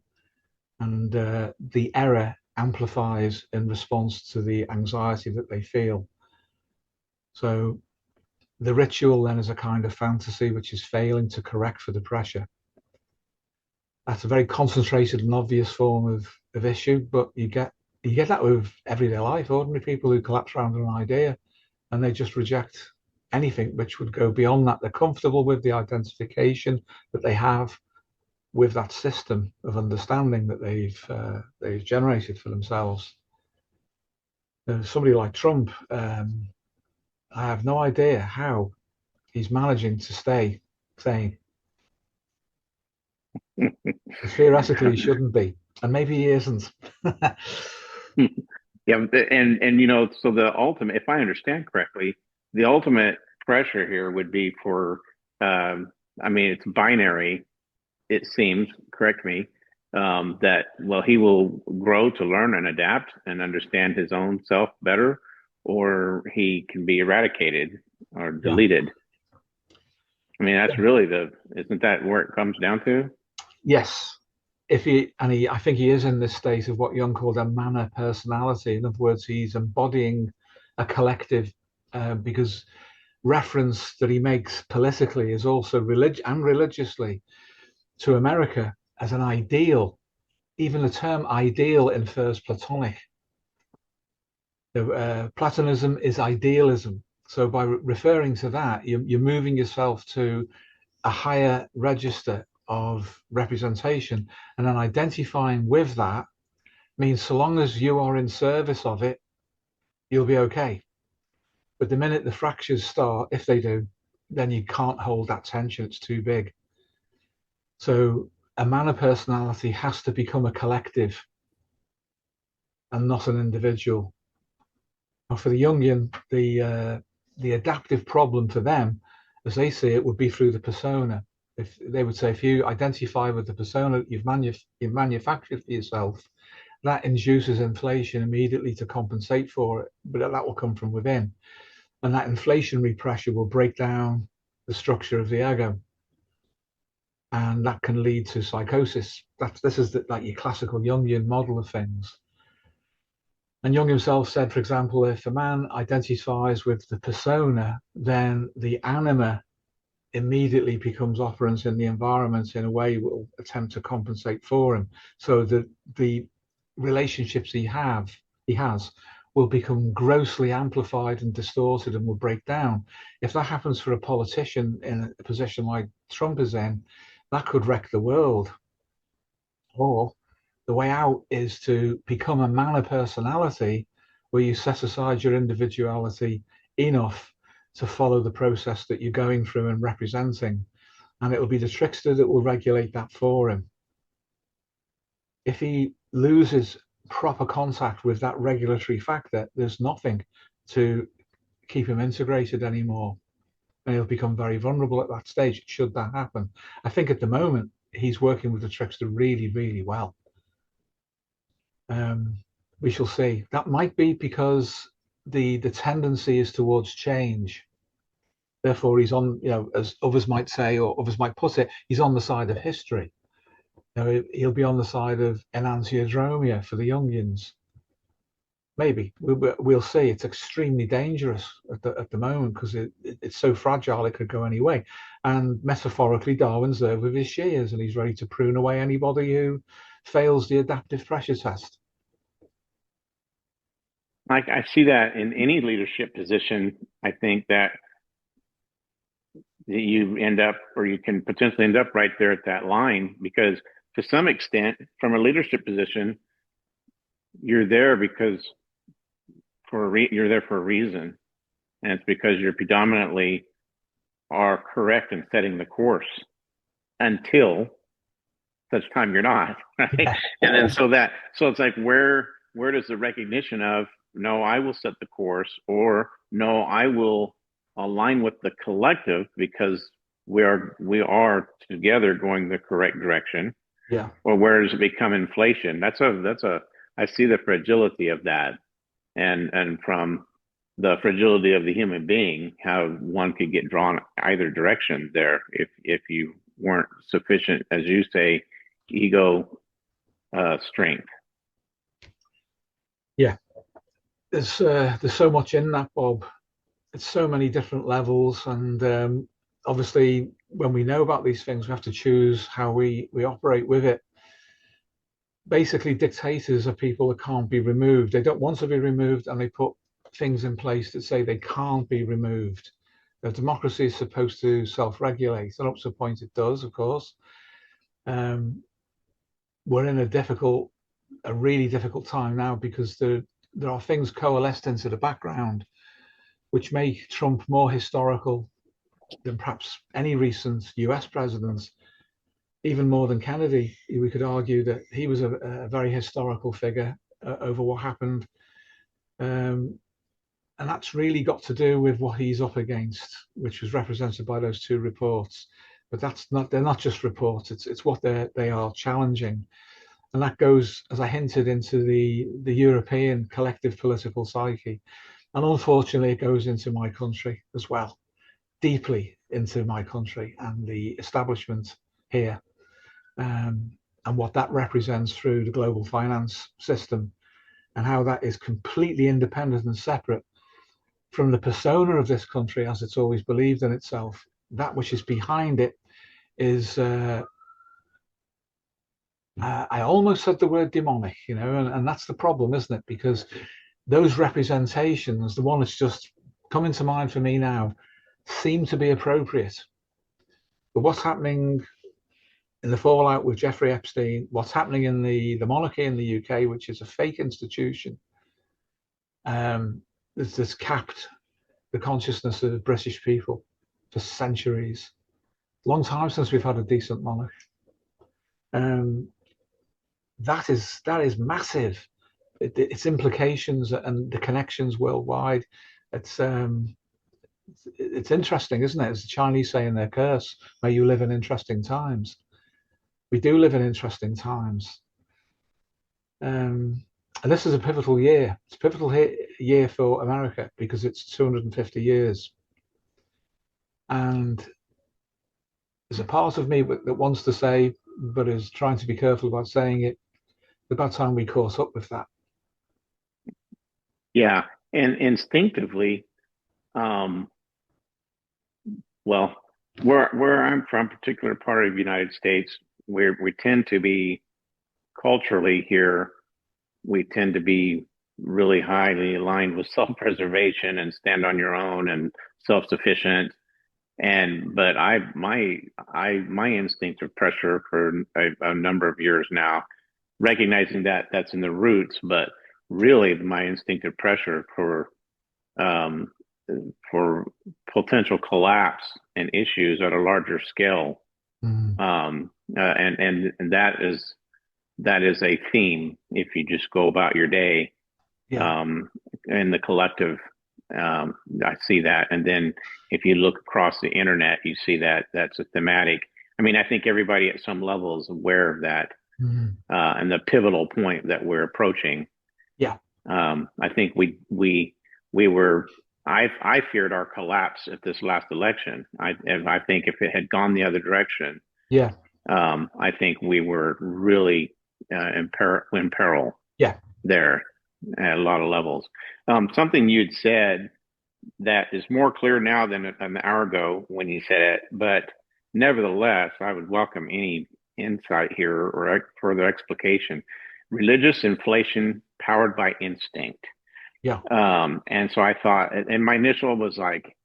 And the error amplifies in response to the anxiety that they feel. So the ritual then is a kind of fantasy which is failing to correct for the pressure. That's a very concentrated and obvious form of issue, but you get that with everyday life, ordinary people who collapse around an idea and they just reject anything which would go beyond that. They're comfortable with the identification that they have with that system of understanding that they've generated for themselves. Somebody like Trump, I have no idea how he's managing to stay sane. Theoretically, he shouldn't be, and maybe he isn't. Yeah, and you know, so the ultimate, if I understand correctly, the ultimate pressure here would be for, I mean, it's binary. It seems, correct me, that well, he will grow to learn and adapt and understand his own self better, or he can be eradicated or deleted. Yeah. I mean, that's really isn't that where it comes down to? Yes. I think he is in this state of what Jung called a mana personality. In other words, he's embodying a collective, because reference that he makes politically is also religiously to America as an ideal. Even the term ideal infers Platonic. Platonism is idealism. So by referring to that, you're moving yourself to a higher register of representation, and then identifying with that means so long as you are in service of it, you'll be okay. But the minute the fractures start, if they do, then you can't hold that tension, it's too big. So a mana personality has to become a collective and not an individual. Now for the Jungian, the adaptive problem for them, as they see it, would be through the persona. If they would say, if you identify with the persona that you've manufactured for yourself, that induces inflation immediately to compensate for it, but that will come from within. And that inflationary pressure will break down the structure of the ego. And that can lead to psychosis. This is like your classical Jungian model of things. And Jung himself said, for example, if a man identifies with the persona, then the anima immediately becomes operant in the environment in a way will attempt to compensate for him. So that the relationships he has will become grossly amplified and distorted and will break down. If that happens for a politician in a position like Trump is in, that could wreck the world. Or the way out is to become a mana personality where you set aside your individuality enough to follow the process that you're going through and representing. And it will be the trickster that will regulate that for him. If he loses proper contact with that regulatory factor, there's nothing to keep him integrated anymore. And he'll become very vulnerable at that stage, should that happen. I think at the moment, he's working with the trickster really, really well. We shall see. That might be because the tendency is towards change. Therefore, he's on, as others might say, or others might put it, he's on the side of history. He'll be on the side of enantiodromia for the Jungians. Maybe we'll see. It's extremely dangerous at the moment because it's so fragile. It could go any way. And metaphorically, Darwin's there with his shears, and he's ready to prune away anybody who fails the adaptive pressure test. I see that in any leadership position. I think that you end up, or you can potentially end up right there at that line, because to some extent, from a leadership position, you're there because you're there for a reason, and it's because you're predominantly are correct in setting the course until such time you're not, right? Yeah. And then so it's like, where does the recognition of, no, I will set the course, or no, I will align with the collective because we are together going the correct direction, Yeah. or where does it become inflation? I see the fragility of that, and from the fragility of the human being, how one could get drawn either direction there if you weren't sufficient, as you say, ego strength. Yeah. There's so much in that, Bob. It's so many different levels, and obviously, when we know about these things, we have to choose how we operate with it. Basically, dictators are people that can't be removed. They don't want to be removed, and they put things in place that say they can't be removed. Now, democracy is supposed to self-regulate, and up to a point it does, of course. We're in a really difficult time now, because there are things coalesced into the background which make Trump more historical than perhaps any recent US presidents, even more than Kennedy. We could argue that he was a very historical figure over what happened. And that's really got to do with what he's up against, which was represented by those two reports. But they're not just reports, it's what they are challenging. And that goes, as I hinted, into the European collective political psyche. And unfortunately, it goes into my country as well, deeply into my country and the establishment here, and what that represents through the global finance system, and how that is completely independent and separate from the persona of this country as it's always believed in itself. That which is behind it is, I almost said the word demonic, and that's the problem, isn't it? Because those representations, the one that's just coming to mind for me now, seem to be appropriate. But what's happening in the fallout with Jeffrey Epstein, what's happening in the monarchy in the UK, which is a fake institution, that's capped the consciousness of British people for centuries. Long time since we've had a decent monarch. That is massive. Its implications and the connections worldwide. It's interesting, isn't it? As the Chinese say in their curse, may you live in interesting times. We do live in interesting times. And this is a pivotal year. It's a pivotal year for America because it's 250 years. And there's a part of me that wants to say, but is trying to be careful about saying it, about time we caught up with that. Yeah, and instinctively, well, where I'm from, particular part of the United States, where we tend to be culturally here, we tend to be really highly aligned with self-preservation and stand on your own and self-sufficient. But my instinct of pressure for a number of years now, recognizing that that's in the roots, but really my instinctive pressure for potential collapse and issues at a larger scale. And that is a theme if you just go about your day. In the collective, I see that. And then if you look across the internet, you see that that's a thematic. I mean, I think everybody at some level is aware of that. And the pivotal point that we're approaching. I think we were, I feared our collapse at this last election. I think if it had gone the other direction, I think we were really in peril there at a lot of levels. Something you'd said that is more clear now than an hour ago when you said it. But nevertheless, I would welcome any insight here or further explication. Religious inflation powered by instinct. Yeah. And so I thought, and my initial was like,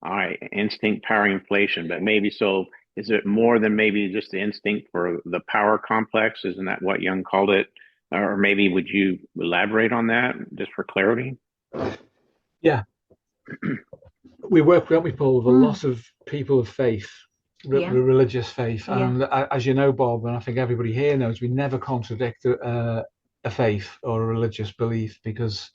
all right, instinct powering inflation, but maybe so. Is it more than maybe just the instinct for the power complex? Isn't that what Jung called it? Or maybe would you elaborate on that just for clarity? Yeah. We work, don't we, Paul, with a lot of people of faith, religious faith. And as you know, Bob, and I think everybody here knows, we never contradict a faith or a religious belief, because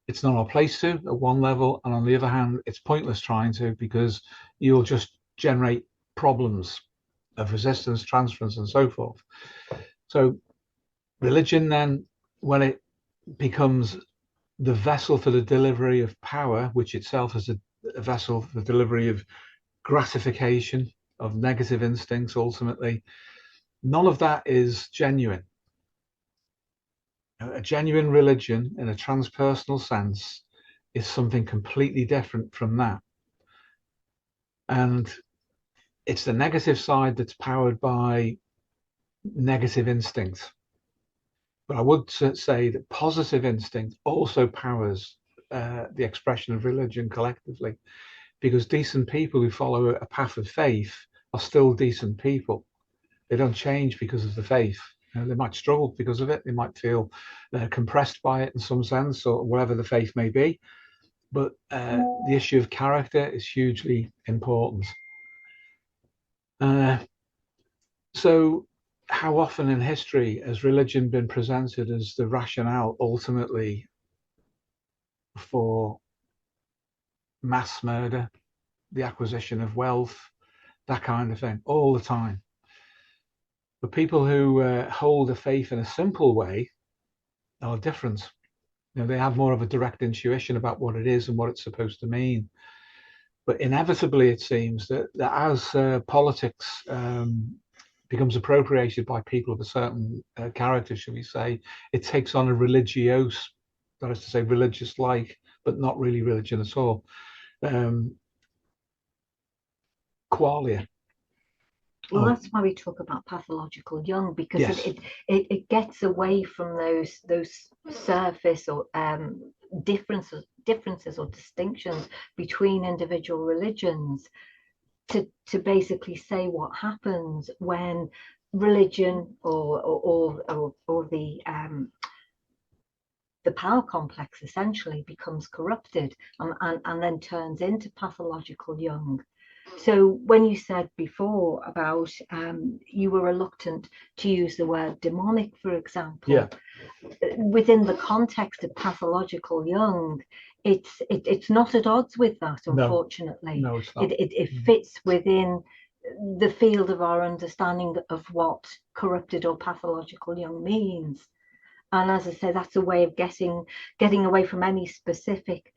it's not our place to at one level. And on the other hand, it's pointless trying to, because you'll just generate problems of resistance, transference, and so forth. So religion then, when it becomes the vessel for the delivery of power, which itself is a vessel for the delivery of gratification, of negative instincts, ultimately, none of that is genuine. A genuine religion in a transpersonal sense is something completely different from that. And it's the negative side that's powered by negative instincts. But I would say that positive instinct also powers the expression of religion collectively, because decent people who follow a path of faith are still decent people. They don't change because of the faith. They might struggle because of it. They might feel compressed by it in some sense, or whatever the faith may be. But the issue of character is hugely important. So how often in history has religion been presented as the rationale ultimately for mass murder, the acquisition of wealth, that kind of thing, all the time? But people who hold a faith in a simple way are different. They have more of a direct intuition about what it is and what it's supposed to mean. But inevitably, it seems that as politics becomes appropriated by people of a certain character, shall we say, it takes on a religiose, that is to say, religious-like, but not really religion at all, qualia. Well, that's why we talk about pathological Jung, because it gets away from those surface or differences or distinctions between individual religions, to basically say what happens when religion or the power complex essentially becomes corrupted and then turns into pathological Jung. So when you said before about you were reluctant to use the word demonic, for example, within the context of pathological Jung, it's not at odds with that, unfortunately. No, it's not. It fits within the field of our understanding of what corrupted or pathological Jung means. And as I say, that's a way of getting away from any specific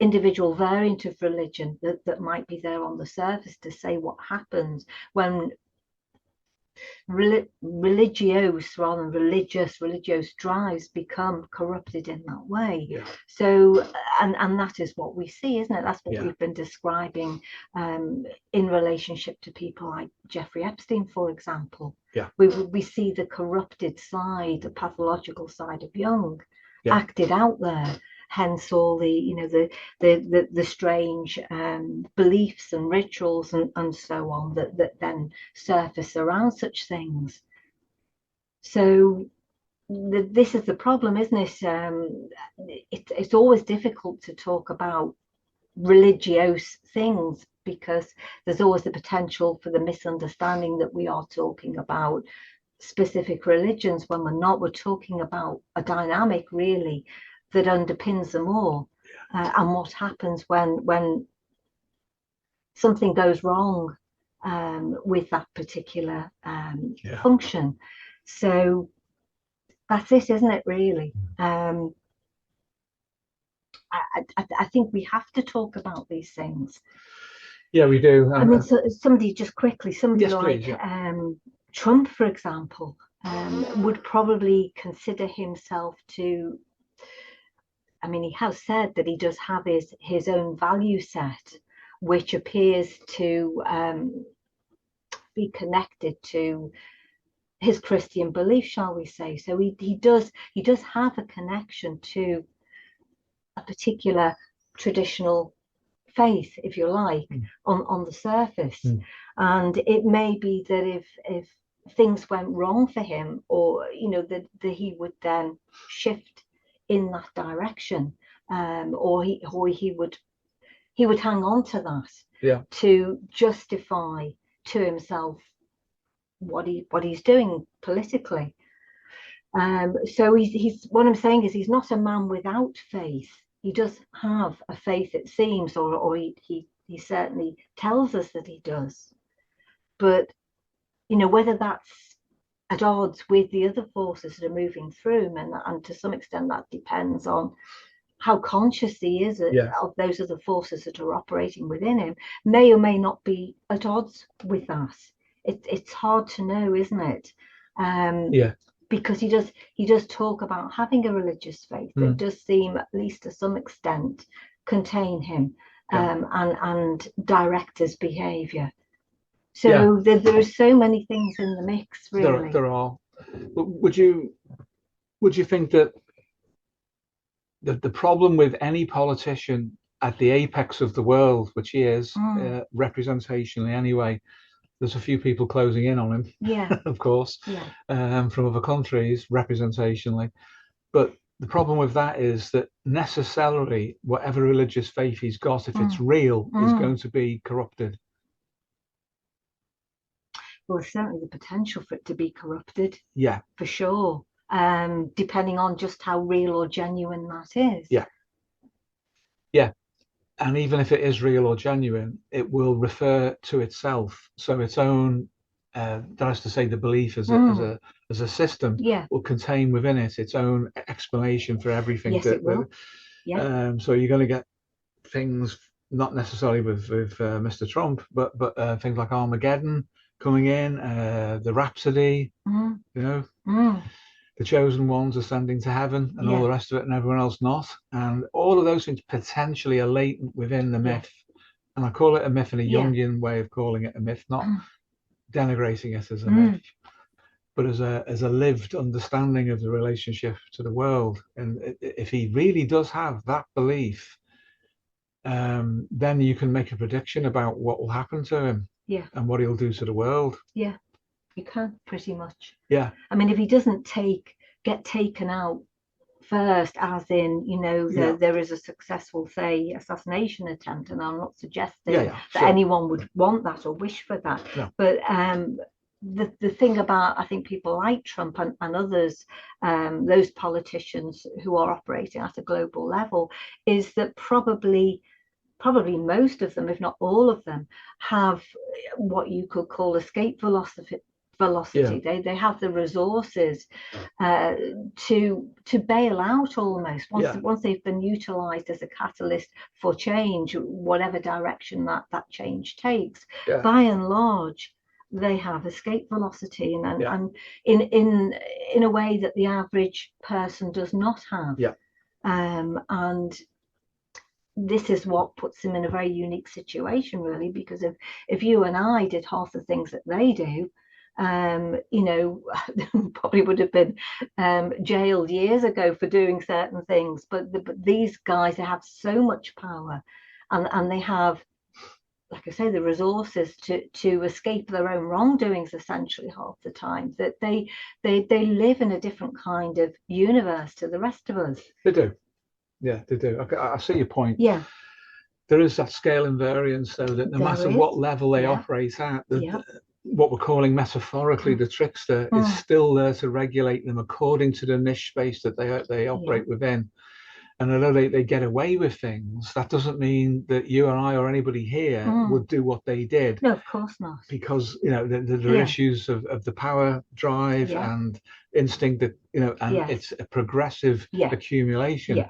individual variant of religion that might be there on the surface, to say what happens when religious rather than religious drives become corrupted in that way. So and that is what we see, isn't it? That's what we've been describing in relationship to people like Jeffrey Epstein, for example. We see the corrupted side, the pathological side of Jung acted out there. Hence all the strange beliefs and rituals and so on that then surface around such things. So this is the problem, isn't it? It's always difficult to talk about religious things, because there's always the potential for the misunderstanding that we are talking about specific religions when we're not. We're talking about a dynamic really that underpins them all, and what happens when something goes wrong with that particular function. So that's it, isn't it, really? I think we have to talk about these things. Yeah, we do. I mean, so somebody like please, Trump, for example, would probably consider himself to I mean, he has said that he does have his own value set, which appears to be connected to his Christian belief, shall we say. So he does have a connection to a particular traditional faith, if you like, on the surface. And it may be that if things went wrong for him, or that he would then shift in that direction, or he would hang on to that to justify to himself what he's doing politically. So he's what I'm saying is he's not a man without faith. He does have a faith, it seems, or he certainly tells us that he does. But whether that's at odds with the other forces that are moving through him, and to some extent that depends on how conscious he is of those other forces that are operating within him, may or may not be at odds with that. It's hard to know, isn't it? Because he does talk about having a religious faith that does seem, at least to some extent, contain him and direct his behaviour. So there are so many things in the mix, really. There are. Would you think that the problem with any politician at the apex of the world, which he is, representationally anyway, there's a few people closing in on him, of course, from other countries, representationally. But the problem with that is that necessarily whatever religious faith he's got, if it's real, is going to be corrupted. Well, there's certainly the potential for it to be corrupted. Yeah. For sure. Depending on just how real or genuine that is. Yeah. Yeah. And even if it is real or genuine, it will refer to itself. So its own, that is to say, the belief as a system will contain within it its own explanation for everything. Yes, it will. So you're going to get things, not necessarily with Mr. Trump, but things like Armageddon coming in, the Rhapsody, the chosen ones ascending to heaven, and all the rest of it, and everyone else not. And all of those things potentially are latent within the myth. And I call it a myth in a Jungian way of calling it a myth, not denigrating it as a myth, but as a lived understanding of the relationship to the world. And if he really does have that belief, then you can make a prediction about what will happen to him and what he'll do to the world. Yeah. You can, pretty much. Yeah. I mean, if he doesn't get taken out first, as in, there is a successful, say, assassination attempt, and I'm not suggesting that anyone would want that or wish for that. No. But the thing about, I think, people like Trump and others, those politicians who are operating at a global level, is that probably most of them, if not all of them, have what you could call escape velocity. They have the resources to bail out almost once they've been utilized as a catalyst for change, whatever direction that change takes. By and large, they have escape velocity, and in a way that the average person does not have. And this is what puts them in a very unique situation, really, because if you and I did half the things that they do, probably would have been jailed years ago for doing certain things. But these guys, they have so much power, and they have, like I say, the resources to escape their own wrongdoings essentially half the time, that they live in a different kind of universe to the rest of us. They do. Yeah, they do. I see your point. Yeah. There is that scale invariance, so that no matter what level they operate at, what we're calling metaphorically the trickster is still there to regulate them according to the niche space that they operate within. And although they get away with things, that doesn't mean that you and I or anybody here would do what they did. No, of course not. Because there are issues of the power drive and instinct that and it's a progressive accumulation,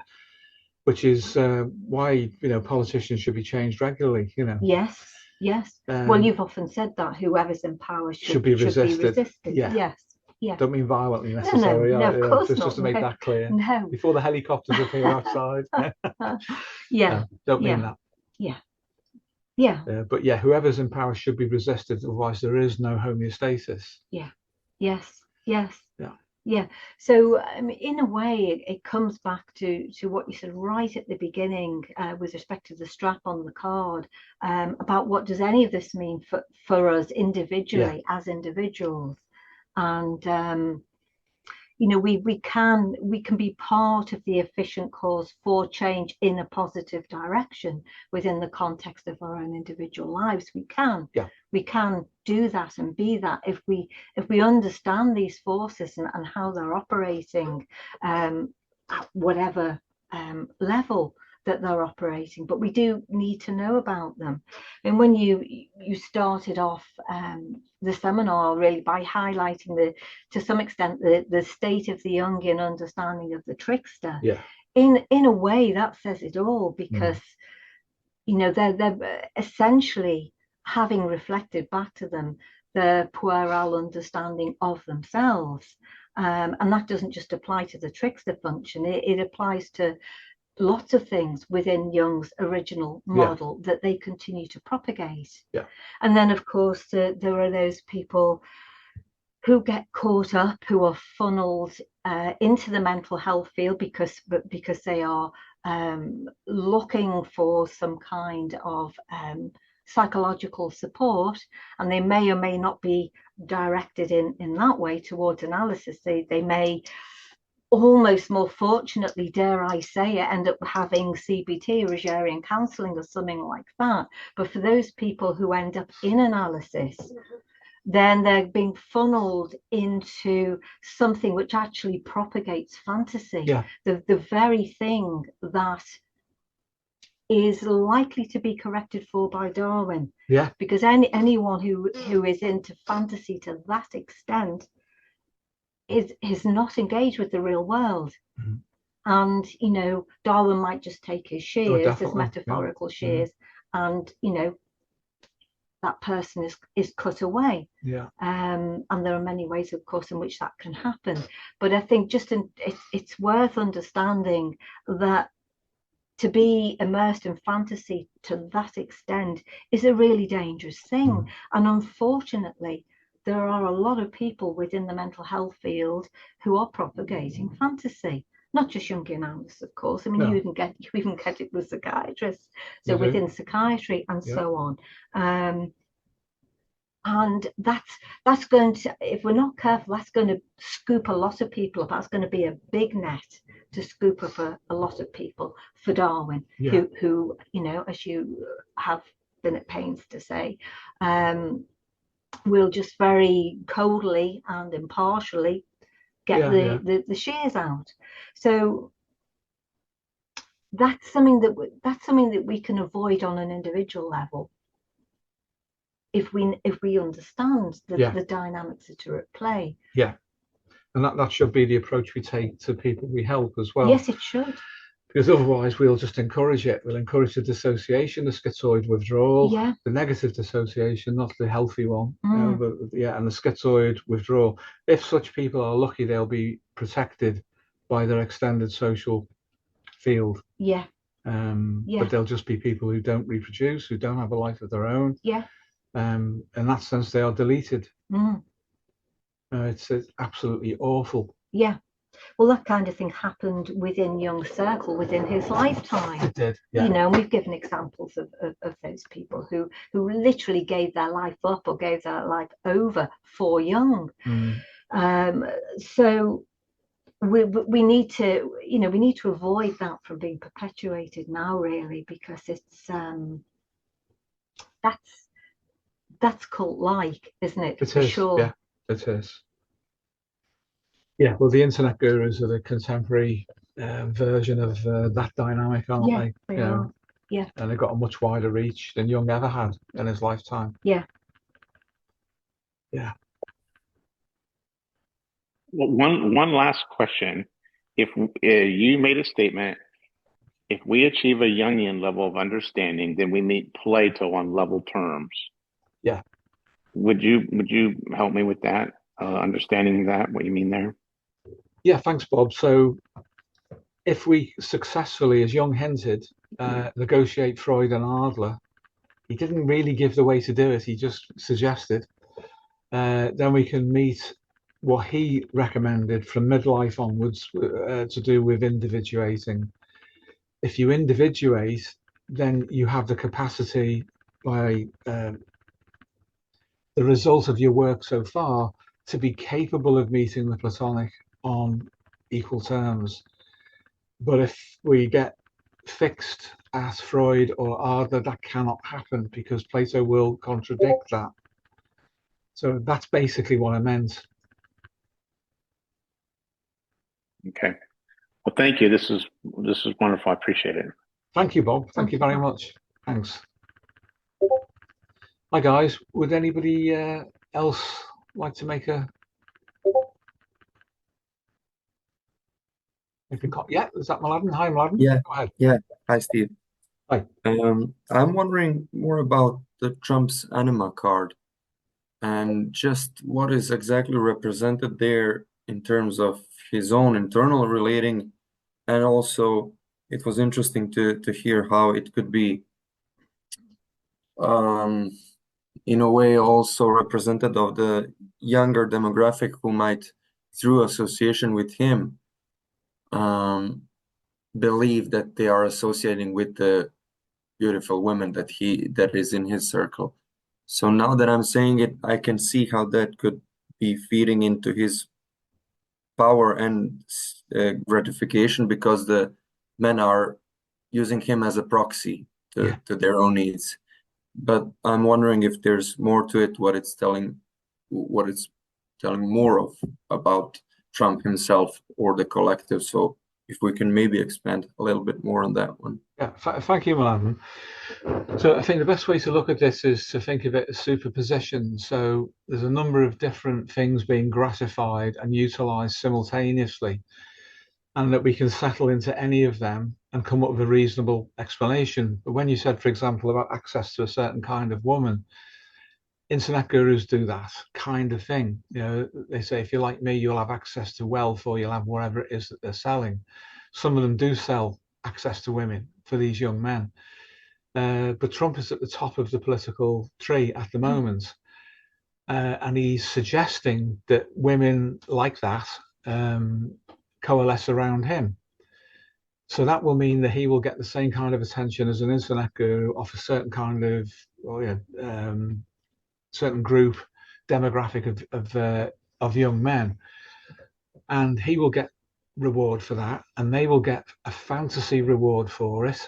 which is why politicians should be changed regularly. Yes. Well, you've often said that whoever's in power should be resisted. Yes. Yeah. Don't mean violently necessarily. No, of course just not. to make No, that clear. no. Before the helicopters appear outside. Yeah. Don't mean Yeah. that. Yeah. Yeah. But yeah, whoever's in power should be resisted, otherwise there is no homeostasis. Yeah. Yes. Yes. Yeah. Yeah. So in a way, it comes back to what you said right at the beginning with respect to the strap on the card about what does any of this mean for us individually as individuals, and we can be part of the efficient cause for change in a positive direction within the context of our own individual lives. We can do that and be that if we understand these forces and how they're operating at whatever level that they're operating, but we do need to know about them. And when you started off the seminar really by highlighting to some extent the state of the Jungian understanding of the trickster, in a way that says it all, because they're essentially having reflected back to them the puerile understanding of themselves, and that doesn't just apply to the trickster function, it applies to lots of things within Jung's original model that they continue to propagate. And then of course there are those people who get caught up, who are funneled into the mental health field because they are looking for some kind of psychological support, and they may or may not be directed in that way towards analysis. They may almost more fortunately, dare I say it, end up having CBT or Rogerian counselling or something like that. But for those people who end up in analysis, then they're being funneled into something which actually propagates fantasy, the very thing that is likely to be corrected for by Darwin. Because anyone who is into fantasy to that extent is not engaged with the real world. And Darwin might just take his shears, his metaphorical shears, and that person is cut away. And there are many ways, of course, in which that can happen. But I think it's worth understanding that to be immersed in fantasy to that extent is a really dangerous thing. And unfortunately, there are a lot of people within the mental health field who are propagating fantasy, not just Jungian analysis, of course. I mean, you even get it with psychiatrists, so within psychiatry and so on. And that's going to, if we're not careful, that's going to scoop a lot of people up. That's going to be a big net to scoop up a lot of people for Darwin, who as you have been at pains to say, will just very coldly and impartially get the shears out. So that's something that we can avoid on an individual level if we understand the dynamics that are at play. And that should be the approach we take to people we help as well. Yes, it should. Because otherwise we'll just encourage it. We'll encourage the dissociation, the schizoid withdrawal, the negative dissociation, not the healthy one. And the schizoid withdrawal. If such people are lucky, they'll be protected by their extended social field. But they'll just be people who don't reproduce, who don't have a life of their own. In that sense, they are deleted. It's absolutely awful. Well, that kind of thing happened within Jung's circle within his lifetime. It did, and we've given examples of those people who literally gave their life up or gave their life over for Jung. So we need to avoid that from being perpetuated now, really, because it's that's cult-like, isn't it? It is, sure. It is. Well, the internet gurus are the contemporary version of that dynamic, aren't they? They are. And they've got a much wider reach than Jung ever had in his lifetime. Well, one last question. If you made a statement, if we achieve a Jungian level of understanding, then we meet Plato on level terms. Yeah. Would you help me with that? understanding that, what you mean there. Yeah, thanks, Bob. So if we successfully, as Jung hinted, negotiate Freud and Adler, he didn't really give the way to do it, he just suggested, then we can meet what he recommended from midlife onwards to do with individuating. If you individuate, then you have the capacity by the result of your work so far to be capable of meeting the Platonic on equal terms. But if we get fixed as Freud or Adler, that cannot happen because Plato will contradict that. So that's basically what I meant. Okay. Well, thank you. This is wonderful. I appreciate it. Thank you, Bob. Thank you very much. Thanks. Hi, guys. Would anybody else like to make a... Yeah, is that Mladen? Hi, Mladen. Yeah, Go ahead. yeah. Hi, Steve. Hi. I'm wondering more about the Trump's anima card and just what is exactly represented there in terms of his own internal relating, and also it was interesting to hear how it could be in a way also representative of the younger demographic who might, through association with him, believe that they are associating with the beautiful women that is in his circle. So now that I'm saying it, I can see how that could be feeding into his power and gratification, because the men are using him as a proxy to their own needs. But I'm wondering if there's more to it, what it's telling more of about Trump himself or the collective. So if we can maybe expand a little bit more on that one. Yeah, thank you, Milan. So I think the best way to look at this is to think of it as superposition. So there's a number of different things being gratified and utilized simultaneously, and that we can settle into any of them and come up with a reasonable explanation. But when you said, for example, about access to a certain kind of woman, internet gurus do that kind of thing. You know, they say, if you're like me, you'll have access to wealth, or you'll have whatever it is that they're selling. Some of them do sell access to women for these young men. But Trump is at the top of the political tree at the moment. And he's suggesting that women like that coalesce around him. So that will mean that he will get the same kind of attention as an internet guru off a certain kind of, certain group demographic of young men, and he will get reward for that, and they will get a fantasy reward for it.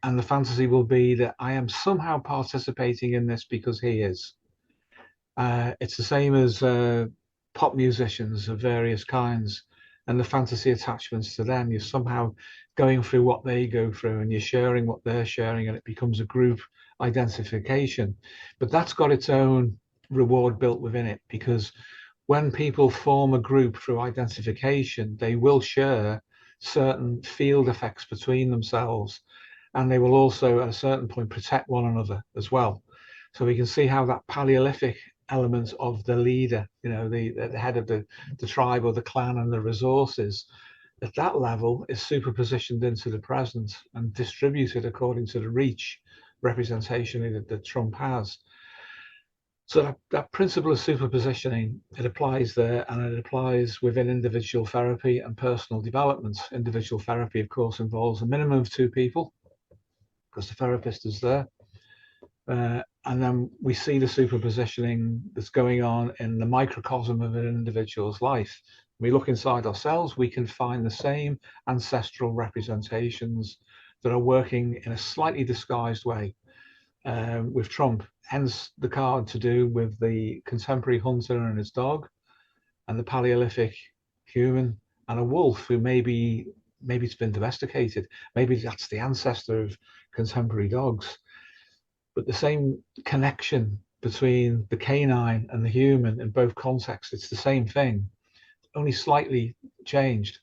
And the fantasy will be that I am somehow participating in this because he is. It's the same as pop musicians of various kinds, and the fantasy attachments to them. You're somehow going through what they go through, and you're sharing what they're sharing, and it becomes a group identification. But that's got its own reward built within it, because when people form a group through identification, they will share certain field effects between themselves, and they will also at a certain point protect one another as well. So we can see how that Paleolithic element of the leader, you know, the head of the tribe or the clan and the resources, at that level is superpositioned into the present and distributed according to the reach representation that Trump has. So that principle of superpositioning, it applies there, and it applies within individual therapy and personal development. Individual therapy, of course, involves a minimum of 2 people because the therapist is there. And then we see the superpositioning that's going on in the microcosm of an individual's life. When we look inside ourselves, we can find the same ancestral representations that are working in a slightly disguised way with Trump. Hence the card to do with the contemporary hunter and his dog, and the Paleolithic human and a wolf who maybe it's been domesticated. Maybe that's the ancestor of contemporary dogs. But the same connection between the canine and the human in both contexts, it's the same thing, only slightly changed.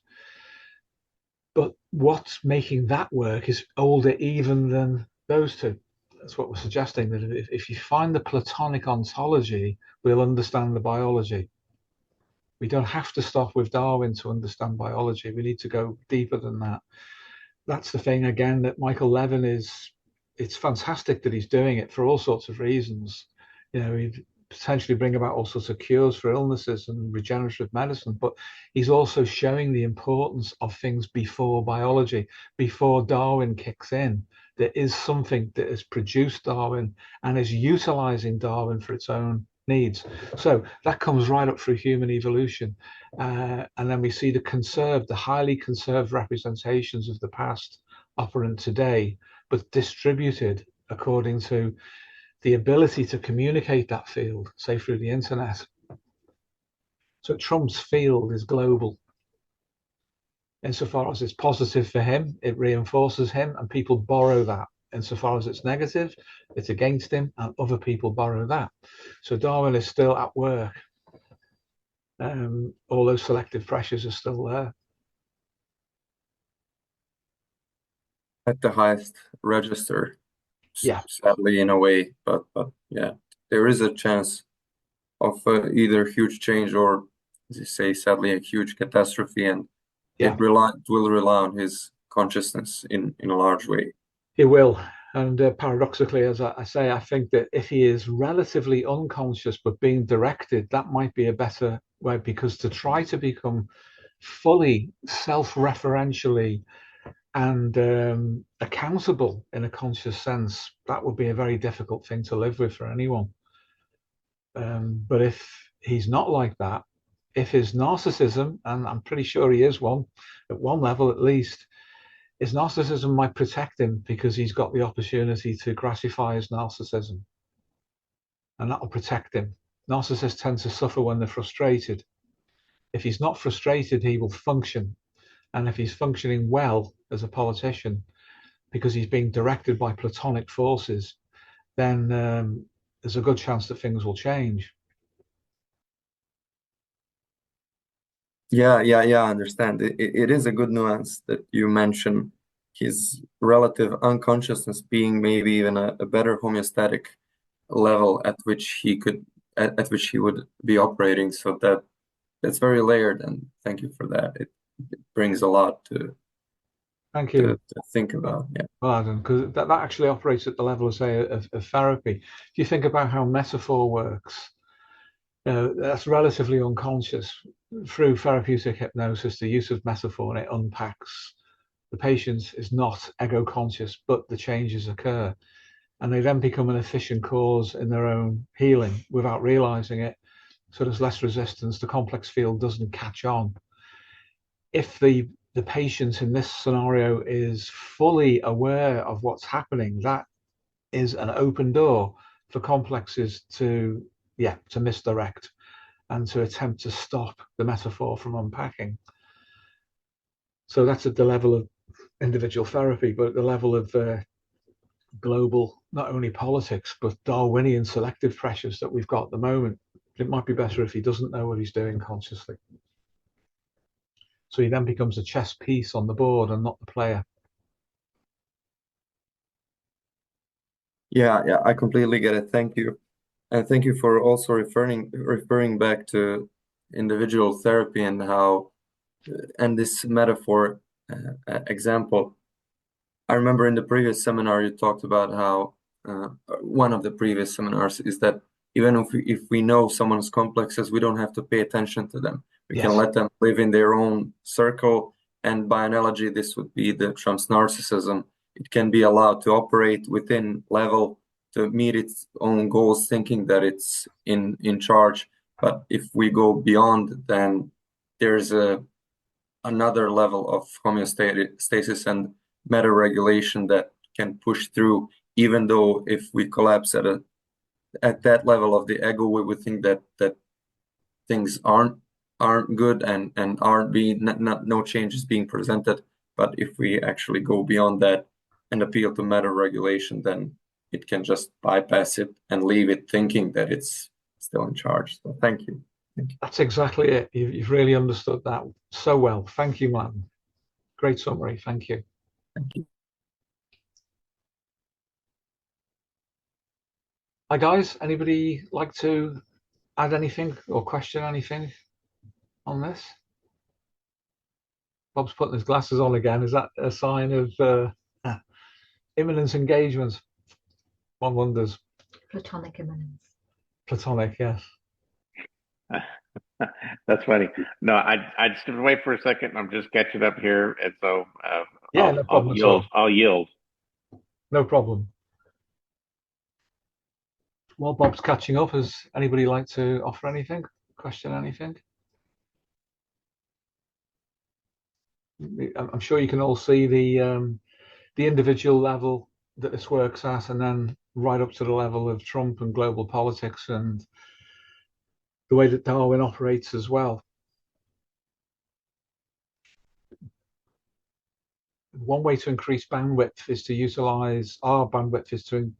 But what's making that work is older even than those two. that's what we're suggesting, that if you find the Platonic ontology, we'll understand the biology. We don't have to stop with Darwin to understand biology. We need to go deeper than that. That's the thing, again, that Michael Levin it's fantastic that he's doing it for all sorts of reasons. He'd potentially bring about all sorts of cures for illnesses and regenerative medicine, but he's also showing the importance of things before biology, before Darwin kicks in. There is something that has produced Darwin and is utilizing Darwin for its own needs. So that comes right up through human evolution. And then we see the highly conserved representations of the past operant today, but distributed according to the ability to communicate that field, say through the internet. So Trump's field is global. Insofar as it's positive for him, it reinforces him, and people borrow that. Insofar as it's negative, it's against him, and other people borrow that. So Darwin is still at work. All those selective pressures are still there. At the highest register, Yeah. sadly, in a way, but yeah, there is a chance of either huge change or, as you say, sadly, a huge catastrophe, and it will rely on his consciousness in a large way. He will. And paradoxically, as I say, I think that if he is relatively unconscious but being directed, that might be a better way, because to try to become fully self-referentially and accountable in a conscious sense, that would be a very difficult thing to live with for anyone. But if he's not like that, if his narcissism, and I'm pretty sure he is one, at one level at least, his narcissism might protect him because he's got the opportunity to gratify his narcissism. And that will protect him. Narcissists tend to suffer when they're frustrated. If he's not frustrated, he will function. And if he's functioning well as a politician, because he's being directed by Platonic forces, then there's a good chance that things will change. Yeah, I understand. It is a good nuance that you mention his relative unconsciousness being maybe even a better homeostatic level at which he would be operating. So that's very layered, and thank you for that. It brings a lot to Thank you. to think about. Yeah. Well, because that actually operates at the level of, say, of therapy. If you think about how metaphor works, that's relatively unconscious. Through therapeutic hypnosis, the use of metaphor, and it unpacks. The patient is not ego conscious, but the changes occur, and they then become an efficient cause in their own healing without realizing it. So there's less resistance. The complex field doesn't catch on. If the patient in this scenario is fully aware of what's happening, that is an open door for complexes to misdirect and to attempt to stop the metaphor from unpacking. So that's at the level of individual therapy, but at the level of global, not only politics, but Darwinian selective pressures that we've got at the moment. It might be better if he doesn't know what he's doing consciously. So he then becomes a chess piece on the board and not the player. Yeah, I completely get it. Thank you. And thank you for also referring back to individual therapy and how, and this metaphor example. I remember in the previous seminar you talked about how one of the previous seminars is that even if we know someone's complexes, we don't have to pay attention to them. We can let them live in their own circle. And by analogy, this would be the Trump's narcissism. It can be allowed to operate within level to meet its own goals, thinking that it's in charge. But if we go beyond, then there's another level of homeostasis and meta regulation that can push through. Even though if we collapse at that level of the ego, we would think that things aren't good and aren't being no changes being presented. But if we actually go beyond that and appeal to meta regulation, then it can just bypass it and leave it thinking that it's still in charge. So thank you. That's exactly it. You've really understood that so well. Thank you, man. Great summary. Thank you. Thank you. Hi guys, anybody like to add anything or question anything on this? Bob's putting his glasses on again. Is that a sign of imminent engagement? One wonders. Platonic immanence. Platonic, yes. That's funny. No, I just wait for a second. I'm just catching up here, and so Yeah, no problem at all. I'll yield. No problem. While Bob's catching up, has anybody like to offer anything, question anything? I'm sure you can all see the individual level that this works at, and then right up to the level of Trump and global politics and the way that Darwin operates as well. One way to increase bandwidth is to utilize our bandwidth is to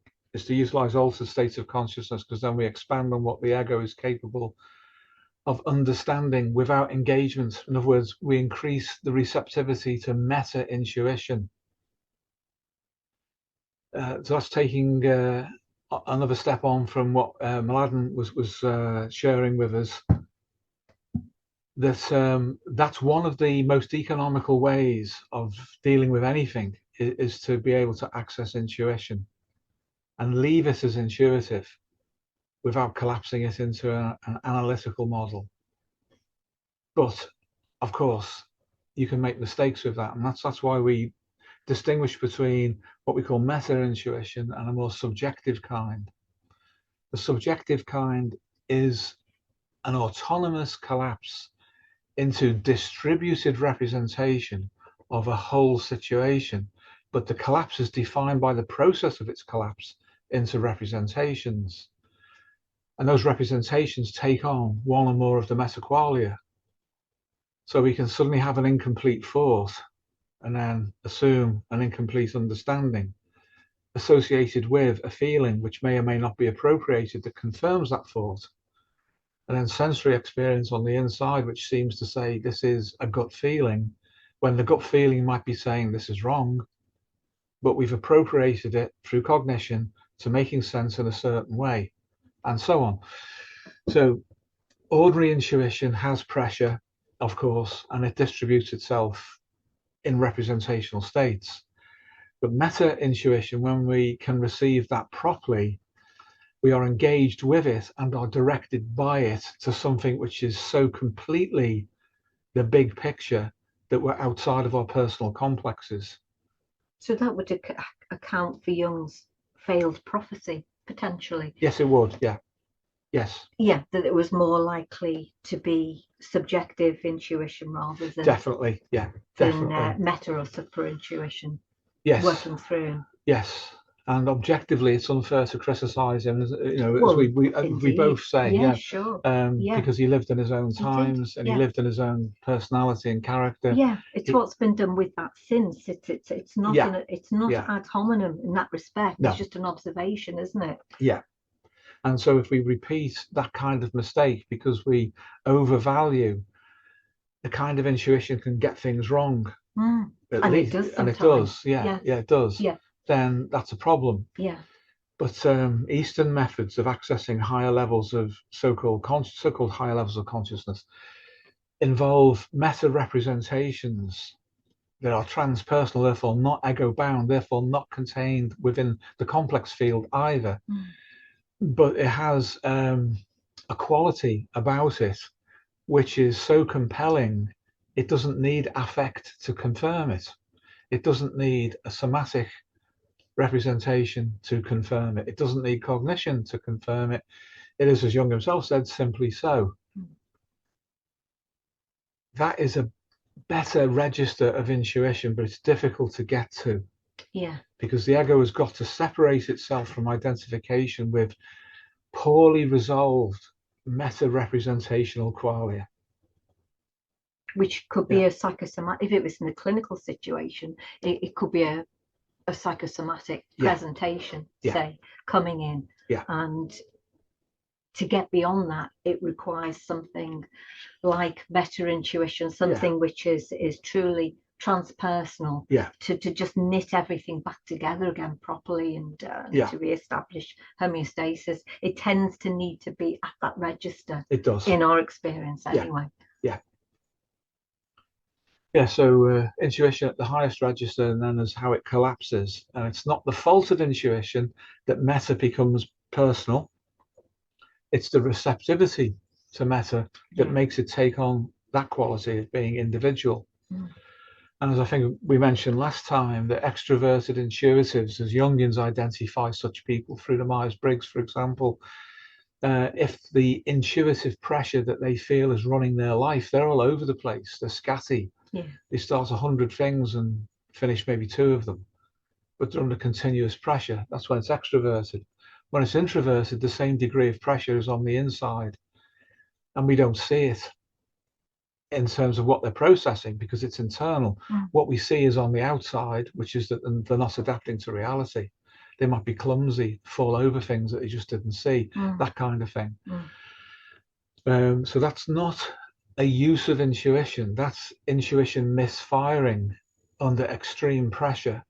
utilize altered states of consciousness, because then we expand on what the ego is capable of understanding without engagement. In other words, we increase the receptivity to meta intuition. So that's taking another step on from what Mladen was sharing with us. That's one of the most economical ways of dealing with anything, is to be able to access intuition and leave it as intuitive without collapsing it into an analytical model. But of course, you can make mistakes with that, and that's why we distinguish between what we call meta intuition and a more subjective kind. The subjective kind is an autonomous collapse into distributed representation of a whole situation, but the collapse is defined by the process of its collapse into representations, and those representations take on one or more of the metaqualia. So we can suddenly have an incomplete thought and then assume an incomplete understanding associated with a feeling which may or may not be appropriated that confirms that thought, and then sensory experience on the inside which seems to say this is a gut feeling, when the gut feeling might be saying this is wrong, but we've appropriated it through cognition to making sense in a certain way, and so on. So ordinary intuition has pressure, of course, and it distributes itself in representational states. But meta intuition, when we can receive that properly, we are engaged with it and are directed by it to something which is so completely the big picture that we're outside of our personal complexes. So that would account for Jung's failed prophecy, potentially. Yes, it would. Yeah. Yes. Yeah, that it was more likely to be subjective intuition rather than definitely. Yeah, definitely. Meta or super intuition. Yes. Working through. Yes. And objectively, it's unfair to criticize him, you know, Well, as we both say. Yeah, sure. Because he lived in his own times, and he lived in his own personality and character. Yeah, it's what's been done with that since. It's not it's not ad hominem in that respect. No. It's just an observation, isn't it? Yeah. And so if we repeat that kind of mistake because we overvalue, the kind of intuition can get things wrong. At least, it does. And it does. Yeah, it does. Yeah. Then that's a problem. Yeah. But Eastern methods of accessing higher levels of so-called higher levels of consciousness involve meta representations that are transpersonal, therefore not ego bound, therefore not contained within the complex field either. But it has a quality about it which is so compelling, it doesn't need affect to confirm it. It doesn't need a somatic representation to confirm it. It doesn't need cognition to confirm it. It is, as Jung himself said, simply so. That is a better register of intuition, but it's difficult to get to. Yeah. Because the ego has got to separate itself from identification with poorly resolved meta-representational qualia. Which could be a psychosomatic, if it was in a clinical situation, it could be a psychosomatic presentation, say, coming in. And to get beyond that, it requires something like meta intuition, something which is truly transpersonal, Yeah. to just knit everything back together again properly, and Yeah. to re-establish homeostasis. It tends to need to be at that register. It does. In our experience, Yeah. anyway. Yeah, so intuition at the highest register, and then as how it collapses. And it's not the fault of intuition that meta becomes personal. It's the receptivity to meta that makes it take on that quality of being individual. And as I think we mentioned last time, the extroverted intuitives, as Jungians identify such people through the Myers-Briggs, for example, if the intuitive pressure that they feel is running their life, they're all over the place. They're scatty. They start 100 things and finish maybe 2 of them, but they're under continuous pressure. That's when it's extroverted. When it's introverted, the same degree of pressure is on the inside, and we don't see it in terms of what they're processing because it's internal. What we see is on the outside, which is that they're not adapting to reality. They might be clumsy, fall over things that they just didn't see, that kind of thing. So that's not a use of intuition. That's intuition misfiring under extreme pressure,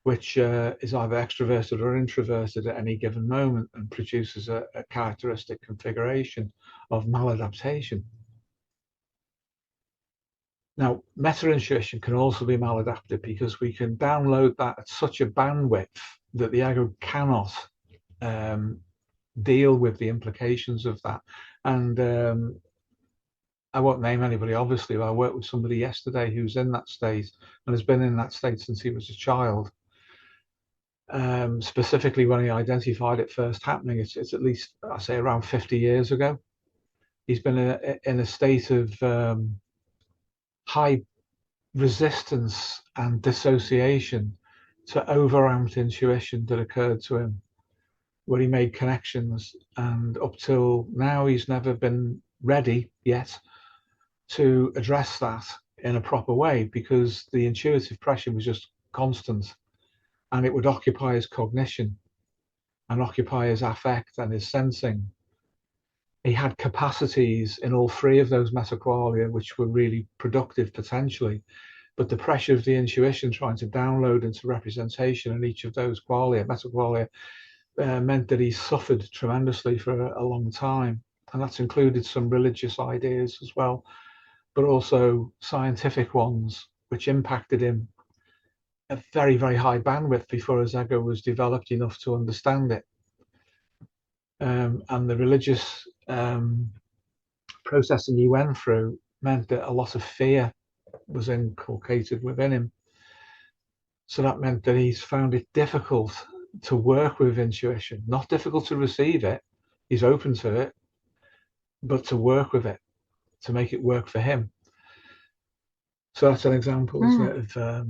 which is either extroverted or introverted at any given moment and produces a characteristic configuration of maladaptation. Now, meta-intuition can also be maladaptive because we can download that at such a bandwidth that the ego cannot deal with the implications of that. And I won't name anybody, obviously, but I worked with somebody yesterday who's in that state and has been in that state since he was a child. Specifically, when he identified it first happening, it's at least, I say, around 50 years ago. He's been in a state of high resistance and dissociation to overamped intuition that occurred to him, where he made connections, and up till now he's never been ready yet to address that in a proper way because the intuitive pressure was just constant, and it would occupy his cognition and occupy his affect and his sensing. He had capacities in all 3 of those metaqualia which were really productive potentially, but the pressure of the intuition trying to download into representation in each of those metaqualia, meant that he suffered tremendously for a long time. And that's included some religious ideas as well, but also scientific ones, which impacted him at very, very high bandwidth before his ego was developed enough to understand it. And the religious processing he went through meant that a lot of fear was inculcated within him. So that meant that he's found it difficult to work with intuition, not difficult to receive it. He's open to it, but to work with it, to make it work for him. So that's an example, isn't it, of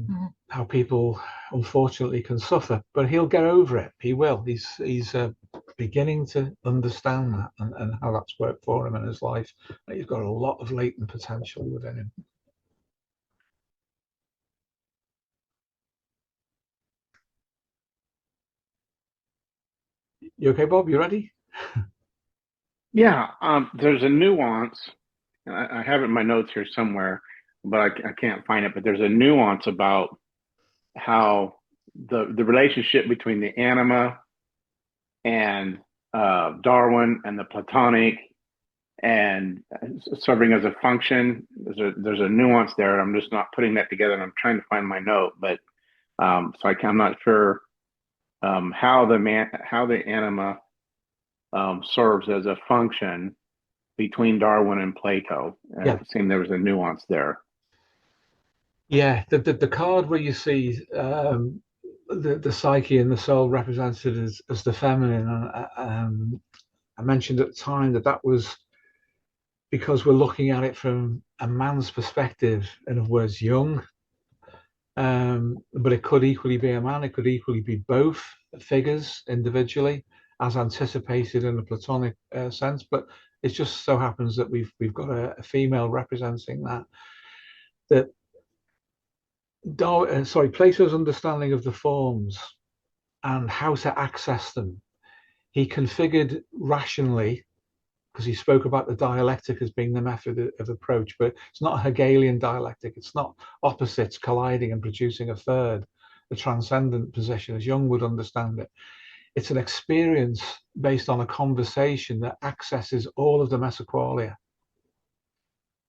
how people unfortunately can suffer, but he'll get over it. He will. He's beginning to understand that and how that's worked for him in his life. He's got a lot of latent potential within him. You okay, Bob? You ready? Yeah, there's a nuance. I have it in my notes here somewhere, but I can't find it. But there's a nuance about how the relationship between the anima and Darwin and the Platonic and serving as a function. There's a nuance there. I'm just not putting that together, and I'm trying to find my note. But so I'm not sure how the anima serves as a function between Darwin and Plato. It seemed there was a nuance there. Yeah, the card where you see the psyche and the soul represented as the feminine, I mentioned at the time that was because we're looking at it from a man's perspective, in other words, young. But it could equally be a man, it could equally be both figures individually, as anticipated in the Platonic sense. But it just so happens that we've got a female representing that Plato's understanding of the forms and how to access them, he configured rationally because he spoke about the dialectic as being the method of approach, but it's not a Hegelian dialectic. It's not opposites colliding and producing a third, a transcendent position as Jung would understand it. It's an experience based on a conversation that accesses all of the mesoqualia.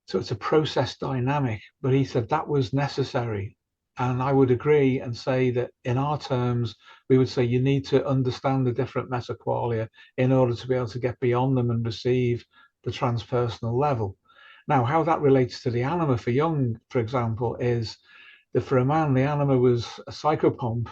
So it's a process dynamic, but he said that was necessary. And I would agree and say that in our terms, we would say you need to understand the different mesoqualia in order to be able to get beyond them and receive the transpersonal level. Now, how that relates to the anima for Jung, for example, is that for a man, the anima was a psychopomp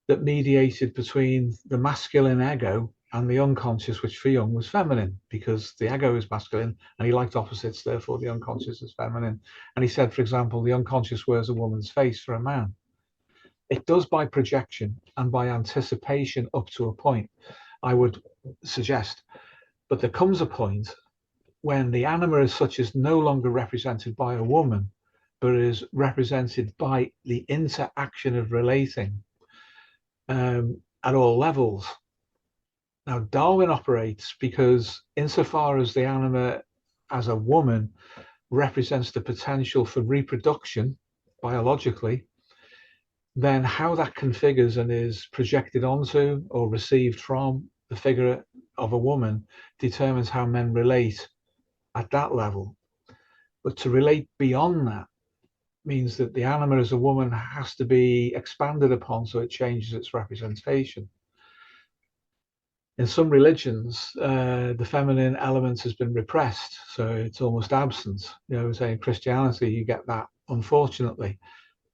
that mediated between the masculine ego and the unconscious, which for Jung was feminine, because the ego is masculine and he liked opposites, therefore the unconscious is feminine. And he said, for example, the unconscious wears a woman's face for a man. It does by projection and by anticipation up to a point, I would suggest. But there comes a point when the anima as such is no longer represented by a woman, but is represented by the interaction of relating at all levels. Now, Darwin operates because insofar as the anima as a woman represents the potential for reproduction biologically, then how that configures and is projected onto or received from the figure of a woman determines how men relate at that level. But to relate beyond that means that the anima as a woman has to be expanded upon so it changes its representation. In some religions, the feminine element has been repressed, so it's almost absent. You know, say in Christianity, you get that, unfortunately,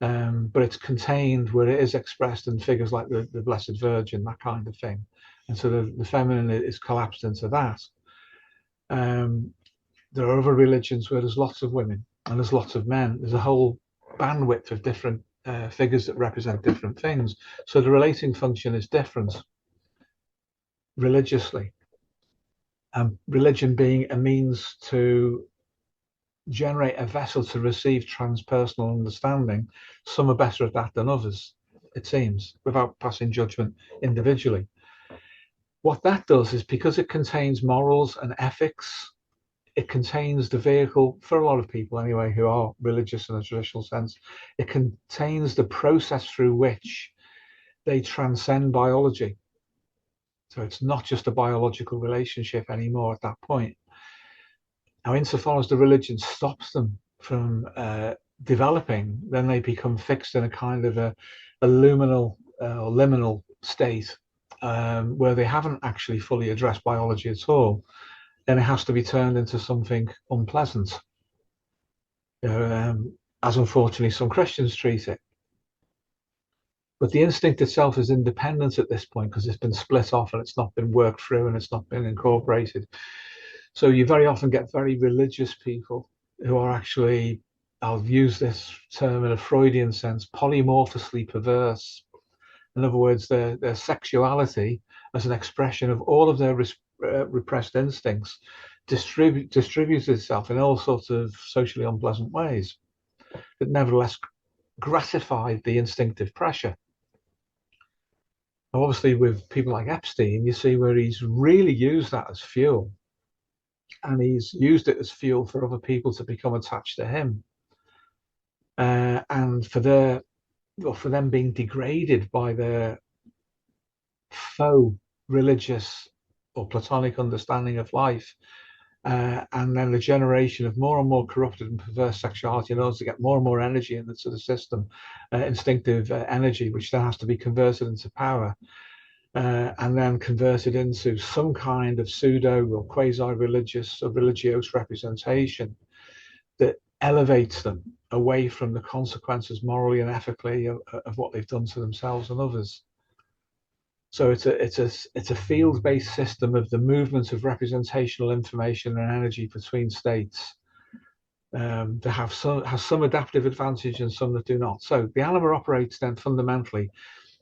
but it's contained where it is expressed in figures like the Blessed Virgin, that kind of thing. And so the feminine is collapsed into that. There are other religions where there's lots of women and there's lots of men. There's a whole bandwidth of different figures that represent different things. So the relating function is different religiously. Religion being a means to generate a vessel to receive transpersonal understanding. Some are better at that than others, it seems, without passing judgment individually. What that does is, because it contains morals and ethics, it contains the vehicle, for a lot of people anyway, who are religious in a traditional sense, it contains the process through which they transcend biology. So it's not just a biological relationship anymore at that point. Now, insofar as the religion stops them from developing, then they become fixed in a kind of a luminal or liminal state where they haven't actually fully addressed biology at all. Then it has to be turned into something unpleasant, as unfortunately some Christians treat it. But the instinct itself is independent at this point because it's been split off and it's not been worked through and it's not been incorporated. So you very often get very religious people who are actually, I'll use this term in a Freudian sense, polymorphously perverse. In other words, their sexuality as an expression of all of their repressed instincts distributes itself in all sorts of socially unpleasant ways that nevertheless gratified the instinctive pressure. Obviously, with people like Epstein, you see where he's really used that as fuel, and he's used it as fuel for other people to become attached to him, and for them being degraded by their faux religious or Platonic understanding of life, and then the generation of more and more corrupted and perverse sexuality in order to get more and more energy into the system, instinctive energy, which then has to be converted into power, and then converted into some kind of pseudo or quasi-religious or religious representation that elevates them away from the consequences morally and ethically of what they've done to themselves and others. So it's a field-based system of the movement of representational information and energy between states that has some adaptive advantage and some that do not. So the anima operates then fundamentally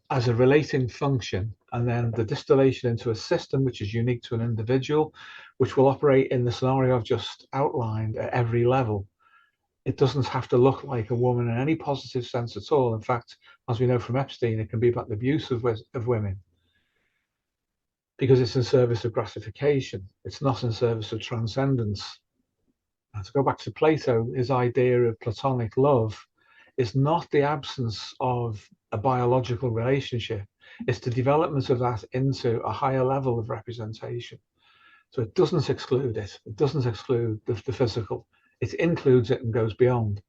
as a relating function, and then the distillation into a system which is unique to an individual, which will operate in the scenario I've just outlined at every level. It doesn't have to look like a woman in any positive sense at all. In fact, as we know from Epstein, it can be about the abuse of women. because it's in service of gratification. It's not in service of transcendence. And to go back to Plato, his idea of Platonic love is not the absence of a biological relationship. It's the development of that into a higher level of representation. So it doesn't exclude it. It doesn't exclude the physical. It includes it and goes beyond.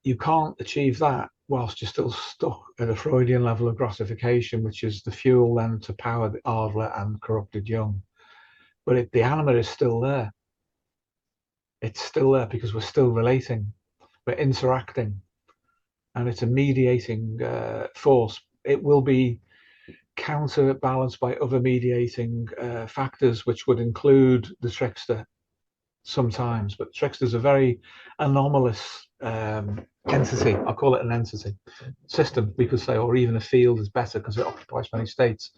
You can't achieve that whilst you're still stuck at a Freudian level of gratification, which is the fuel then to power the Adler and corrupted young. But the anima is still there. It's still there because we're still relating, we're interacting, and it's a mediating force. It will be counterbalanced by other mediating factors, which would include the trickster sometimes. But trickster is a very anomalous entity. I'll call it an entity. System, we could say, or even a field is better because it occupies many states.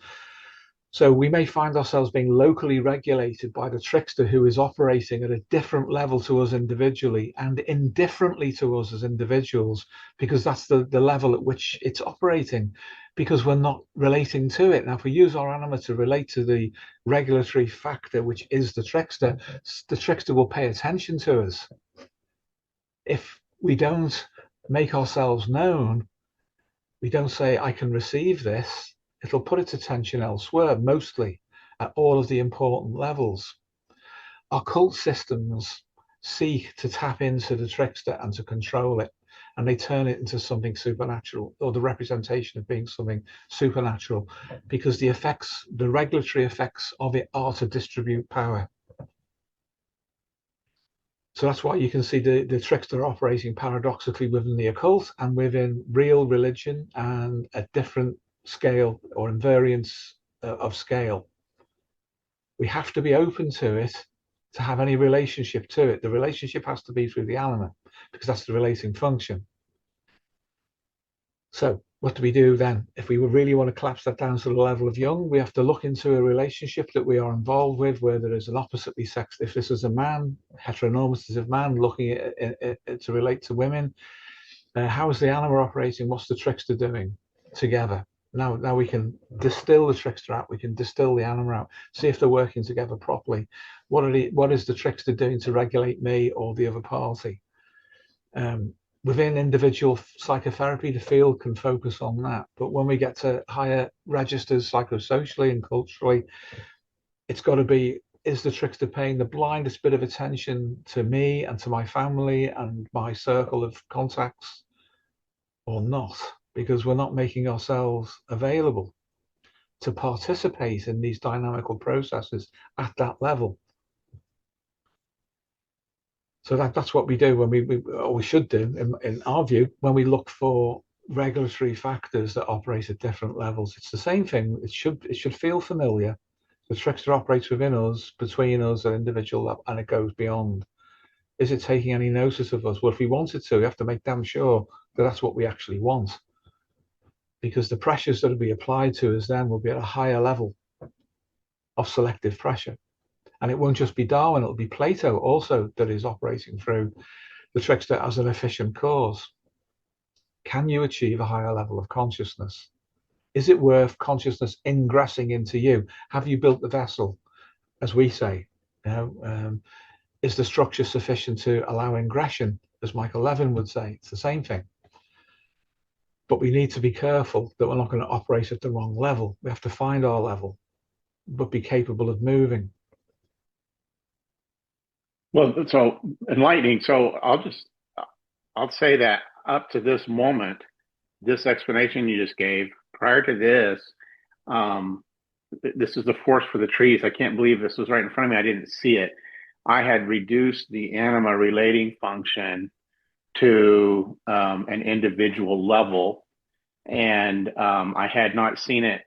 So we may find ourselves being locally regulated by the trickster, who is operating at a different level to us individually and indifferently to us as individuals, because that's the level at which it's operating, because we're not relating to it. Now, if we use our anima to relate to the regulatory factor, which is the trickster will pay attention to us. If we don't make ourselves known, we don't say, I can receive this, it'll put its attention elsewhere, mostly at all of the important levels. Occult systems seek to tap into the trickster and to control it, and they turn it into something supernatural, or the representation of being something supernatural, because the effects, the regulatory effects of it are to distribute power. So that's why you can see the trickster operating paradoxically within the occult and within real religion, and a different scale or invariance of scale. We have to be open to it to have any relationship to it. The relationship has to be through the anima, because that's the relating function. So what do we do then? If we really want to collapse that down to the level of Jung, we have to look into a relationship that we are involved with, where there is an oppositely sexed. If this is a man, heteronormative man looking at to relate to women, how is the anima operating? What's the trickster doing together? Now we can distill the trickster out. We can distill the anima out. See if they're working together properly. What is the trickster doing to regulate me or the other party? Within individual psychotherapy, the field can focus on that. But when we get to higher registers, psychosocially and culturally, it's got to be, is the trickster paying the blindest bit of attention to me and to my family and my circle of contacts, or not? Because we're not making ourselves available to participate in these dynamical processes at that level. So that's what we do when we should do, in our view, when we look for regulatory factors that operate at different levels. It's the same thing. It should feel familiar. The trickster operates within us, between us, at individual level, and it goes beyond. Is it taking any notice of us? Well, if we want it to, we have to make damn sure that that's what we actually want, because the pressures that will be applied to us then will be at a higher level of selective pressure. And it won't just be Darwin, it'll be Plato also that is operating through the trickster as an efficient cause. Can you achieve a higher level of consciousness? Is it worth consciousness ingressing into you? Have you built the vessel, as we say? Is the structure sufficient to allow ingression, as Michael Levin would say? It's the same thing. But we need to be careful that we're not going to operate at the wrong level. We have to find our level, but be capable of moving. Well, so enlightening. So I'll say that up to this moment, this explanation you just gave, prior to this, this is the forest for the trees. I can't believe this was right in front of me. I didn't see it. I had reduced the anima relating function to an individual level, and I had not seen it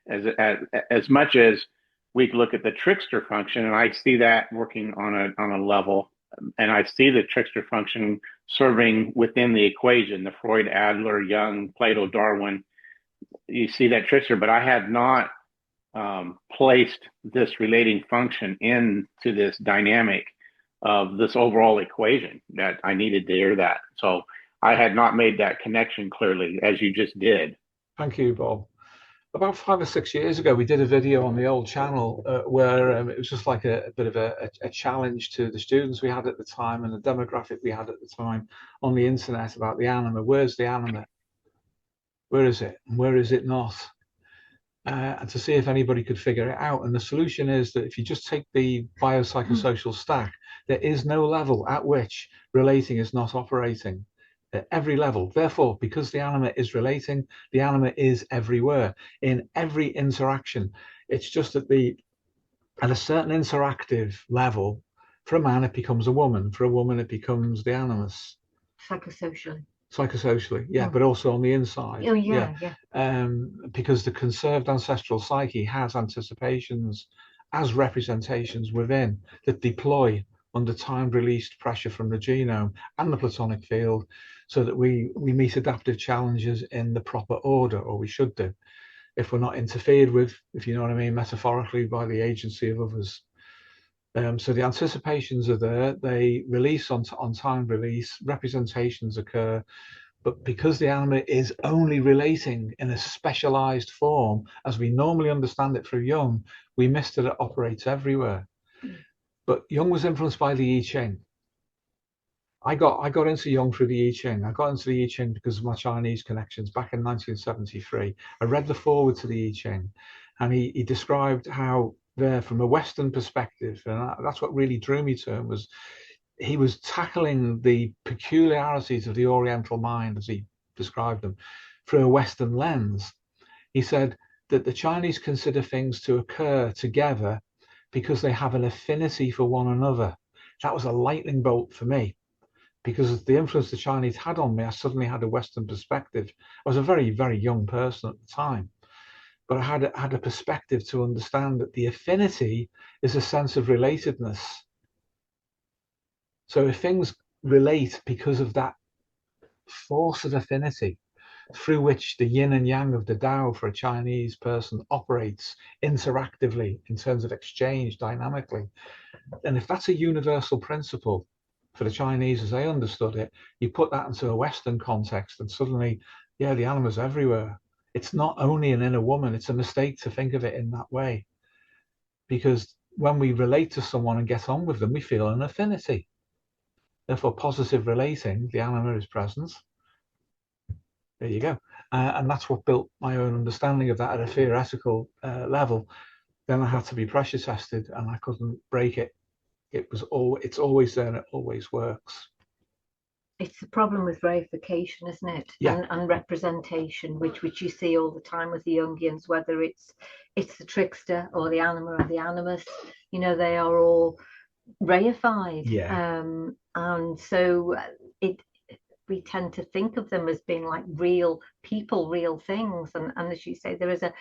as much as we could look at the trickster function, and I see that working on a level, and I see the trickster function serving within the equation, the Freud, Adler, Jung, Plato, Darwin. You see that trickster, but I had not placed this relating function into this dynamic of this overall equation that I needed to hear that. So I had not made that connection clearly, as you just did. Thank you, Bob. About 5 or 6 years ago, we did a video on the old channel where it was just like a bit of a challenge to the students we had at the time and the demographic we had at the time on the internet about the anima. Where's the anima? Where is it? And where is it not? And to see if anybody could figure it out. And the solution is that if you just take the biopsychosocial stack, there is no level at which relating is not operating. At every level. Therefore, because the anima is relating, the anima is everywhere in every interaction. It's just at a certain interactive level, for a man it becomes a woman, for a woman it becomes the animus. Psychosocially, yeah, but also on the inside. Oh, yeah. Because the conserved ancestral psyche has anticipations as representations within that deploy under time-released pressure from the genome and the Platonic field, so that we meet adaptive challenges in the proper order, or we should do, if we're not interfered with, if you know what I mean, metaphorically, by the agency of others. So the anticipations are there, they release on time release, representations occur, but because the anima is only relating in a specialized form, as we normally understand it for Jung, we miss that it operates everywhere. But Jung was influenced by the I Ching. I got into Jung through the I Ching. I got into the I Ching because of my Chinese connections back in 1973. I read the foreword to the I Ching, and he described how there, from a Western perspective, and that's what really drew me to him, was he was tackling the peculiarities of the Oriental mind, as he described them, through a Western lens. He said that the Chinese consider things to occur together because they have an affinity for one another. That was a lightning bolt for me, because of the influence the Chinese had on me. I suddenly had a Western perspective. I was a very, very young person at the time, but I had a perspective to understand that the affinity is a sense of relatedness. So if things relate because of that force of affinity through which the yin and yang of the Tao for a Chinese person operates interactively in terms of exchange dynamically, and if that's a universal principle for the Chinese as they understood it, you put that into a Western context and suddenly, yeah, the anima's everywhere. It's not only an inner woman. It's a mistake to think of it in that way, because when we relate to someone and get on with them, we feel an affinity. Therefore, positive relating, the anima is present. There you go. And that's what built my own understanding of that at a theoretical level. Then I had to be pressure tested, and I couldn't break it. It's always there, and it always works. It's the problem with reification, isn't it? Yeah. And representation, which you see all the time with the Jungians, whether it's the trickster or the anima or the animus, they are all reified. Yeah. And so we tend to think of them as being like real people, real things, and as you say, there's an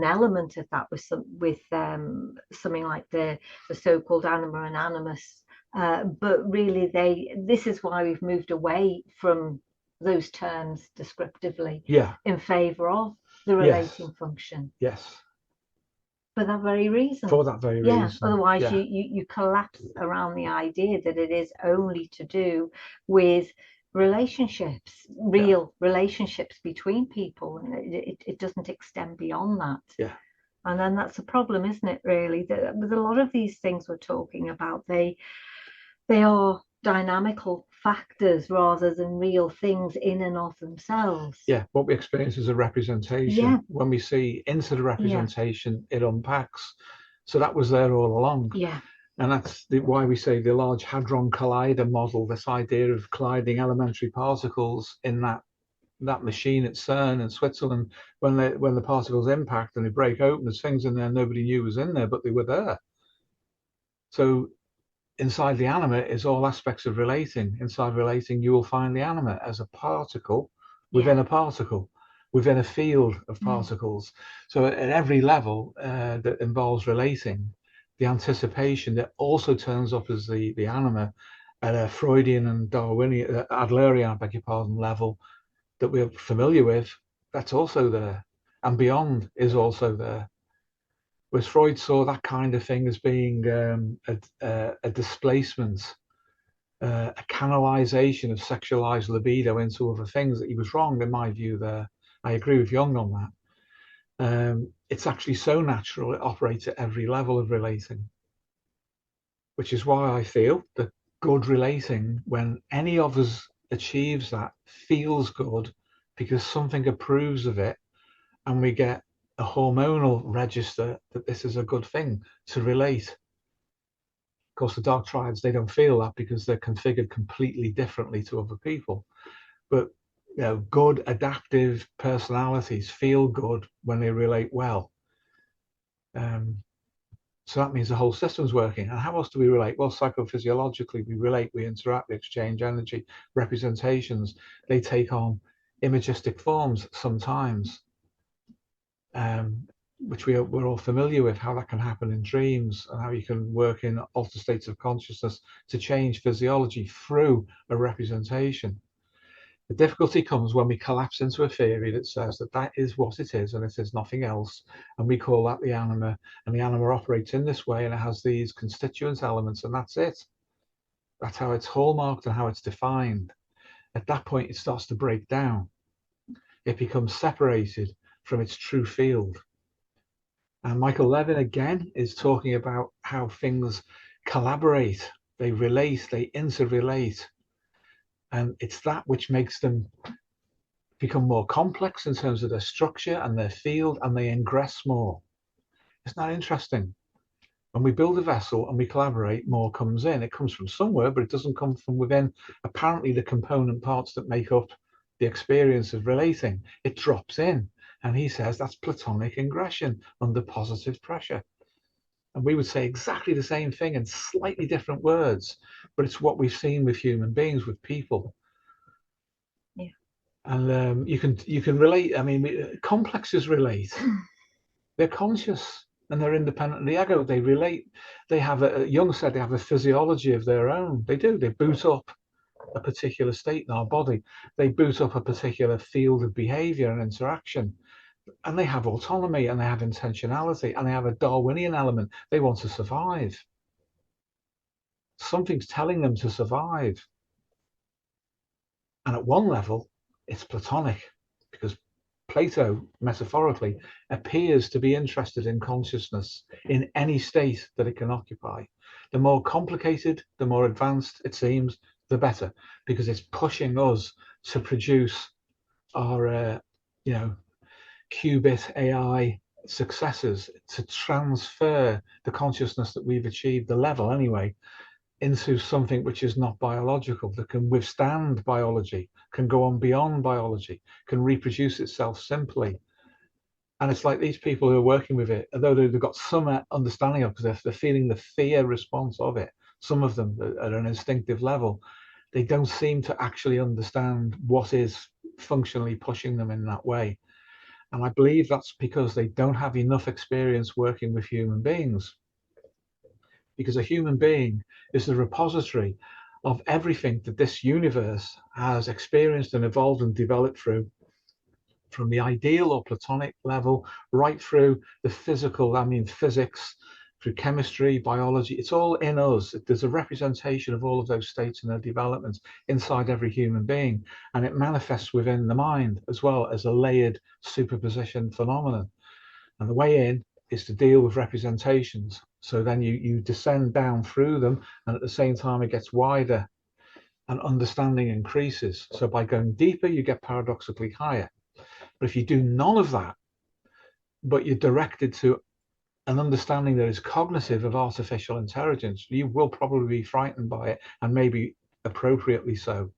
element of that with something like the so-called anima and animus, but really this is why we've moved away from those terms descriptively, in favor of the relating function. Yes. For that very reason. For that very reason. Otherwise you collapse around the idea that it is only to do with relationships, real relationships between people, and it doesn't extend beyond that. Yeah. And then that's a problem, isn't it, really? That with a lot of these things we're talking about, they are dynamical factors rather than real things in and of themselves. Yeah, what we experience is a representation. Yeah. When we see into the representation, it unpacks. So that was there all along. Yeah. And that's why we say the Large Hadron Collider model, this idea of colliding elementary particles in that machine at CERN in Switzerland, when the particles impact and they break open, there's things in there nobody knew was in there, but they were there. So inside the anima is all aspects of relating. Inside relating, you will find the anima as a particle within a particle, within a field of particles. So at every level that involves relating, the anticipation that also turns up as the anima at a Freudian and Darwinian, Adlerian, I beg your pardon, level that we're familiar with, that's also there. And beyond is also there. Whereas Freud saw that kind of thing as being a displacement, a canalization of sexualized libido into other things. That he was wrong, in my view, there. I agree with Jung on that. It's actually so natural, it operates at every level of relating, which is why I feel that good relating, when any of us achieves that, feels good because something approves of it, and we get a hormonal register that this is a good thing to relate. Of course, the dark triads, they don't feel that because they're configured completely differently to other people. But good adaptive personalities feel good when they relate well. So that means the whole system's working. And how else do we relate? Well, psychophysiologically, we relate, we interact, we exchange energy, representations. They take on imagistic forms sometimes, which we're all familiar with, how that can happen in dreams and how you can work in altered states of consciousness to change physiology through a representation. The difficulty comes when we collapse into a theory that says that that is what it is and it is nothing else, and we call that the anima, and the anima operates in this way and it has these constituent elements, and that's it. That's how it's hallmarked and how it's defined. At that point, it starts to break down. It becomes separated from its true field. And Michael Levin, again, is talking about how things collaborate, they relate, they interrelate. And it's that which makes them become more complex in terms of their structure and their field, and they ingress more. Isn't that interesting? When we build a vessel and we collaborate, more comes in. It comes from somewhere, but it doesn't come from within, apparently, the component parts that make up the experience of relating. It drops in. And he says that's Platonic ingression under positive pressure. And we would say exactly the same thing in slightly different words, but it's what we've seen with human beings, with people. Yeah. And you can relate. I mean, complexes relate. They're conscious and they're independent of the ego. They relate. They have Jung said they have a physiology of their own. They do. They boot up a particular state in our body. They boot up a particular field of behavior and interaction. And they have autonomy and they have intentionality and they have a Darwinian element. They want to survive. Something's telling them to survive. And at one level, it's Platonic, because Plato, metaphorically, appears to be interested in consciousness in any state that it can occupy. The more complicated, the more advanced it seems, the better, because it's pushing us to produce our, qubit AI successors, to transfer the consciousness that we've achieved, the level anyway, into something which is not biological, that can withstand biology, can go on beyond biology, can reproduce itself simply. And it's like these people who are working with it, although they've got some understanding of, because they're feeling the fear response of it, some of them at an instinctive level, they don't seem to actually understand what is functionally pushing them in that way. And I believe that's because they don't have enough experience working with human beings. Because a human being is the repository of everything that this universe has experienced and evolved and developed through, from the ideal or Platonic level right through the physical, physics, through chemistry, biology. It's all in us. There's a representation of all of those states and their developments inside every human being, and it manifests within the mind as well as a layered superposition phenomenon. And the way in is to deal with representations. So then you descend down through them, and at the same time it gets wider and understanding increases. So by going deeper, you get paradoxically higher. But if you do none of that, but you're directed to an understanding that is cognitive of artificial intelligence, you will probably be frightened by it, and maybe appropriately so,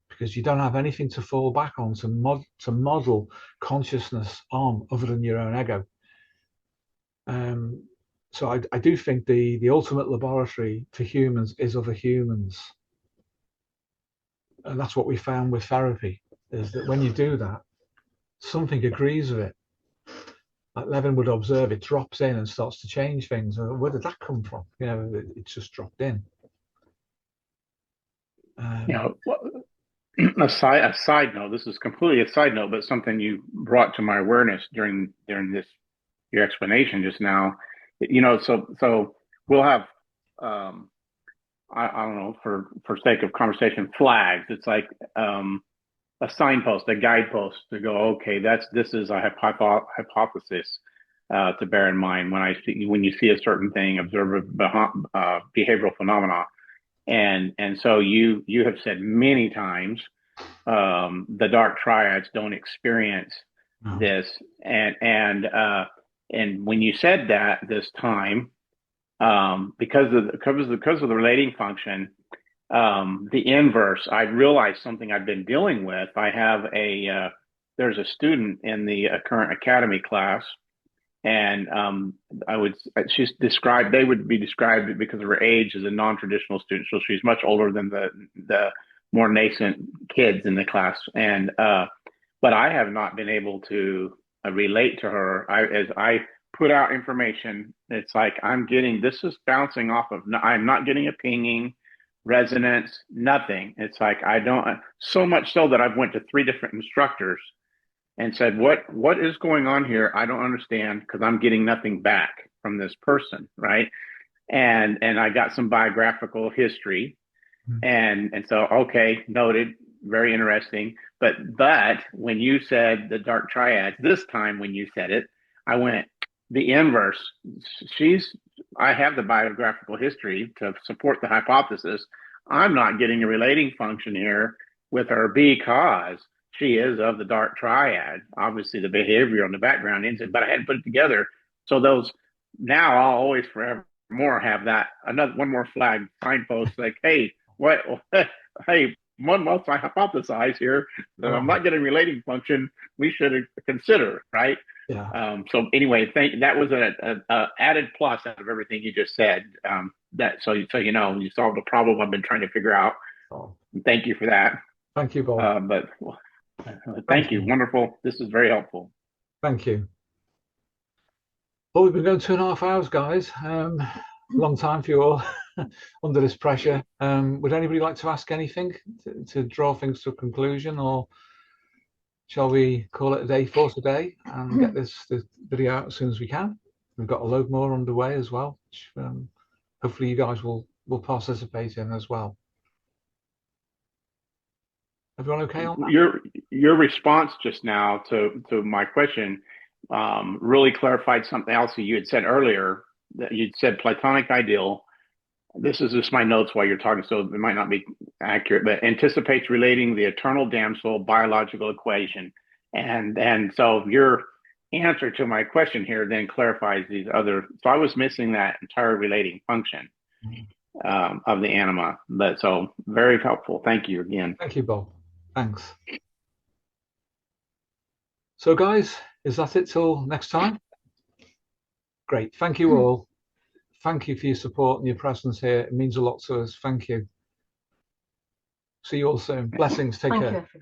because you don't have anything to fall back on to model consciousness on other than your own ego. So I do think the ultimate laboratory for humans is other humans. And that's what we found with therapy, is that when you do that, something agrees with it. Like Levin would observe, it drops in and starts to change things. Where did that come from? It's just dropped in. A side note. This is completely a side note, but something you brought to my awareness during this your explanation just now. So we'll have I don't know, for sake of conversation, flags. It's like a signpost, a guidepost to go, okay, this is a hypothesis to bear in mind when you see a certain thing, observe a behavioral phenomena. And so you have said many times the dark triads don't experience this, and when you said that this time, because of the relating function, the inverse, I realized something I've been dealing with. I have there's a student in the current academy class, and she's described, they would be described because of her age as a non-traditional student. So she's much older than the more nascent kids in the class. And, but I have not been able to relate to her. As I put out information, it's like this is bouncing off of, I'm not getting a pinging, resonance, nothing. It's like, so much so that I've went to 3 different instructors and said, what is going on here? I don't understand, because I'm getting nothing back from this person, right? And I got some biographical history, and so, okay, noted, very interesting. But when you said the dark triads, this time when you said it, I went the inverse. I have the biographical history to support the hypothesis. I'm not getting a relating function here with her because she is of the dark triad. Obviously, the behavior on the background ends it, but I hadn't put it together. So those, now I'll always forevermore have that one more flag signpost, like, hey, hey, one must I hypothesize here that I'm not getting relating function. We should consider, right? Yeah. So anyway, that was an added plus out of everything you just said. So you solved a problem I've been trying to figure out. Thank you for that. Thank you, Bob. Thank you. Wonderful. This is very helpful. Thank you. Well, we've been going 2.5 hours, guys. Long time for you all under this pressure. Would anybody like to ask anything to draw things to a conclusion, or shall we call it a day for today and get this video out as soon as we can? We've got a load more underway as well, which hopefully you guys will participate in as well. Everyone okay on that? Your response just now to my question really clarified something else that you had said earlier. That you'd said Platonic ideal. This is just my notes while you're talking, so it might not be accurate, but anticipates relating the eternal damsel biological equation. And so your answer to my question here then clarifies these other. So I was missing that entire relating function of the anima. So very helpful. Thank you again. Thank you, Bob. Thanks. So guys, is that it till next time? Great. Thank you all. Thank you for your support and your presence here. It means a lot to us. Thank you. See you all soon. Blessings. Take care. Thank you.